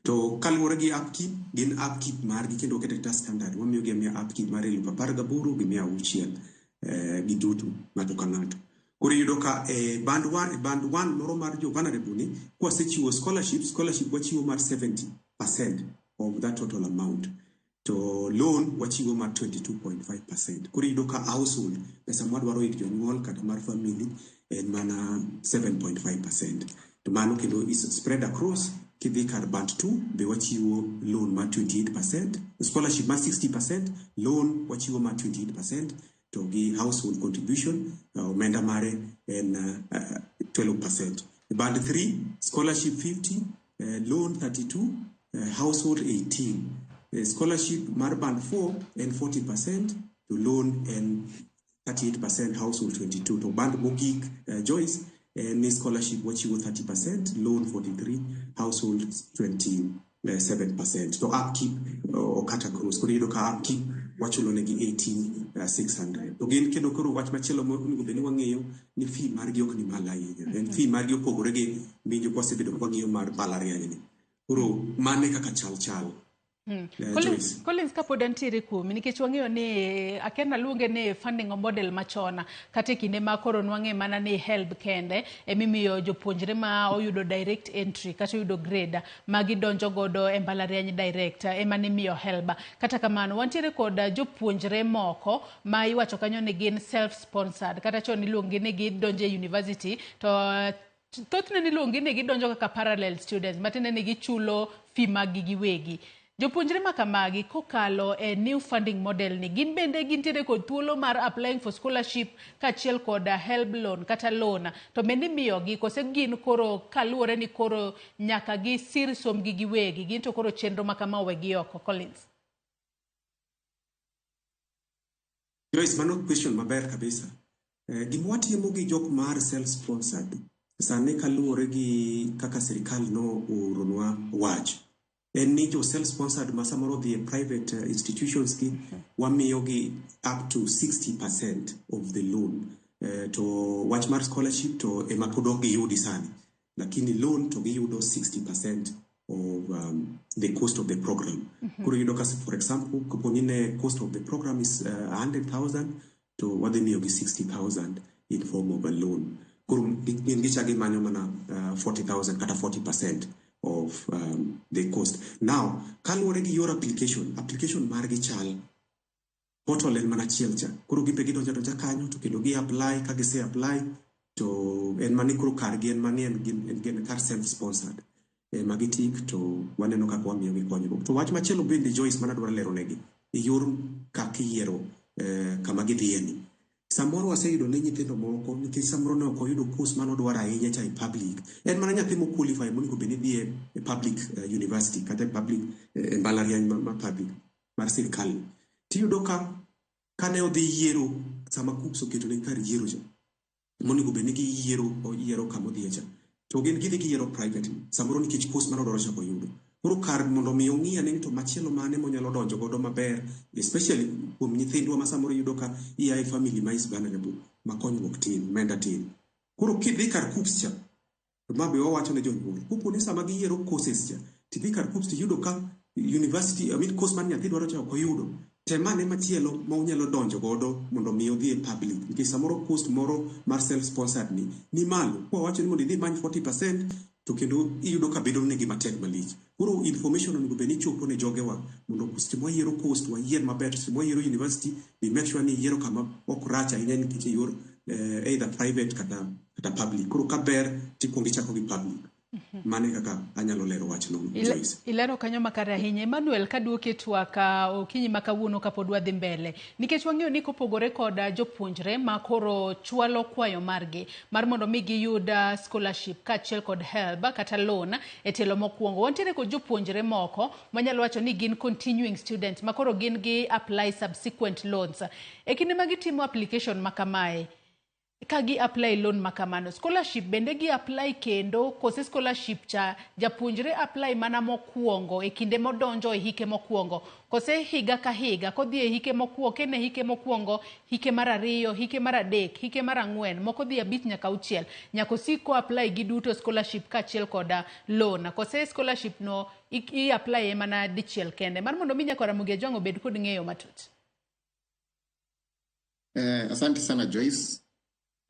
To kaluwore gi upkeep, gin upkeep margi kendo okete standard. Wamiyo gi miya upkeep mar 18,000 gi 100 gi duto ng'ato ka ng'ato. Koro yudo ka band 1 moro mar jo vulnerable ni kwa sechiwo scholarship wachiwo mar 70% of that total amount. To loan wachiwo mar 22.5%. Koro yudo ka household pesa mwadwaro ir jonyuol kata mar family en mana 7.5%. To mano kendo is spread across. Kidhi kar band 2 be wachiwo loan mar 28%, scholarship mar 60%, loan wachiwo mar 28%, to gi household contribution omenda mare en 12%. Band 3 scholarship 50, loan 32, household 18. Scholarship mar band 4 en 40%, to loan en 38%, household 22. To band mogik Joyce ni scholarship wachiwo 30%, loan 43, household 27%. To upkeep okata cross. Koro yudo ka upkeep wachulo negi 18,600. To gin kendo koro wach machielo monego bed ni wang'eyo ni fee margi ok ni malo ahinya. En fee margi opogore gi minjo kwasebedo kwang'iyo mar mbalariany ni. Koro mane kaka chal. Collins kapod antiere kuomi nikech wang'eyo ni akena luonge ni funding model machona kata kinde ma koro nwang'e mana ni HELB kende emimiyo jopuonjre ma oyudo direct entry kata oyudo grade ma gidonjo godo e mbalariany direct ema ni miyo HELB. Kata kamano wantiere kod jopuonjre moko ma iwacho kanyo ni gin self sponsored kata chon iluongi ni gidonjo e university to thothne ni luongi ni gidonjo kaka parallel students matende ni gichulo fee mag giwegi. Jopuonjre ma kamagi kokalo new funding model ni gin bende gintiere kod thuolo mar applying for scholarship kachiel kod HELB loan kata loan to bende miyo gi kose gin koro kaluwore ni koro nyaka gi sir som gi giwegi gin to koro chenro ma kama owegi oko. Collins. Joyce, mano question maber kabisa. Gima watimo gi jok mar self sponsored sane kaluwore gi kaka sirikal no oronwa wach. En ni jo self-sponsored masamoro the private institutions ki wamiyo gi up to 60% of the loan. To wach mar scholarship to ema podok gi yudi sani. Lakini loan to gi yudo 60% of the cost of the program. Kuro yudo kasi, for example, kuponine cost of the program is 100,000 to wadhi miyo gi 60,000 in form of a loan. Kuro ngichagi manyo mana 40,000 kata 40% of the cost. Now, kaluwore gi your application margi chal portal en mana chielcha. Kuro gipe gidonja kanyo to kendo gi apply ka gise apply to en mani kuro kargi en mani en kar self sponsored. Magitik to waneno kaka wamiyo gi konyruok. To wach machielo bende Joyce mana dwaro lero negi yor kaka yiero kama gidhieni. Samoro waseyudo ne nyithindo moko nikech samoro ne ok oyudo course mano dwaro ahinya cha e public. En mana nyathi mo qualify mondo bende dhi e public university kata public mbalariany ma public mar sirkal. Tiyudo ka kane odhi yiero sama KUCCPS oketo ne kar yiero cha mondo bende gi yiero kama odhi cha. To gin gidhi gi yiero private samoro nikech course mano dwaro chako yudo. Koro kar mondo mi ong'iya ne to machielo mane monyalo donjo godo maber, especially kuom nyithindwa ma samoro yudo ka ia e family ma is vulnerable ma konyruok tin, menda tin. Koro kidhi kar KUCCPS cha, to mabe wawacho ne jonyuol, kupo ni sama giyiero courses cha, tidhi kar KUCCPS tiyudo ka university, course man nyathi dwaro cha ok oyudo. Temane machielo ma unyalo donjo godo mondo mi odhi e public. Nikech samoro cost moro mar self-sponsored ni malo. Kwa wacho ni mondo idhi many 40%, to kendo iyudo ka bedo negi matek malich. Koro information onego bed ni chopo ne jogewa mondo seche mwayiero post wayier maber, seche mwayiero university we make sure ni yiero kama ok rach ahinya nikech yor either private kata public. Koro ka ber tikuongo ichako gi public. Mane kaka anyalo lero wach no Joyce. Ilero kanyo makare ahinya. Emmanuel, kaduoke twak okinyi makawuono kapod wadhi mbele nikech wang'eyo ni kopogore koda jopuonjre ma koro chwalo kwayo margi mar mondo mi giyud scholarship kaachiel kod help kata loan e telo mokwongo, wantiere kod jopuonjre moko manyalo wacho ni gin continuing students ma koro gin gi apply subsequent loans. E kinde ma gitimo application makamae, ka gi apply loan makamano, scholarship bende gi apply kendo kose scholarship cha japuonjre apply mana mokwongo e kinde modonjo e hike mokwongo, kose higa ka higa kodhi e hike mokwongo, kene hike mokwongo, hike mar ariyo, hike mar adek, hike mar ang'wen, moko dhi abich nyaka auchiel, nyaka osiko apply gi duto scholarship kaachiel koda loan. Kose scholarship no i apply mana dichiel kende mar mondo mi nyaka Ramogi Ajwang' obed kod ng'eyo matut. Asante sana Joyce.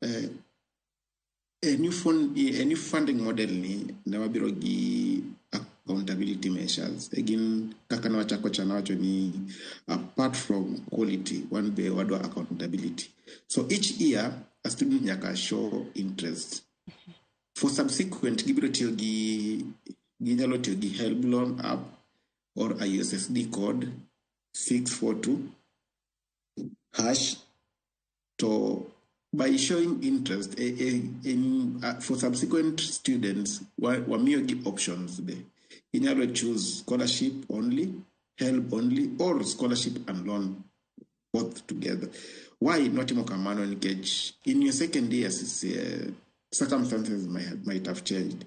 A new funding model ni na wabiro gi accountability measures. Again, kaka na wachako cha nawacho ni apart from quality, one be wadwa accountability. So each year, a student nyaka show interest. For subsequent, gibiro tiyo ginyalo tiyo gi help loan app or a USSD code 642 hash to by showing interest for subsequent students, wamiyo gi options be. Inyalo choose scholarship only, help only, or scholarship and loan both together. Why not mokamano nikech in your second year circumstances might have changed.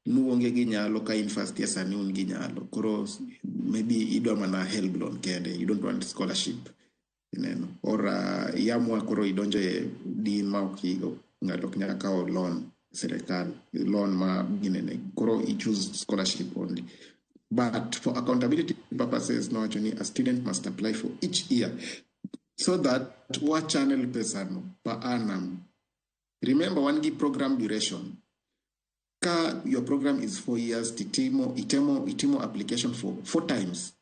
Nuonge gi nyalo ka in first year sani un gi nyalo. Koro maybe idwa mana help loan kende, you don't want scholarship. Or yamwa koro idonjo e din ma okigo ngato nyaka kawo loan serikal loan ma ginene koro I choose scholarship only. But for accountability purposes no actually a student must apply for each year so that what channel pesa no per annum. Remember one gi program duration. Ka your program is 4 years, itemo application for 4 times.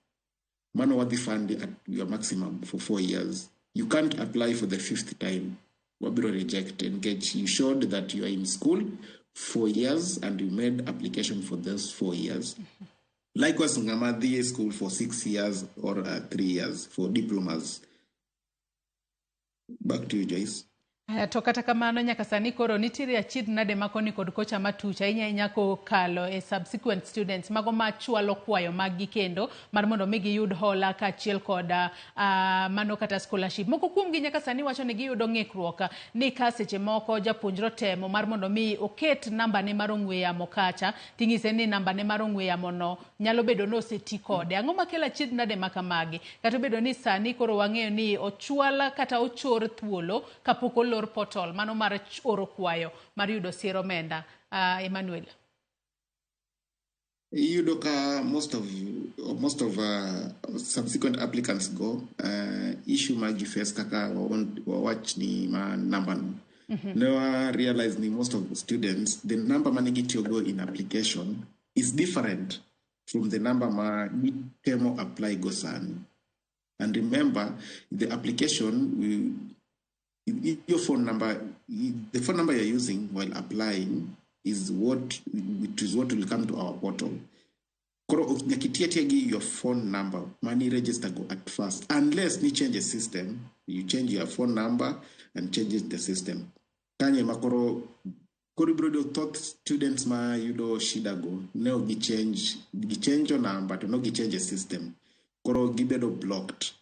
Mano wadi fund at your maximum for 4 years. You can't apply for the 5th time. Wabiro rejected. You showed that you are in school 4 years and you made application for those 4 years. Likewise, Ngamadi school for 6 years or 3 years for diplomas. Back to you, Joyce. To kata kamano nyaka sani koro nitiere achid nade makoni kod kocha matucha inya ko kalo e subsequent students mago machwalo kwayo magi kendo mar mondo mi giyud hola kaachiel koda mano kata scholarship. Moko kuom gi nyaka sani wacho ni giyudo ng'ikruok ni ka seche moko japuonjro temo mar mondo mi oket namba ne mar ong'we yamo kacha ting'ise ni namba ne mar ong'we yamo no nyalo bedo no seti kode. Ang'o makelo achid nade makamagi? Kata bedo ni sani koro wang'eyo ni ochwala kata ochor thuolo kapok portal mano mar oro kwayo mar yudo siro menda. Emmanuel, yudo ka most of subsequent applicants go issue magi face kaka watch ni ma number no realize ni most of the students the number manigitio go in application is different from the number ma temo apply go san. And remember the application your phone number, the phone number you're using while applying is what will come to our portal. Your phone number, money register go at first. Unless you change the system, you change your phone number and change the system. Kanye makoro koribrodo thought students ma yudo shida go no change your number to no change the system. Koro gibedo blocked.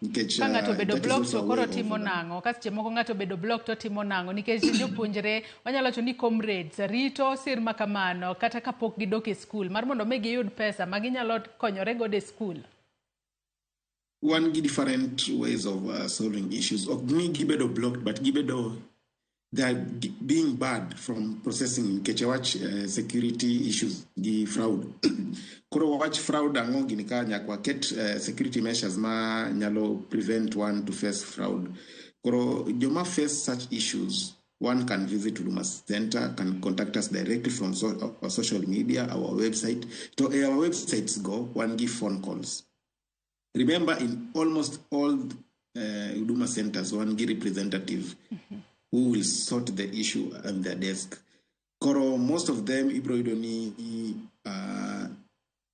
Ngato bedo block to koro timo nango kaseche moko ngato bedo block to timo nango nikech jopuonjre wanyalo to ni comrades rito sir makamano kata kapok gidok e school mar mondo me giyud pesa maginyalo konyore go de school. One different ways of solving issues of me gibedo blocked but gibedo they are being barred from processing watch security issues the fraud. Koro watch fraud ango ginika nyakwa ket security measures ma nyalo prevent one to face fraud. Koro joma face such issues one can visit Huduma Center, can contact us directly from our social media, our website. To our websites go, one give phone calls. Remember, in almost all Huduma centers, one give representative who will sort the issue on their desk. Koro, most of them,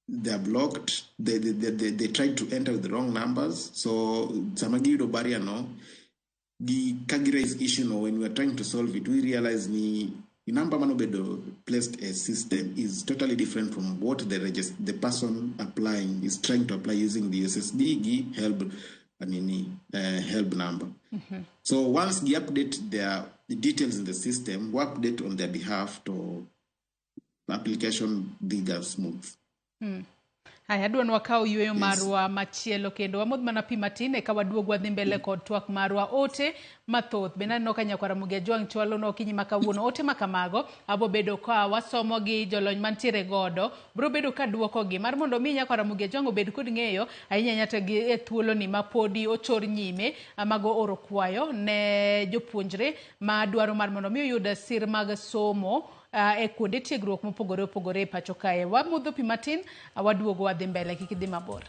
they are blocked. They tried to enter with the wrong numbers. So, Samagido barrier no. The Kagira is issue no. When we are trying to solve it, we realize the number manobedo placed a system is totally different from what the person applying is trying to apply using the SSD help number. So once we update the details in the system, we update on their behalf to application bigger smooth. Haya, adwa nwakao yueyo marwa machielo kendo wamodh mana pi matin eka waduog wadhi mbele kod twak marwa ote mathoth. Bende aneno ka Nyakwara Mugia Jwang' chwalo no okinyi makawuono ote makamago abo bedo ka wasomo gi jolony mantiere godo bro bedo ka duoko gi mar mondo mi Nyakwara Mugia Jwang' obed kod ng'eyo ahinya nyata gi e thuolo ni mapodi ochor nyime amago oro kwayo ne jopuonjre ma dwaro mar mondo mi oyud sir mag somo e kuonde tiegruok mopogore opogore e pacho kae. Wamodho pi matin waduogo wadhi mbele kik idhi mabor.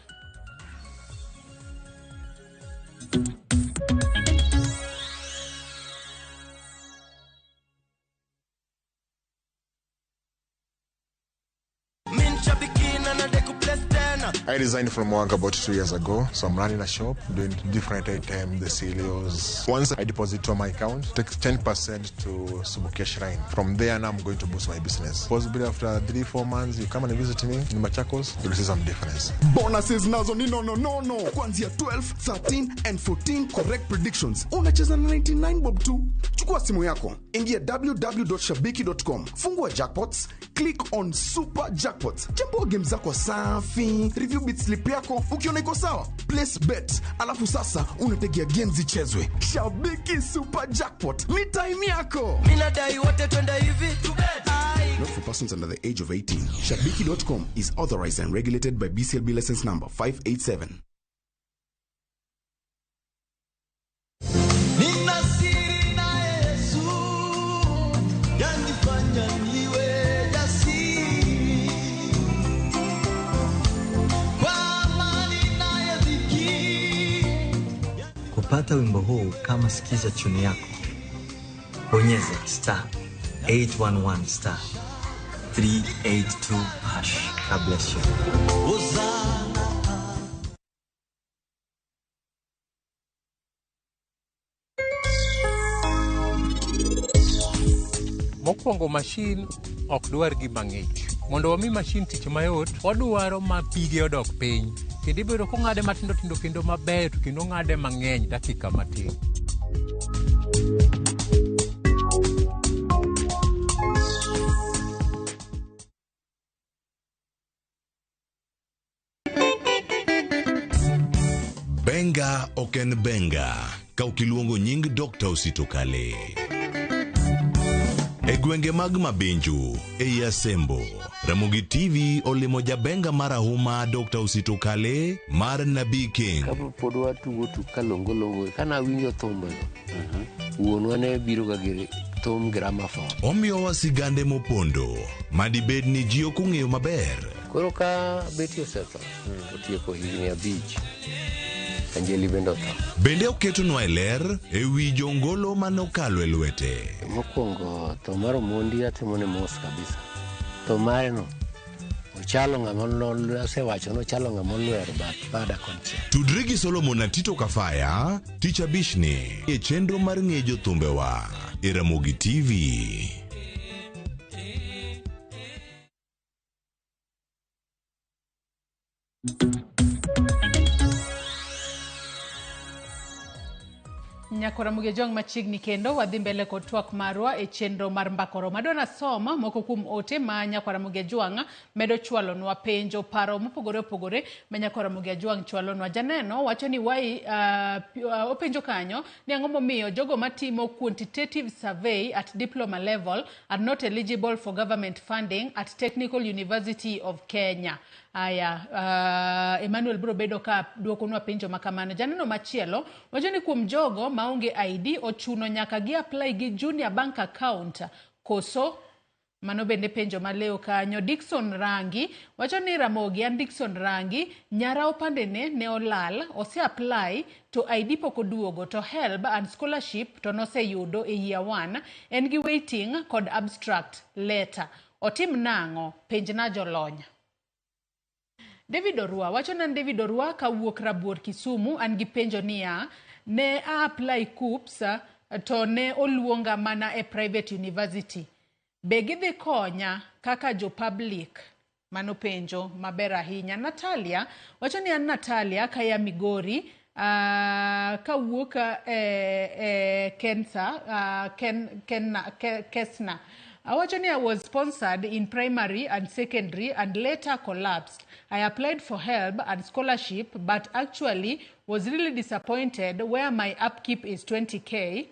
I resigned from work about 2 years ago, so I'm running a shop, doing different items, the cereals. Once I deposit to my account, take 10% to Subukia Shrine. From there, now I'm going to boost my business. Possibly after 3-4 months, you come and visit me in Machakos, you'll see some difference. Bonuses nazo ni no. Kwanzia 12, 13 and 14 correct predictions. Unacheza na 99 bob tu. Chukua simu yako, ingia www.shabiki.com. Fungua jackpots, click on super jackpots. Chambua game zako safi, review bit slip yako, ukiona iko sawa, place bet. Alafu sasa unategea game zichezwe. Shabiki super jackpot, ni time yako. Minadai wote twenda hivi to bet. Not for persons under the age of 18. Shabiki.com is authorized and regulated by BCLB license number 587. Kupata wimbo huu kama sikiza tune yako, bonyeza *811 *382#. God bless you. Mokwongo machine ok dwar gima ng'ich. Mondo wami machine tich mayot, odwaro ma pige odok piny. Kendo ibiro kong'ade matindo tindo kendo maber to kendo ng'ade mang'eny dakika matin. Benga oken benga ka ukiluongo nying Dr. Osito Kale. E gwenge mag Mabenju, ei Asembo, Ramogi TV olimo jabenga marahuma Dr. Osito Kale mar Nabii King. Kapo pod watugo tuk kalongo kana winjo thumbe wuonwa ne biro ga gi thum gramophone. Omiyo wasigande mopondo madibed ni ji ok ong'eyo maber. Koro ka beti osetho otieko higni 5 Anjeli bendo tho. Bende oketonwa e ler e wi jongolo manokalo e lwete. Mokwongo to maro mondi atimo ne mos kabisa. To mare no ochalo ng'ama osewacho no chalo ng'ama olwero bada konche. Tudri gi Solomon Atito Kafaya tich abishni e chenro mar ng'ejo thumbewa e Ramogi TV. Nyakwara Mugia Jwang' machiegni kendo wadhi mbele kod twak marwa e chenro mar mbakoro. Madona soma moko kuom ote ma Nyakwara Mugia Jwang' medo chwalonwa penjo paro mopogore opogore ma Nyakwara Mugia Jwang' chwalonwa. Janeno wacho ni openjo kanyo ni ang'o momiyo jogo matimo quantitative survey at diploma level are not eligible for government funding at Technical University of Kenya. Aya, Emmanuel bro bedo ka duokonwa penjo makamano. Janeno machielo, wacho ni kuom jogo maonge ID ochuno nyaka gi apply gi junior bank account koso mano bende penjo maleo kanyo. Dickson Rangi wacho ni Ramogi an Dickson Rangi nyara opande ne olal ose apply to ID pok oduogo to help and scholarship to nose yudo e year 1 en gi waiting kod abstract letter otim nango penjna jolony. David Orua wacho nan David Orua kawuok Rabuor Kisumu an gi penjo niya ne a apply KUPS to ne oluonga mana e private university be gidhi konya kaka jo public mano penjo maber ahinya. Natalia wacho ni an Natalia kaya Migori kawuok Kesna. Wacho ni I was sponsored in primary and secondary and later collapsed. I applied for help and scholarship but actually was really disappointed where my upkeep is 20k.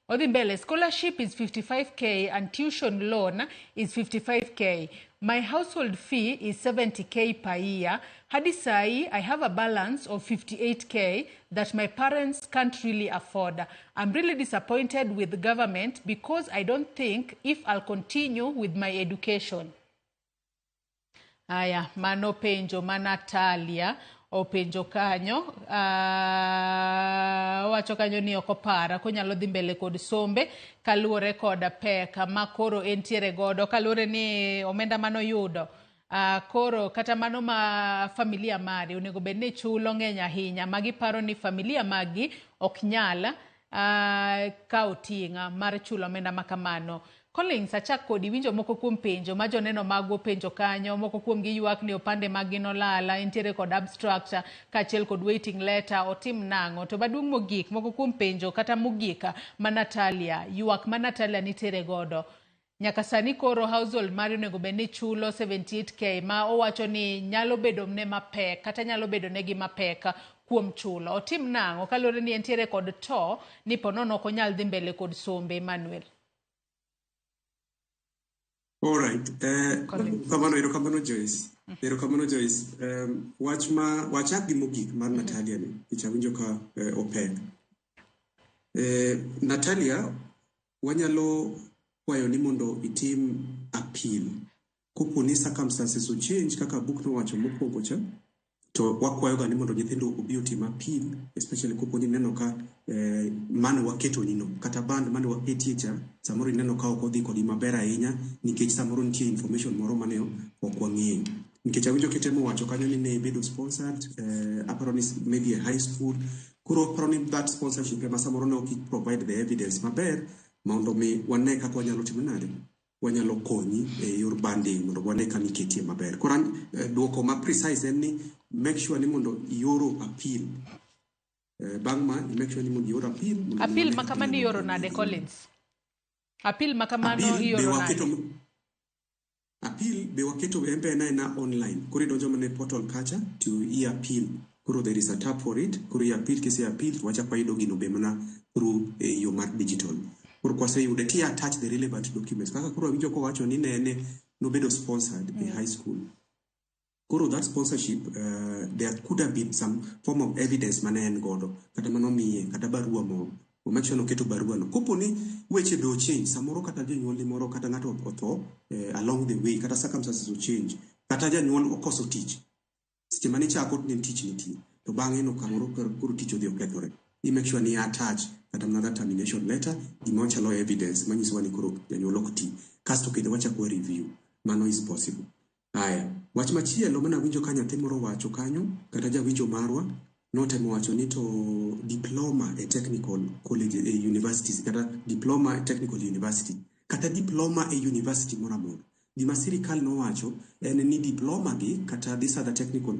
Odhimbele, scholarship is 55k and tuition loan is 55k. My household fee is 70k per year. Hadi sai, I have a balance of 58k that my parents can't really afford. I'm really disappointed with the government because I don't think if I'll continue with my education. Aya, mano penjo Manatalia. Openjo kanyo wacho kanyo ni okopara konyalo dhi mbele kod sombe kaluore kod peka makoro entiere godo kaluore ni omenda mano yudo koro kata mano ma familia mari onego bed ni chulo ng'eny ahinya magiparo ni familia magi ok nyal ka oting'a mar chulo omenda makamano. Collins achak kodi winjo moko kuom penjo ma joneno mago penjo kanyo moko kuom gi ywak ni opande magino lala entiere kod abstract kaachiel kod waiting letter otim nango to maduong' mogik moko kuom penjo kata mogika ma Natalia ywak ma Natalia nitere godo nyaka sani koro household mari onego bed ni chulo 78k ma owacho ni nyalo bedo ne mapek kata nyalo bedo ne gi mapek kuom chulo otim nango kalore ni entiere kod to ni ponono ok onyal dhi mbele kod sombe. Emmanuel. All right. Kamano Joyce. Kamano Joyce. Wachak gi mogik mar Natalia ni. Ichawinjo ka opek. Natalia, wanyalo kwayo ni mondo itim appeal. Kopo ni circumstances will change kaka book no wacho mokwongo cha. To wakwayo ga ni mondo nyithindo obi otim appeal, especially kopo ni neno ka mano waketo nino kata band mano waketie cha samoro neno ka ok odhi kodi maber ahinya nikech samoro nitie information moro mane ok wang'eyo nikech awinjo kitemo wacho kanyo ni ne bedo sponsored aparo ni maybe a high school kuro aparo ni that sponsorship ema samoro ne ok provide the evidence maber mondo mi wane kaka wanyalo timo nade wanyalo konyi e yor banding mondo wane kama iketie maber. Koran duoko ma precise en ni make sure ni mondo ioro appeal. Bangma make sure ni mondo ioro appeal. Appeal makamani ioro nade Collins? Appeal makamano ioro nade? Appeal be waketo embe na online. Kuri donjo mane portal kacha to e-appeal. Kuro there is a tab for it. Kuri appeal kisi appeal wacha pa ido gino be mana through your mark digital. Kuro kwa se yude ti attach the relevant documents. Kaka kuro winjo ko wacho ni ne no bedo sponsored in high school. Kuro that sponsorship, there could have been some form of evidence mane godo. Kata mano miye, kata barua mo. O make sure no keto barua no. Kopo ni weche do change. Samoro kata janyuol ni moro kata ngato otho along the way. Kata circumstances will change. Kata janyuol okoso tich. Siche mani chako ni tich niti. To bange no kamoro kuro tich odhi okethore. You make sure ni attach kata another termination letter. Gimocha law evidence. Manyiso wani kuro janyuol okoti. Kasto kende wacha kwa review. Mano is possible. Aya, wach machielo mana winjo ka nyathi moro wacho kanyo, kata jawinjo marwa, notemo wacho ni to diploma e technical college e universities, kata diploma e technical university, kata diploma e university mora mora. Gima sirikal no wacho, ni diploma gi, kata these other technical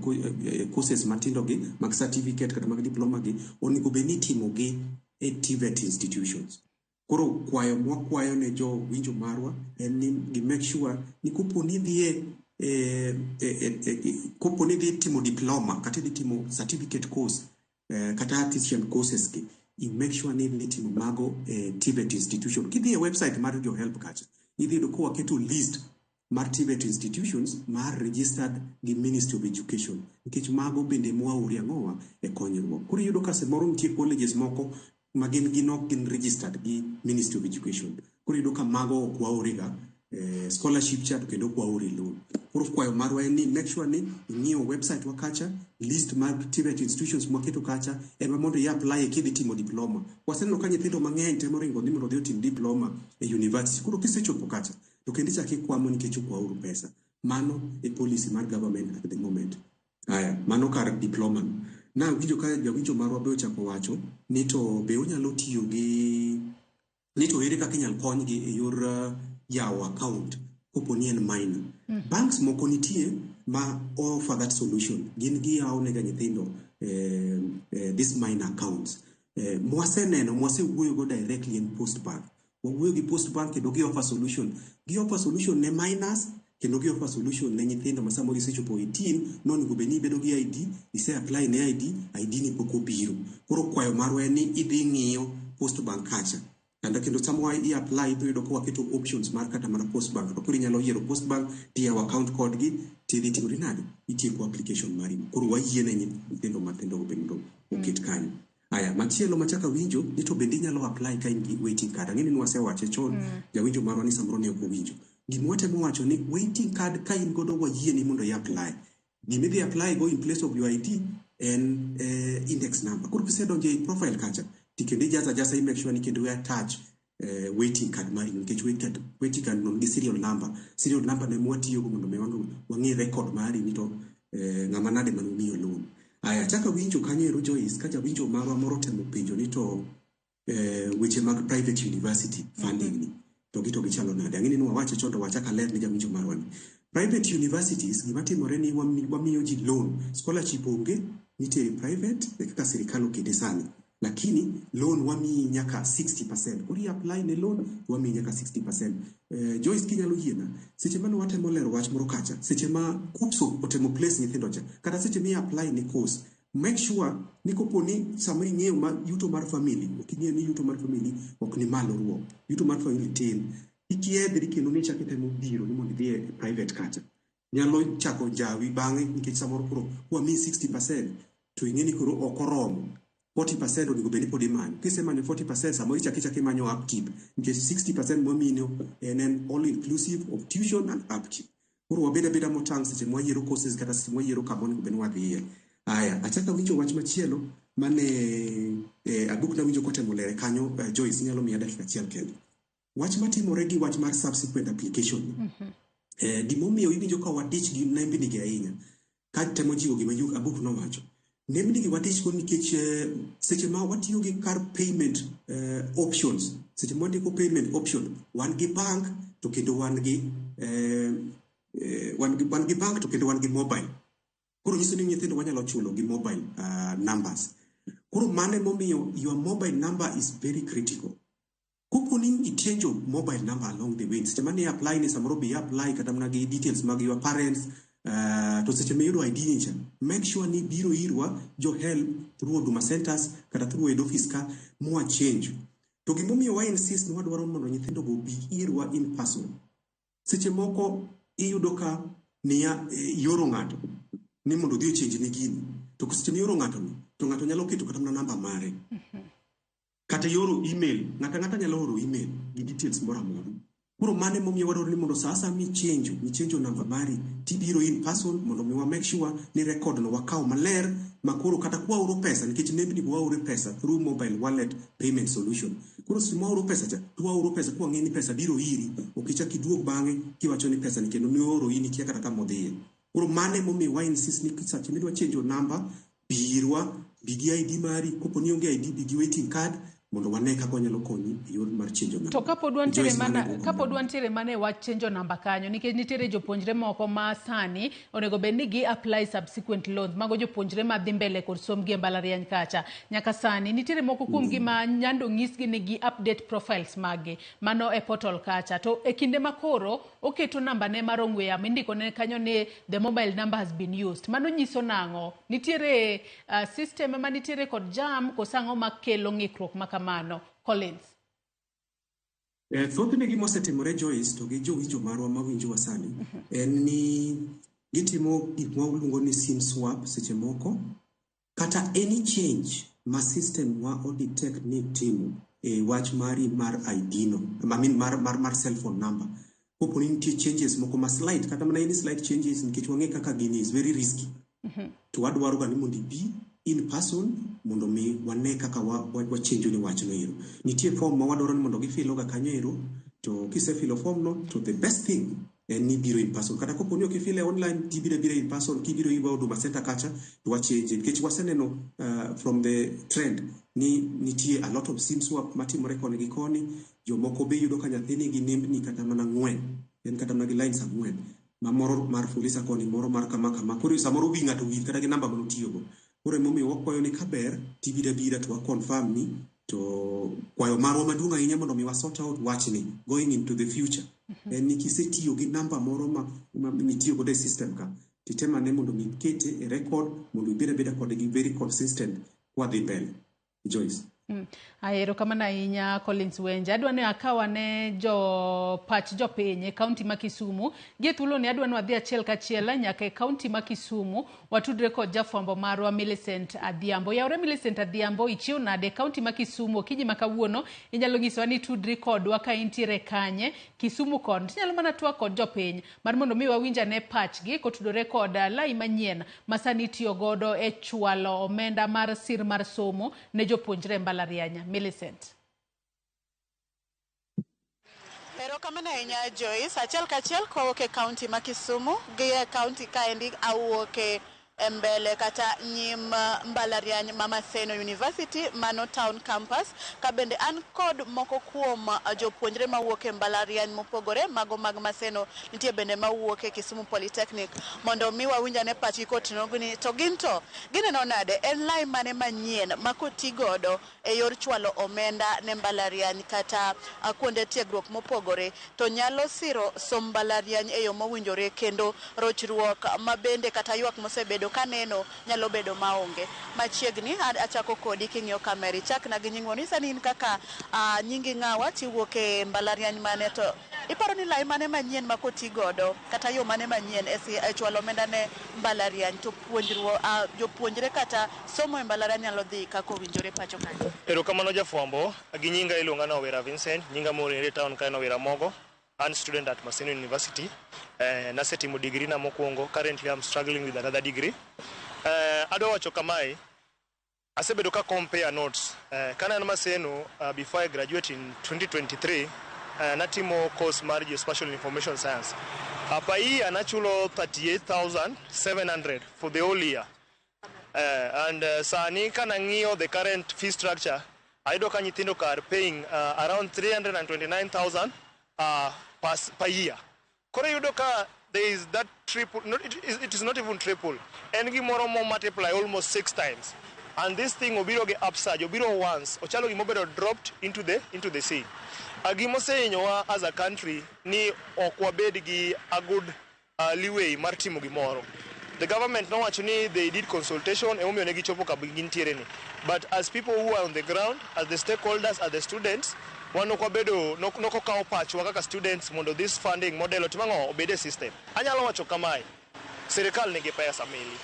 courses matindo gi, mag certificate kata mag diploma gi, onego beni timo gi e TVET institutions. Koro kwayo ne jo winjo marwa, ni gi make sure ni kupo ni dhie kopo ni dhi timo diploma kata dhi timo certificate course kata artisan courses ki i make sure ni dhi timo mago TVET institution kidhi e website mar jo help kacha idhi do ko waketo list mar TVET institutions mar registered gi Ministry of Education nikech mago bende mwauri ang'owa e konyruok. Koro iyudo ka samoro nitie colleges moko ma gin registered gi Ministry of Education. Koro iyudo ka mago ok waoriga scholarship chat kendo ok waori loan. Koro kwayo marwa en ni make sure ni ing'iyo website wa kacha, list mag TVET institutions mwaketo kacha, ema mondo i-apply kidhi timo diploma. Waseneno ka nyithindo mang'eny temo ringo ni mondo dhi otim diploma e university. Koro kisechopo kacha, to kendo ichaki kwamo nikech ok waoro pesa. Mano e policy mar government at the moment. Aya, mano kar diploma. Na winjo ka jawinjo marwa be ochako wacho ni to be onyalo tiyo gi ni to ere kaka inyal konygi e yor yawo account kopo ni en minor. Banks moko nitie ma offer that solution. Gin gi yawo nega nyithindo this minor accounts. Mwaseneno, mwasewuoyo go directly in Post Bank. Wawuoyo gi Post Bank kendo gi offer solution. Gi offer solution ne minors kendo gi offer solution ne nyithindo ma samoro isechopo 18 nonego beni bedo gi ID, ise apply ne ID ni pok obiro. Koro kwayo marwa en ni idhi ng'iyo Post Bank kacha. Kendo samwa i-apply ibiro yudo ka waketo options mar kata mana Post Bank. To koro inyalo yiero Post Bank, tiyawo account code gi, tidhi timori nade? Itieko application mari. Koro wayiene nyithindo mathindo bendo oket kanyo. Aya, machielo machaka winjo, ni to bende inyalo apply ka in gi waiting card. Ang'eni ni wasewache chon, jawinjo marwa ni samoro ne ok owinjo. Gimwatemo wacho ni waiting card ka in godo wayieni mondo i-apply. Gimidhi apply go in place of your ID en index number. Koro kisedonjo e profile kacha, tikende jaza i make sure ni kendo we attach waiting card mari nikech waiting card non gi serial number ne mwatiyo go mondo wang'e record mari ni to ng'ama nade manomiyo loan. Aya, chaka winjo kanyo Joyce ka jawinjo marwa moro temo penjo ni to weche mag private university funding ni to gichalo nade. Ang'eni ni wawache chon to wachaka ler ni jawinjo marwa ni private universities gimatimore ni wamiyo ji loan. Scholarship onge nitie private kaka sirikal okede sani, lakini loan wamiyi nyaka 60%. Kuri apply ne loan wamiyi nyaka 60%. Joyce kinyalo yiena seche mane watemo lero wach moro kacha, seche ma KUPSO otemo place nyithindo cha kata seche mi apply ne course, make sure ni kopo ni sama ing'eyo ma yuto mar family, oking'eyo ni yuto mar family ok ni malo ruo, yuto mar family tin, ikiedhri kendo ni chak itemo biro ni mondo idhi e private kacha, nyalo chako jawi bang'e nikech samoro koro wamiyi 60% to ing'eni koro ok oromo 40% onego bedi pod imanyo. Kisemanyo 40% samoro ichaki manyo upkeep nikech 60% mwamino en all inclusive of tuition and upkeep. Koro wabeda motang' seche mwayiero courses kata seche mwayiero kama onego bedi wadhiye. Aya, achaka winjo wach machielo mane Aguk na winjo kotemo lere kanyo. Joyce nyalo miya dakika achiel kende. Wach matimore gi wach mar subsequent application. Gimomiyo iwinjo ka wadich gi nembni gi ahinya ka temo jiwo gima Aguk nowacho. Nembni gi wadich go nikech seche ma watiyo gi kar payment options, seche ma wandiko payment option, wan gi bank to kendo wan gi bank to kendo wan gi mobile. Koro nyiso ni nyithindo wanyalo chulo gi mobile numbers. Koro mane momiyo your mobile number is very critical. Kopo ni ichange mobile number along the way, seche mane apply ni samoro be apply kata mana gi details mag your parents, to seche meyudo ID nicha, make sure ni biro irwa jo help through Huduma Centers kata through head office ka mwa change. To gimomiyo wa insist ni wadwaro mondo nyithindo go bi irwa in person. Seche moko iyudo ka niya yoro ng'ato ni mondo dhi change ni gini, to seche miyoro ng'ato ni to ng'ato nyalo keto kata mana namba mare kata yoro email, ng'ata nyalo oro email gi details moro amora. Kuro mane momiyo wadwaro ni mondo sasa mi change namba mari tibiro in person mondo mi wa make sure ni record no wakaw maler makoro kata kwa oro pesa nikech nembni go oro pesa through mobile wallet payment solution. Kuro si mo oro pesa cha tu oro pesa kwa ng'eni pesa biro iri okicha kiduog bang'e kiwacho ni pesa ni kendo ni oro ini kia kata kama odhiye. Kuro mane momiyo wa insist ni seche midwa change number birwa bigi ID mari, kopo ni onge ID bigi waiting card mondo wane kaka wanyalo konyi e yor mar change namba. To kapo dwantiere mane wach change namba kanyo nikech nitiere jopuonjre moko ma sani onego bed ni gi apply subsequent loans, mago jopuonjre ma dhi mbele kod somgi e mbalariany kacha. Nyaka sani nitiere moko kuom gi ma nyando nyisgi ni gi update profiles magi mano e portal kacha, to e kinde makoro oketo namba ne mar ong'we yamo indiko ne kanyo ni the mobile number has been used. Mano nyiso nang'o? Nitiere system ma nitiere kod jam kosango makelo ng'ikruok makamano. Collins. Thothne gima osetimore Joyce to gi jowinjo marwa mawinjowa sani en ni gitimo gik ma waluongo ni SIM swap seche moko kata any change ma system wa detect ni timo wach mari mar ID no mar cell phone number. Kopo ni nitie changes moko ma slight kata mana any slight changes nikech wang'e kaka gini is very risky. To wadwaro ga ni mondo ibi in person mondo mi wane kaka wa change ni wach no ero. Nitie form ma wadwaro ni mondo gifilo ga kanyo ero, to kisefilo form no to the best thing en ni biro in person. Kata kopo ni ok ifile online tibiro in person, kibiro iwa Huduma Center kacha to wa change nikech waseneno from the trend ni nitie a lot of SIM swap matimore koni gi koni. Jomoko be yudo ka nyathini gi nembni kata mana 4 en kata mana gi lines 4 ma moro mar fulisa koni moro mar kama koro samoro wi ng'ato wir kata gi namba mano tiyogo. Koro emomiyo wakwayo ni kaber tibira to wa confirm ni to kwayo marwa maduong' ahinya mondo mi wa sort out wachni going into the future. En ni kisetiyo gi namba moro ma mitiyo godo e system ka titemane mondo mi kete e record mondo ibeda kod gi very consistent kwa dhi mbele. Joyce. Ahero kamana ahinya Collins Wenje. Adwa ni akawa ne jo pinye kaunti ma Kisumu. Gie thuolo ni adwa ni wadhi achiel kachiel nyaka e kaunti ma Kisumu watudre kod jafwambo marwa Millicent Adhiambo. Yaore Millicent Adhiambo, ichiwo nade kaunti ma Kisumu kiji ma kawuono inyalo nyisowa ni tudri kodwa ka intiere kanye Kisumu kon. Tinyalo mana twak kod jopiny mar mondo mi wawinja ne pachgi kotudore kod lai manyien masani tiyo godo e chwalo omenda mar sir mar somo ne jopuonjre mbalarianya. Millicent. Pero kamana ahinya Joyce, achiel kachiel kowuok e kaunti ma Kisumu gi e kaunti kaendi awuok e mbele kata nyim mbalariany ma Maseno University mano town campus. Ka bende an kod moko kuom jopuonjre mawuok e mbalariany mopogore mago mag Maseno, nitie bende mawuok e Kisumu Polytechnic mondo mi wawinja ne pachgi kotinogni to gineno nade en lai mane manyien ma kotigodo e yor chwalo omenda ne mbalariany kata kuonde tiegruok mopogore to nyalo siro som mbalariany e yo mowinjore kendo rochruok ma bende kata ywak mosebedo kaneno nyalo bedo maonge. Machiegni achako kodi king'iyo kamera chak na gi nying'oni sani in kaka nyingi ng'awa tiwuok e mbalariany mane to iparo ni lai mane manyien ma kotigodo kata yo mane manyien e chwalo omenda ne mbalariany to jopuonjre kata somo e mbalariany nyalo dhi kaka owinjore pacho kanyo. Erokamano jafwambo, gi nyinga iluonga na Owera Vincent, nyinga moriere town kae no Owera Mogo. I'm a student at Maseno University. Nasetimo degree na mokwongo. Currently I'm struggling with another degree. Adwa wacho kamae, asebedo ka compare notes. Kana na Maseno before I graduate in 2023, natimo course mar Geospatial Information Science. Hapa hii anachulo 38,700 for the whole year. And sani kana ng'iyo the current fee structure, ayudo ka nyithindo kar paying around 329,000 per year. Kore yudo ka there is that triple, it is not even triple. En gimoro mo multiply almost 6 times. And this thing obiro ge upsurge, obiro once, ochalo gimobedo dropped into the sea. Agimo seinyowa as a country ni okwabed gi a good leeway mar timo gimoro. The government no actually they did consultation e omiyo ne gichopo ka gintiere ni. But as people who are on the ground, as the stakeholders, as the students, wanokwabedo noko kao pachwa kaka students mondo this funding model otimango obede system. Anyalo wacho kamae, serikal nigi pesa mili.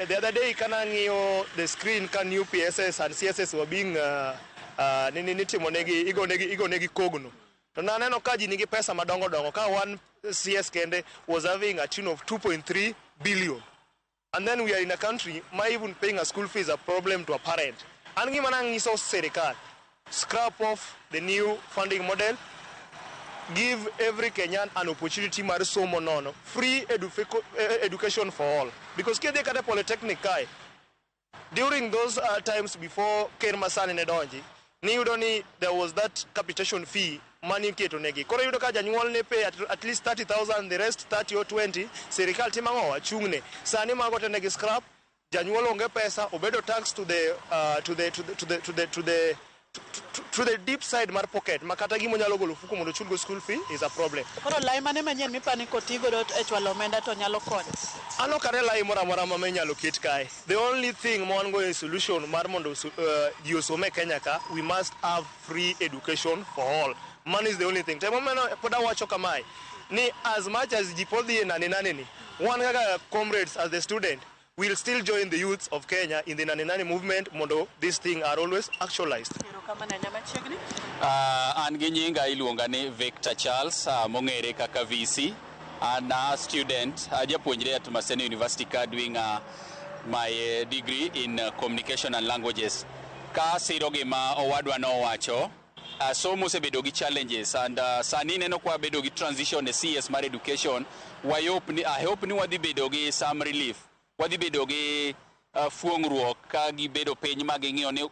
The other day kana ng'iyo the screen kan UPSS and CSS were being igonegi kogno. To naneno ka ji nigi pesa madongo ka one CS kende was having a tune of 2.3 billion. And then we are in a country, even paying a school fee is a problem to a parent. And gimanangiso serikal, scrap off the new funding model, give every Kenyan an opportunity mar somo nono, free education for all. Because kede kata polytechnic kai, during those times before Ken Masani Nedonji, ni udoni there was that capitation fee money keto negi. Kore yudo ka janyuol ne pay at least 30,000, the rest 30 or 20, serikal timango wachungne. Sani magote negi scrap, janyuol onge pesa, obedo tax to the deep side mar pocket. Makata gimo nyalo golo fuko mondo chulgo school fee is a problem. Koro lai mane manyien mipani kotigo dot e chwalo omenda to nyalo konyo. Ano kare lai mora ma menyalo ket kae. The only thing mon go a solution mar mondo ji osome Kenya ka, we must have free education for all. Money is the only thing. Temo meno poda wacho kamae ni as much as jipodhi nani ni one kaka comrades as the student will still join the youths of Kenya in the Nani movement mondo this thing are always actualized. An gi nyinga iluonga ni Victor Charles mong'ere kaka VC, and a student japuonjre at Maseno University ka doing my degree in communication and languages. Ka siro gima owadwa no wacho somo osebedo gi challenges and sani neno kwa bedo gi transition e CS mar education. I hope ni wadhi bedo gi some relief, wadhi bedo gi fuong'ruok ka gibedo piny ma ging'iyo ni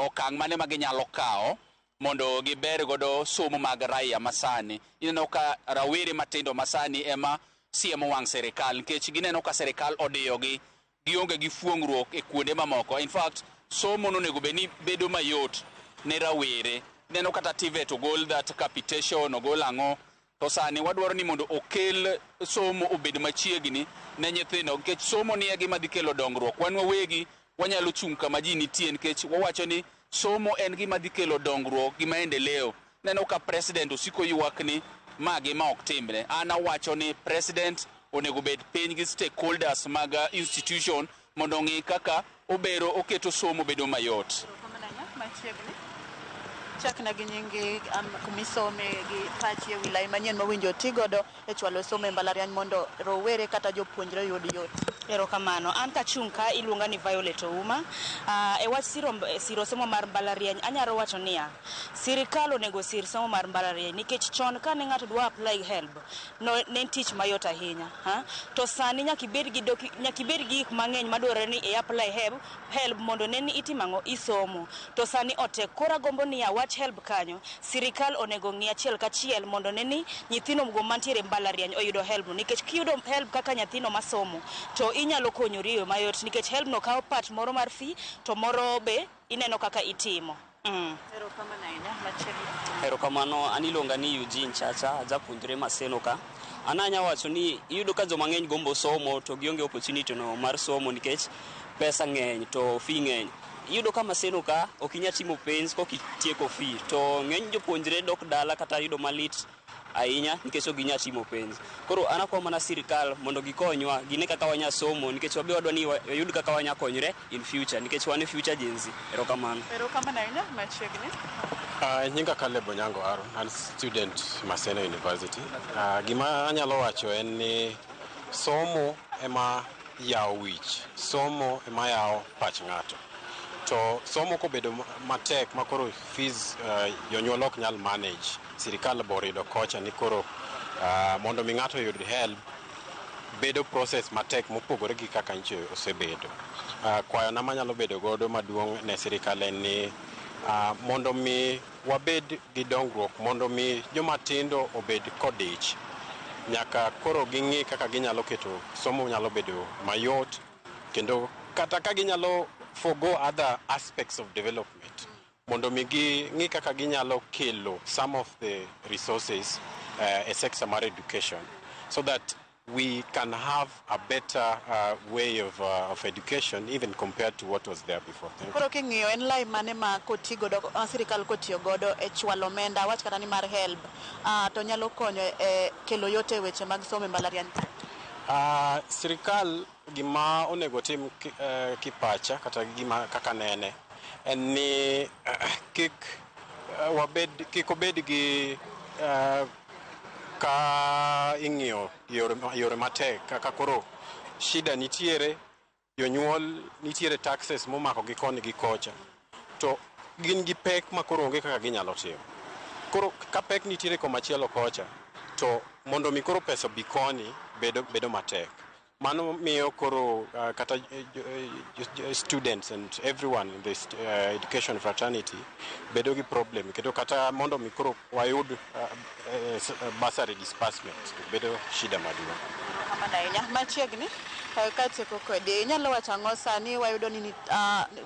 okang' mane ma ginyalo kawo mondo giber godo somo mag raia masani. Ineno ka rawere matindo masani ema siemo wang' serikal nikech gineno ka serikal odiyogi, gionge gi fuong'ruok e kuonde mamoko. In fact, somo nonego beni bedo mayot ne rawere. Neno kata TVET ogol that capitation ogol ang'o, to sani wadwaro ni mondo okel somo obed machiegni ne nyithindo nikech somo ni e gima dhi kelo dongruok. Wan wawegi wanyalo chung' kama ji nitie nikech wawacho ni somo en gima dhi kelo dongruok gi maendeleo. Neno ka president osiko ywak ni ma gima ok timre. An awacho ni president onego bed piny gi stakeholders mag institution mondo ng'i kaka obero oketo somo bedo mayot. Chakna gi nyingi kumisome gi pachi e wilaya manyien mawinjo tigodo e chwalo somo e mbalariany mondo rowere kata jopuonjre yud yot. Erokamano. An kachung' ka iluonga ni Violet Ouma. E wach siro somo mar mbalariany anyalo wacho niya, sirikal onego sir somo mar mbalariany nikech chon ka ne ng'ato dwa apply help ne tich mayot ahinya. To sani nyaka ibed gi gik mang'eny madwarore ni e apply help mondo ne ni itimango isomo. To sani otek. Kora gombo niya wach help kanyo, sirikal onego ng'i achiel kachiel mondo ne ni nyithindo go mantiere mbalariany oyudo help nikech kiyudo help kaka nyathino masomo to inyalo konyori e mayot nikech help no kawo part moro mar fee to moro be ineno kaka itimo. Erokamano. An iluonga ni Eugene Chacha, japuonjre Maseno ka. An anya wacho ni iyudo ka joma ng'eny gombo somo to gionge opportunity no mar somo nikech pesa ng'eny to fee ng'eny. Iyudo ka Maseno ka ok inya timo penj kok itieko fee to ng'eny jopuonjre dok dala kata yudo malit ahinya nikech ok ginya timo penj. Koro an akwayo mana sirikal mondo gikonywa gine kaka wanya somo nikech wabe wadwa ni wayud kaka wanya konyre in future nikech wan e future Gen Z. Erokamano. Erokamano ahinya machiegni. Nyinga Caleb Onyango Aaron, an student Maseno University. Gima anyalo wacho en ni somo ema yawo wich, somo ema yawo pach ng'ato. To somo kobedo matek makoro fees jonyuol ok nyal manage, sirikal borido kocha ni koro mondo mi ng'ato yud help bedo process matek mopogore gi kaka nche osebedo. Kwayo na manyalo bedo godo maduong' ne sirikal en ni mondo mi wabed gi dongruok, mondo mi jomatindo obed kodich, nyaka koro ging'i kaka ginyalo keto somo nyalo bedo mayot kendo kata ka ginyalo forgo other aspects of development mondo mi ng'i kaka ginyalo kelo some of the resources a sector mar education so that we can have a better way of education even compared to what was there before. Koro king'iyo en lai mane ma kotigodo sirikal kotiyo godo e chwalo omenda wach kata ni mar help to nyalo konyo e kelo yote weche mag somo e mbalariany? Sirikal gima onego tim kipacha kata gima kaka nene en ni kik obed gi ka ing'iyo yore matek kaka koro shida nitiere, jonyuol nitiere taxes momako gi koni gi kocha to gin gi pek ma koro onge kaka ginyalo timo. Koro ka pek nitiere komachielo kocha to mondo mi koro pesa bi koni bedo matek. Mano miyo koro kata students and everyone in this education fraternity bedo gi problem kendo kata mondo mi koro wayud bursary disbursement bedo shida maduong'. Kamana ahinya machiegni katieko kode inyalo wacho ang'o sani wayudo ni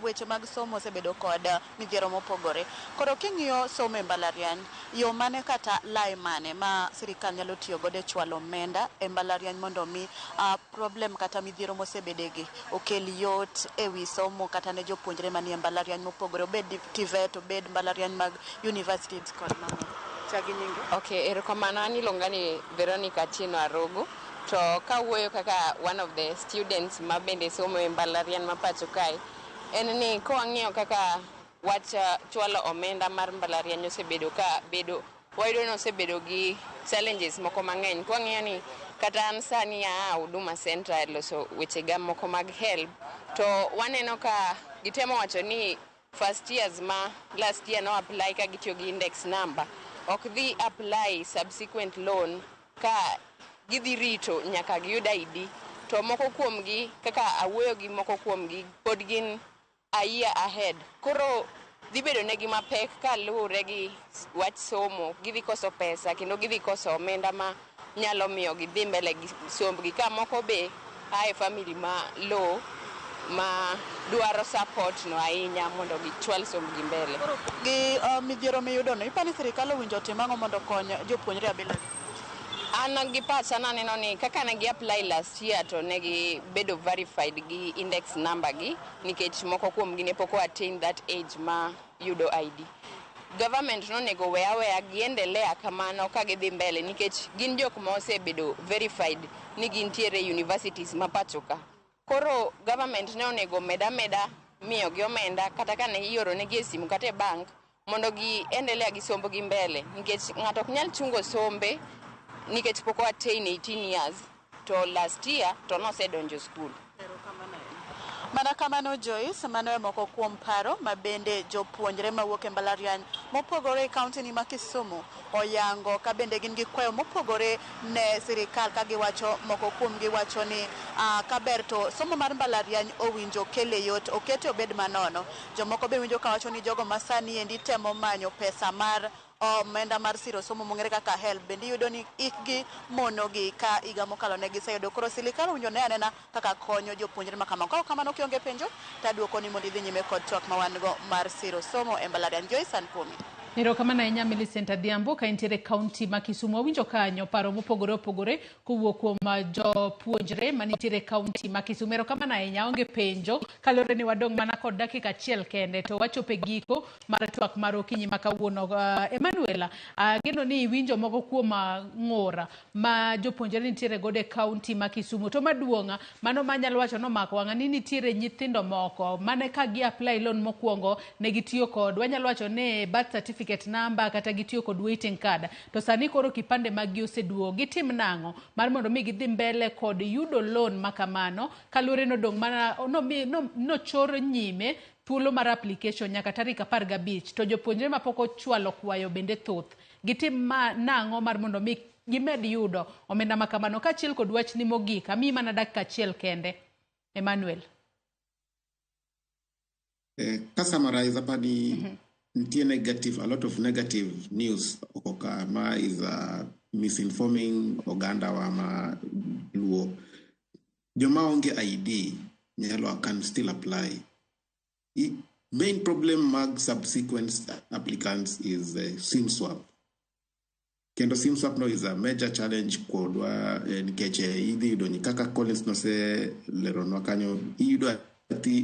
weche mag somo osebedo kod midhiero mopogore. Koro king'iyo somo e mbalariany, yo mane kata lai mane ma sirikal nyalo tiyo godo e chwalo omenda e mbalariany mondo mi problem kata midhiero mosebedegi okel yot e wi somo kata ne jopuonjre manie mbalariany mopogore, obed TVET, obed mbalariany mag universities kod mamoko? chagi nyingi. Okay, erokamano, an iluonga ni Veronica Chino Arogo. To kawuoyo kaka one of the students ma bende somo e mbalariany ma pacho kae, en ni kawang'iyo kaka wach chwalo omenda mar mbalariany osebedo ka bedo, wayudo ni osebedo gi challenges moko mang'eny. Kwang'iyo ni kata an sani Huduma Center loso wechega moko mag help, to waneno ka gitemo wacho ni first years ma last year no apply ka gitiyo gi index number, ok dhi apply subsequent loan ka gidhi rito nyaka giyud ID. To moko kuomgi, kaka awuoyo gi moko kuomgi, pod gin a year ahead. Koro dhi bedo negi mapek ka luwore gi wach somo, gidhi koso pesa kendo gidhi koso omenda ma nyalo miyo gidhi mbele gi sombgi, ka moko be ae family ma low ma dwaro support no ahinya mondo gichwal sombgi mbele. Gi midhiero miyudo no, ipani sirikal owinjo tim ang'o mondo kony jopuonjre abila? An gi pacha naneno ni kaka ne gi apply last year to ne gi bedo verified gi index number gi, nikech moko kuom gi ne pok attain that age ma yudo ID. Government no nego weya giendelea kamano ka gidhi mbele, nikech gin jok ma osebedo verified ni gintiere universities ma pacho ka. Koro government ne onego meda miyo gi omenda kata ka ne ioro ne gi e simu kata e bank mondo gi endelea gi sombgi mbele, nikech ng'ato ok nyal chungo sombe nikech pok attain 18 years to last year to nosedonjo school. Mana kamano Joyce, mano e moko kuom paro ma bende jopuonjre mawuok e mbalariany mopogore e kaunti ni ma Kisumu oyango, ka bende gin gi kwayo mopogore ne sirikal, ka giwacho, moko kuom giwacho ni ka ber to somo mar mbalariany owinjo kele yot, okete obed manono. Jomoko be winjo ka wacho ni jogo masani endi temo manyo pesa mar omenda mar siro somo mong'ere kaka help, bende yudo ni ikgi monogi ka iga mokalo ne giseyudo. Koro sirikal owinjo ne anena kaka konyo jopuonjre ma kamano. Ka kamano kionge penjo, taduoko ni mondo idhi nyime kod twak ma wan go mar siro somo e mbalariany. Joyce Anpumi. Erokamano ahinya Millicent Adhiambo ka intiere kaunti ma Kisumu. Awinjo kanyo paro mopogore opogore kowuok kuom jopuonjre manitiere kaunti ma Kisumu. Erokamano ahinya, onge penjo kalore ni wadong' mana kod dakika achiel kende to wachope giko mar twak mar okinyi ma kawuono. Emanuela, geno ni winjo moko kuom ng'ora ma jopuonjre nitiere godo e kaunti ma Kisumu. To maduong'a mano manyalo wacho no mako wang'a ni nitiere nyithindo moko mane ka gi apply loan mokwongo ne gitiyo kod, wanyalo wacho ne birth certificate number kata gitiyo kod waiting card, to sani koro kipande magi oseduogo. Gitim nang'o mar mondo mi gidhi mbele kod yudo loan makamano, kalure nodong' mana nochor nyime thuolo mar application nyaka tarik 15, to jopuonjre ma pok ochwalo kwayo bende thoth. Gitim nang'o mar mondo mi gimed yudo omenda makamano? Kaachiel kod wach ni mogik, ami mana dakika achiel kende, Emmanuel. Summarize apani a lot of negative news okoka ma is misinforming oganda wa ma luo. Joma onge ID nyalo can still apply. Main problem mag subsequent applicants is SIM swap. Kendo SIM swap no is a major challenge kodwa nikech idhi yudo ni kaka Collins no se leronwa kanyo, iyudo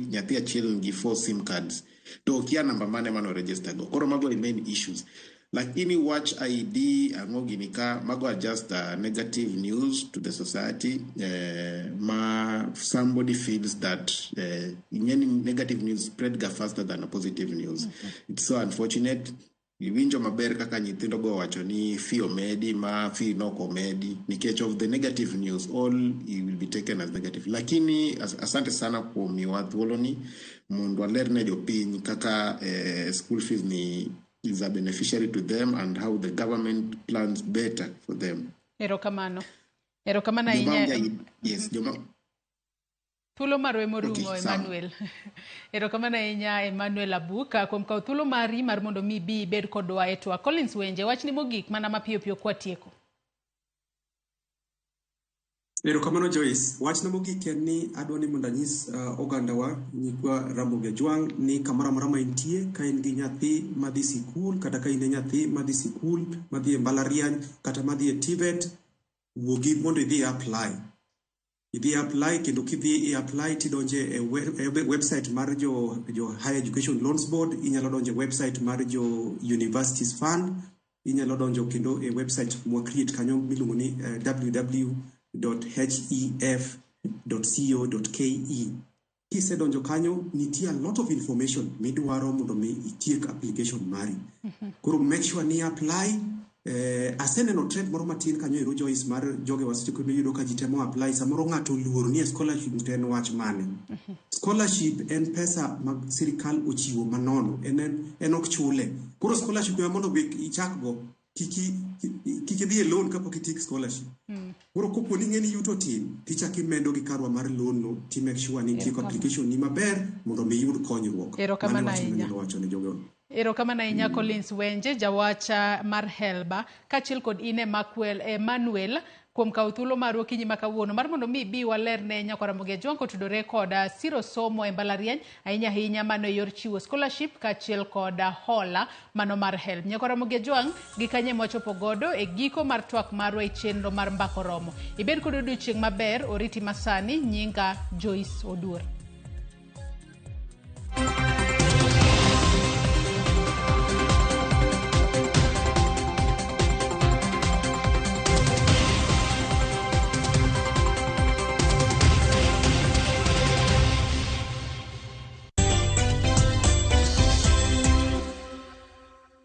nyathi achiel ngi 4 SIM cards to kia namba mane mano register go. Koro mago are main issues. Lakini watch ID angogi nika mago are just negative news to the society. Somebody feels that any negative news spread faster than a positive news. It's so unfortunate. Iwinjo maber kaka nyithindo go wacho ni fee omedi ma fee no komedi nikech of the negative news, all it will be taken as negative. Lakini asante sana kwa miwa thuolo ni mondo alerne jopiny kaka school fees ni is a beneficiary to them and how the government plans better for them. Erokamano ahinya. Yes, joma. Thuolo marwe morumo, okay, Emmanuel. Erokamano ahinya Emmanuel Abuka kuom kawo thuolo mari mar mondo mi bi bed kodwa e twak. Collins Wenje, wach ni mogik mana mapiyo piyo kwa tieko. Erokamano Joyce, wach na mogik en ni adwa ni mondo anyis oganda wa nyikwa Ramogi Ajwang' ni kamoro amora ma intie, ka in gi nyathi madhi sikul kata ka in e nyathi madhi sikul, madhi e mbalariany kata madhi e TVET, wuogi mondo idhi apply. Idhi apply kendo kidhi apply tidonje e website mar jo Higher Education Loans Board, inyalo donje website mar jo Universities Fund, inyalo donjo kendo e website mwa create kanyo miluongo ni www.hef.co.ke. Kisedonjo kanyo, nitie a lot of information midwaro mondo mi itiek application mari. Koro make sure ni apply. Aseneno trend moro matin kanyo ero Joyce mar joge wasiko yudo ka ji temo apply samoro ng'ato luor ni scholarship ten wach mane. Scholarship en pesa mag sirikal ochiwo manono, en ok chule. Koro scholarship ma mondo ichak go kiki dhi e loan kapok itik scholarship. Koro kopo ni ng'eni yuto tin, tichaki medo gi karwa mar loan no, ti make sure ni tieko application ni maber mondo mi yud konyruok. Erokamano ahinya. Erokamano ahinya Collins Wenje, jawacha mar Helba, kachiel kod ine Makwel Emmanuel kuom kawo thuolo mar okinyi ma kawuono mar mondo mi bi waler ne Nyakwarambogi Ajwang kotudore koda siro somo e mbalariany ahinya ahinya mano yor chiwo scholarship kachiel koda hola mano mar HELB. Nyakwarambogi Ajwang gi kanye mwachopo godo e giko mar twak marwa e chenro mar mbako romo. Ibed kod odiochieng' maber, oriti masani, nyinga Joyce Oduor.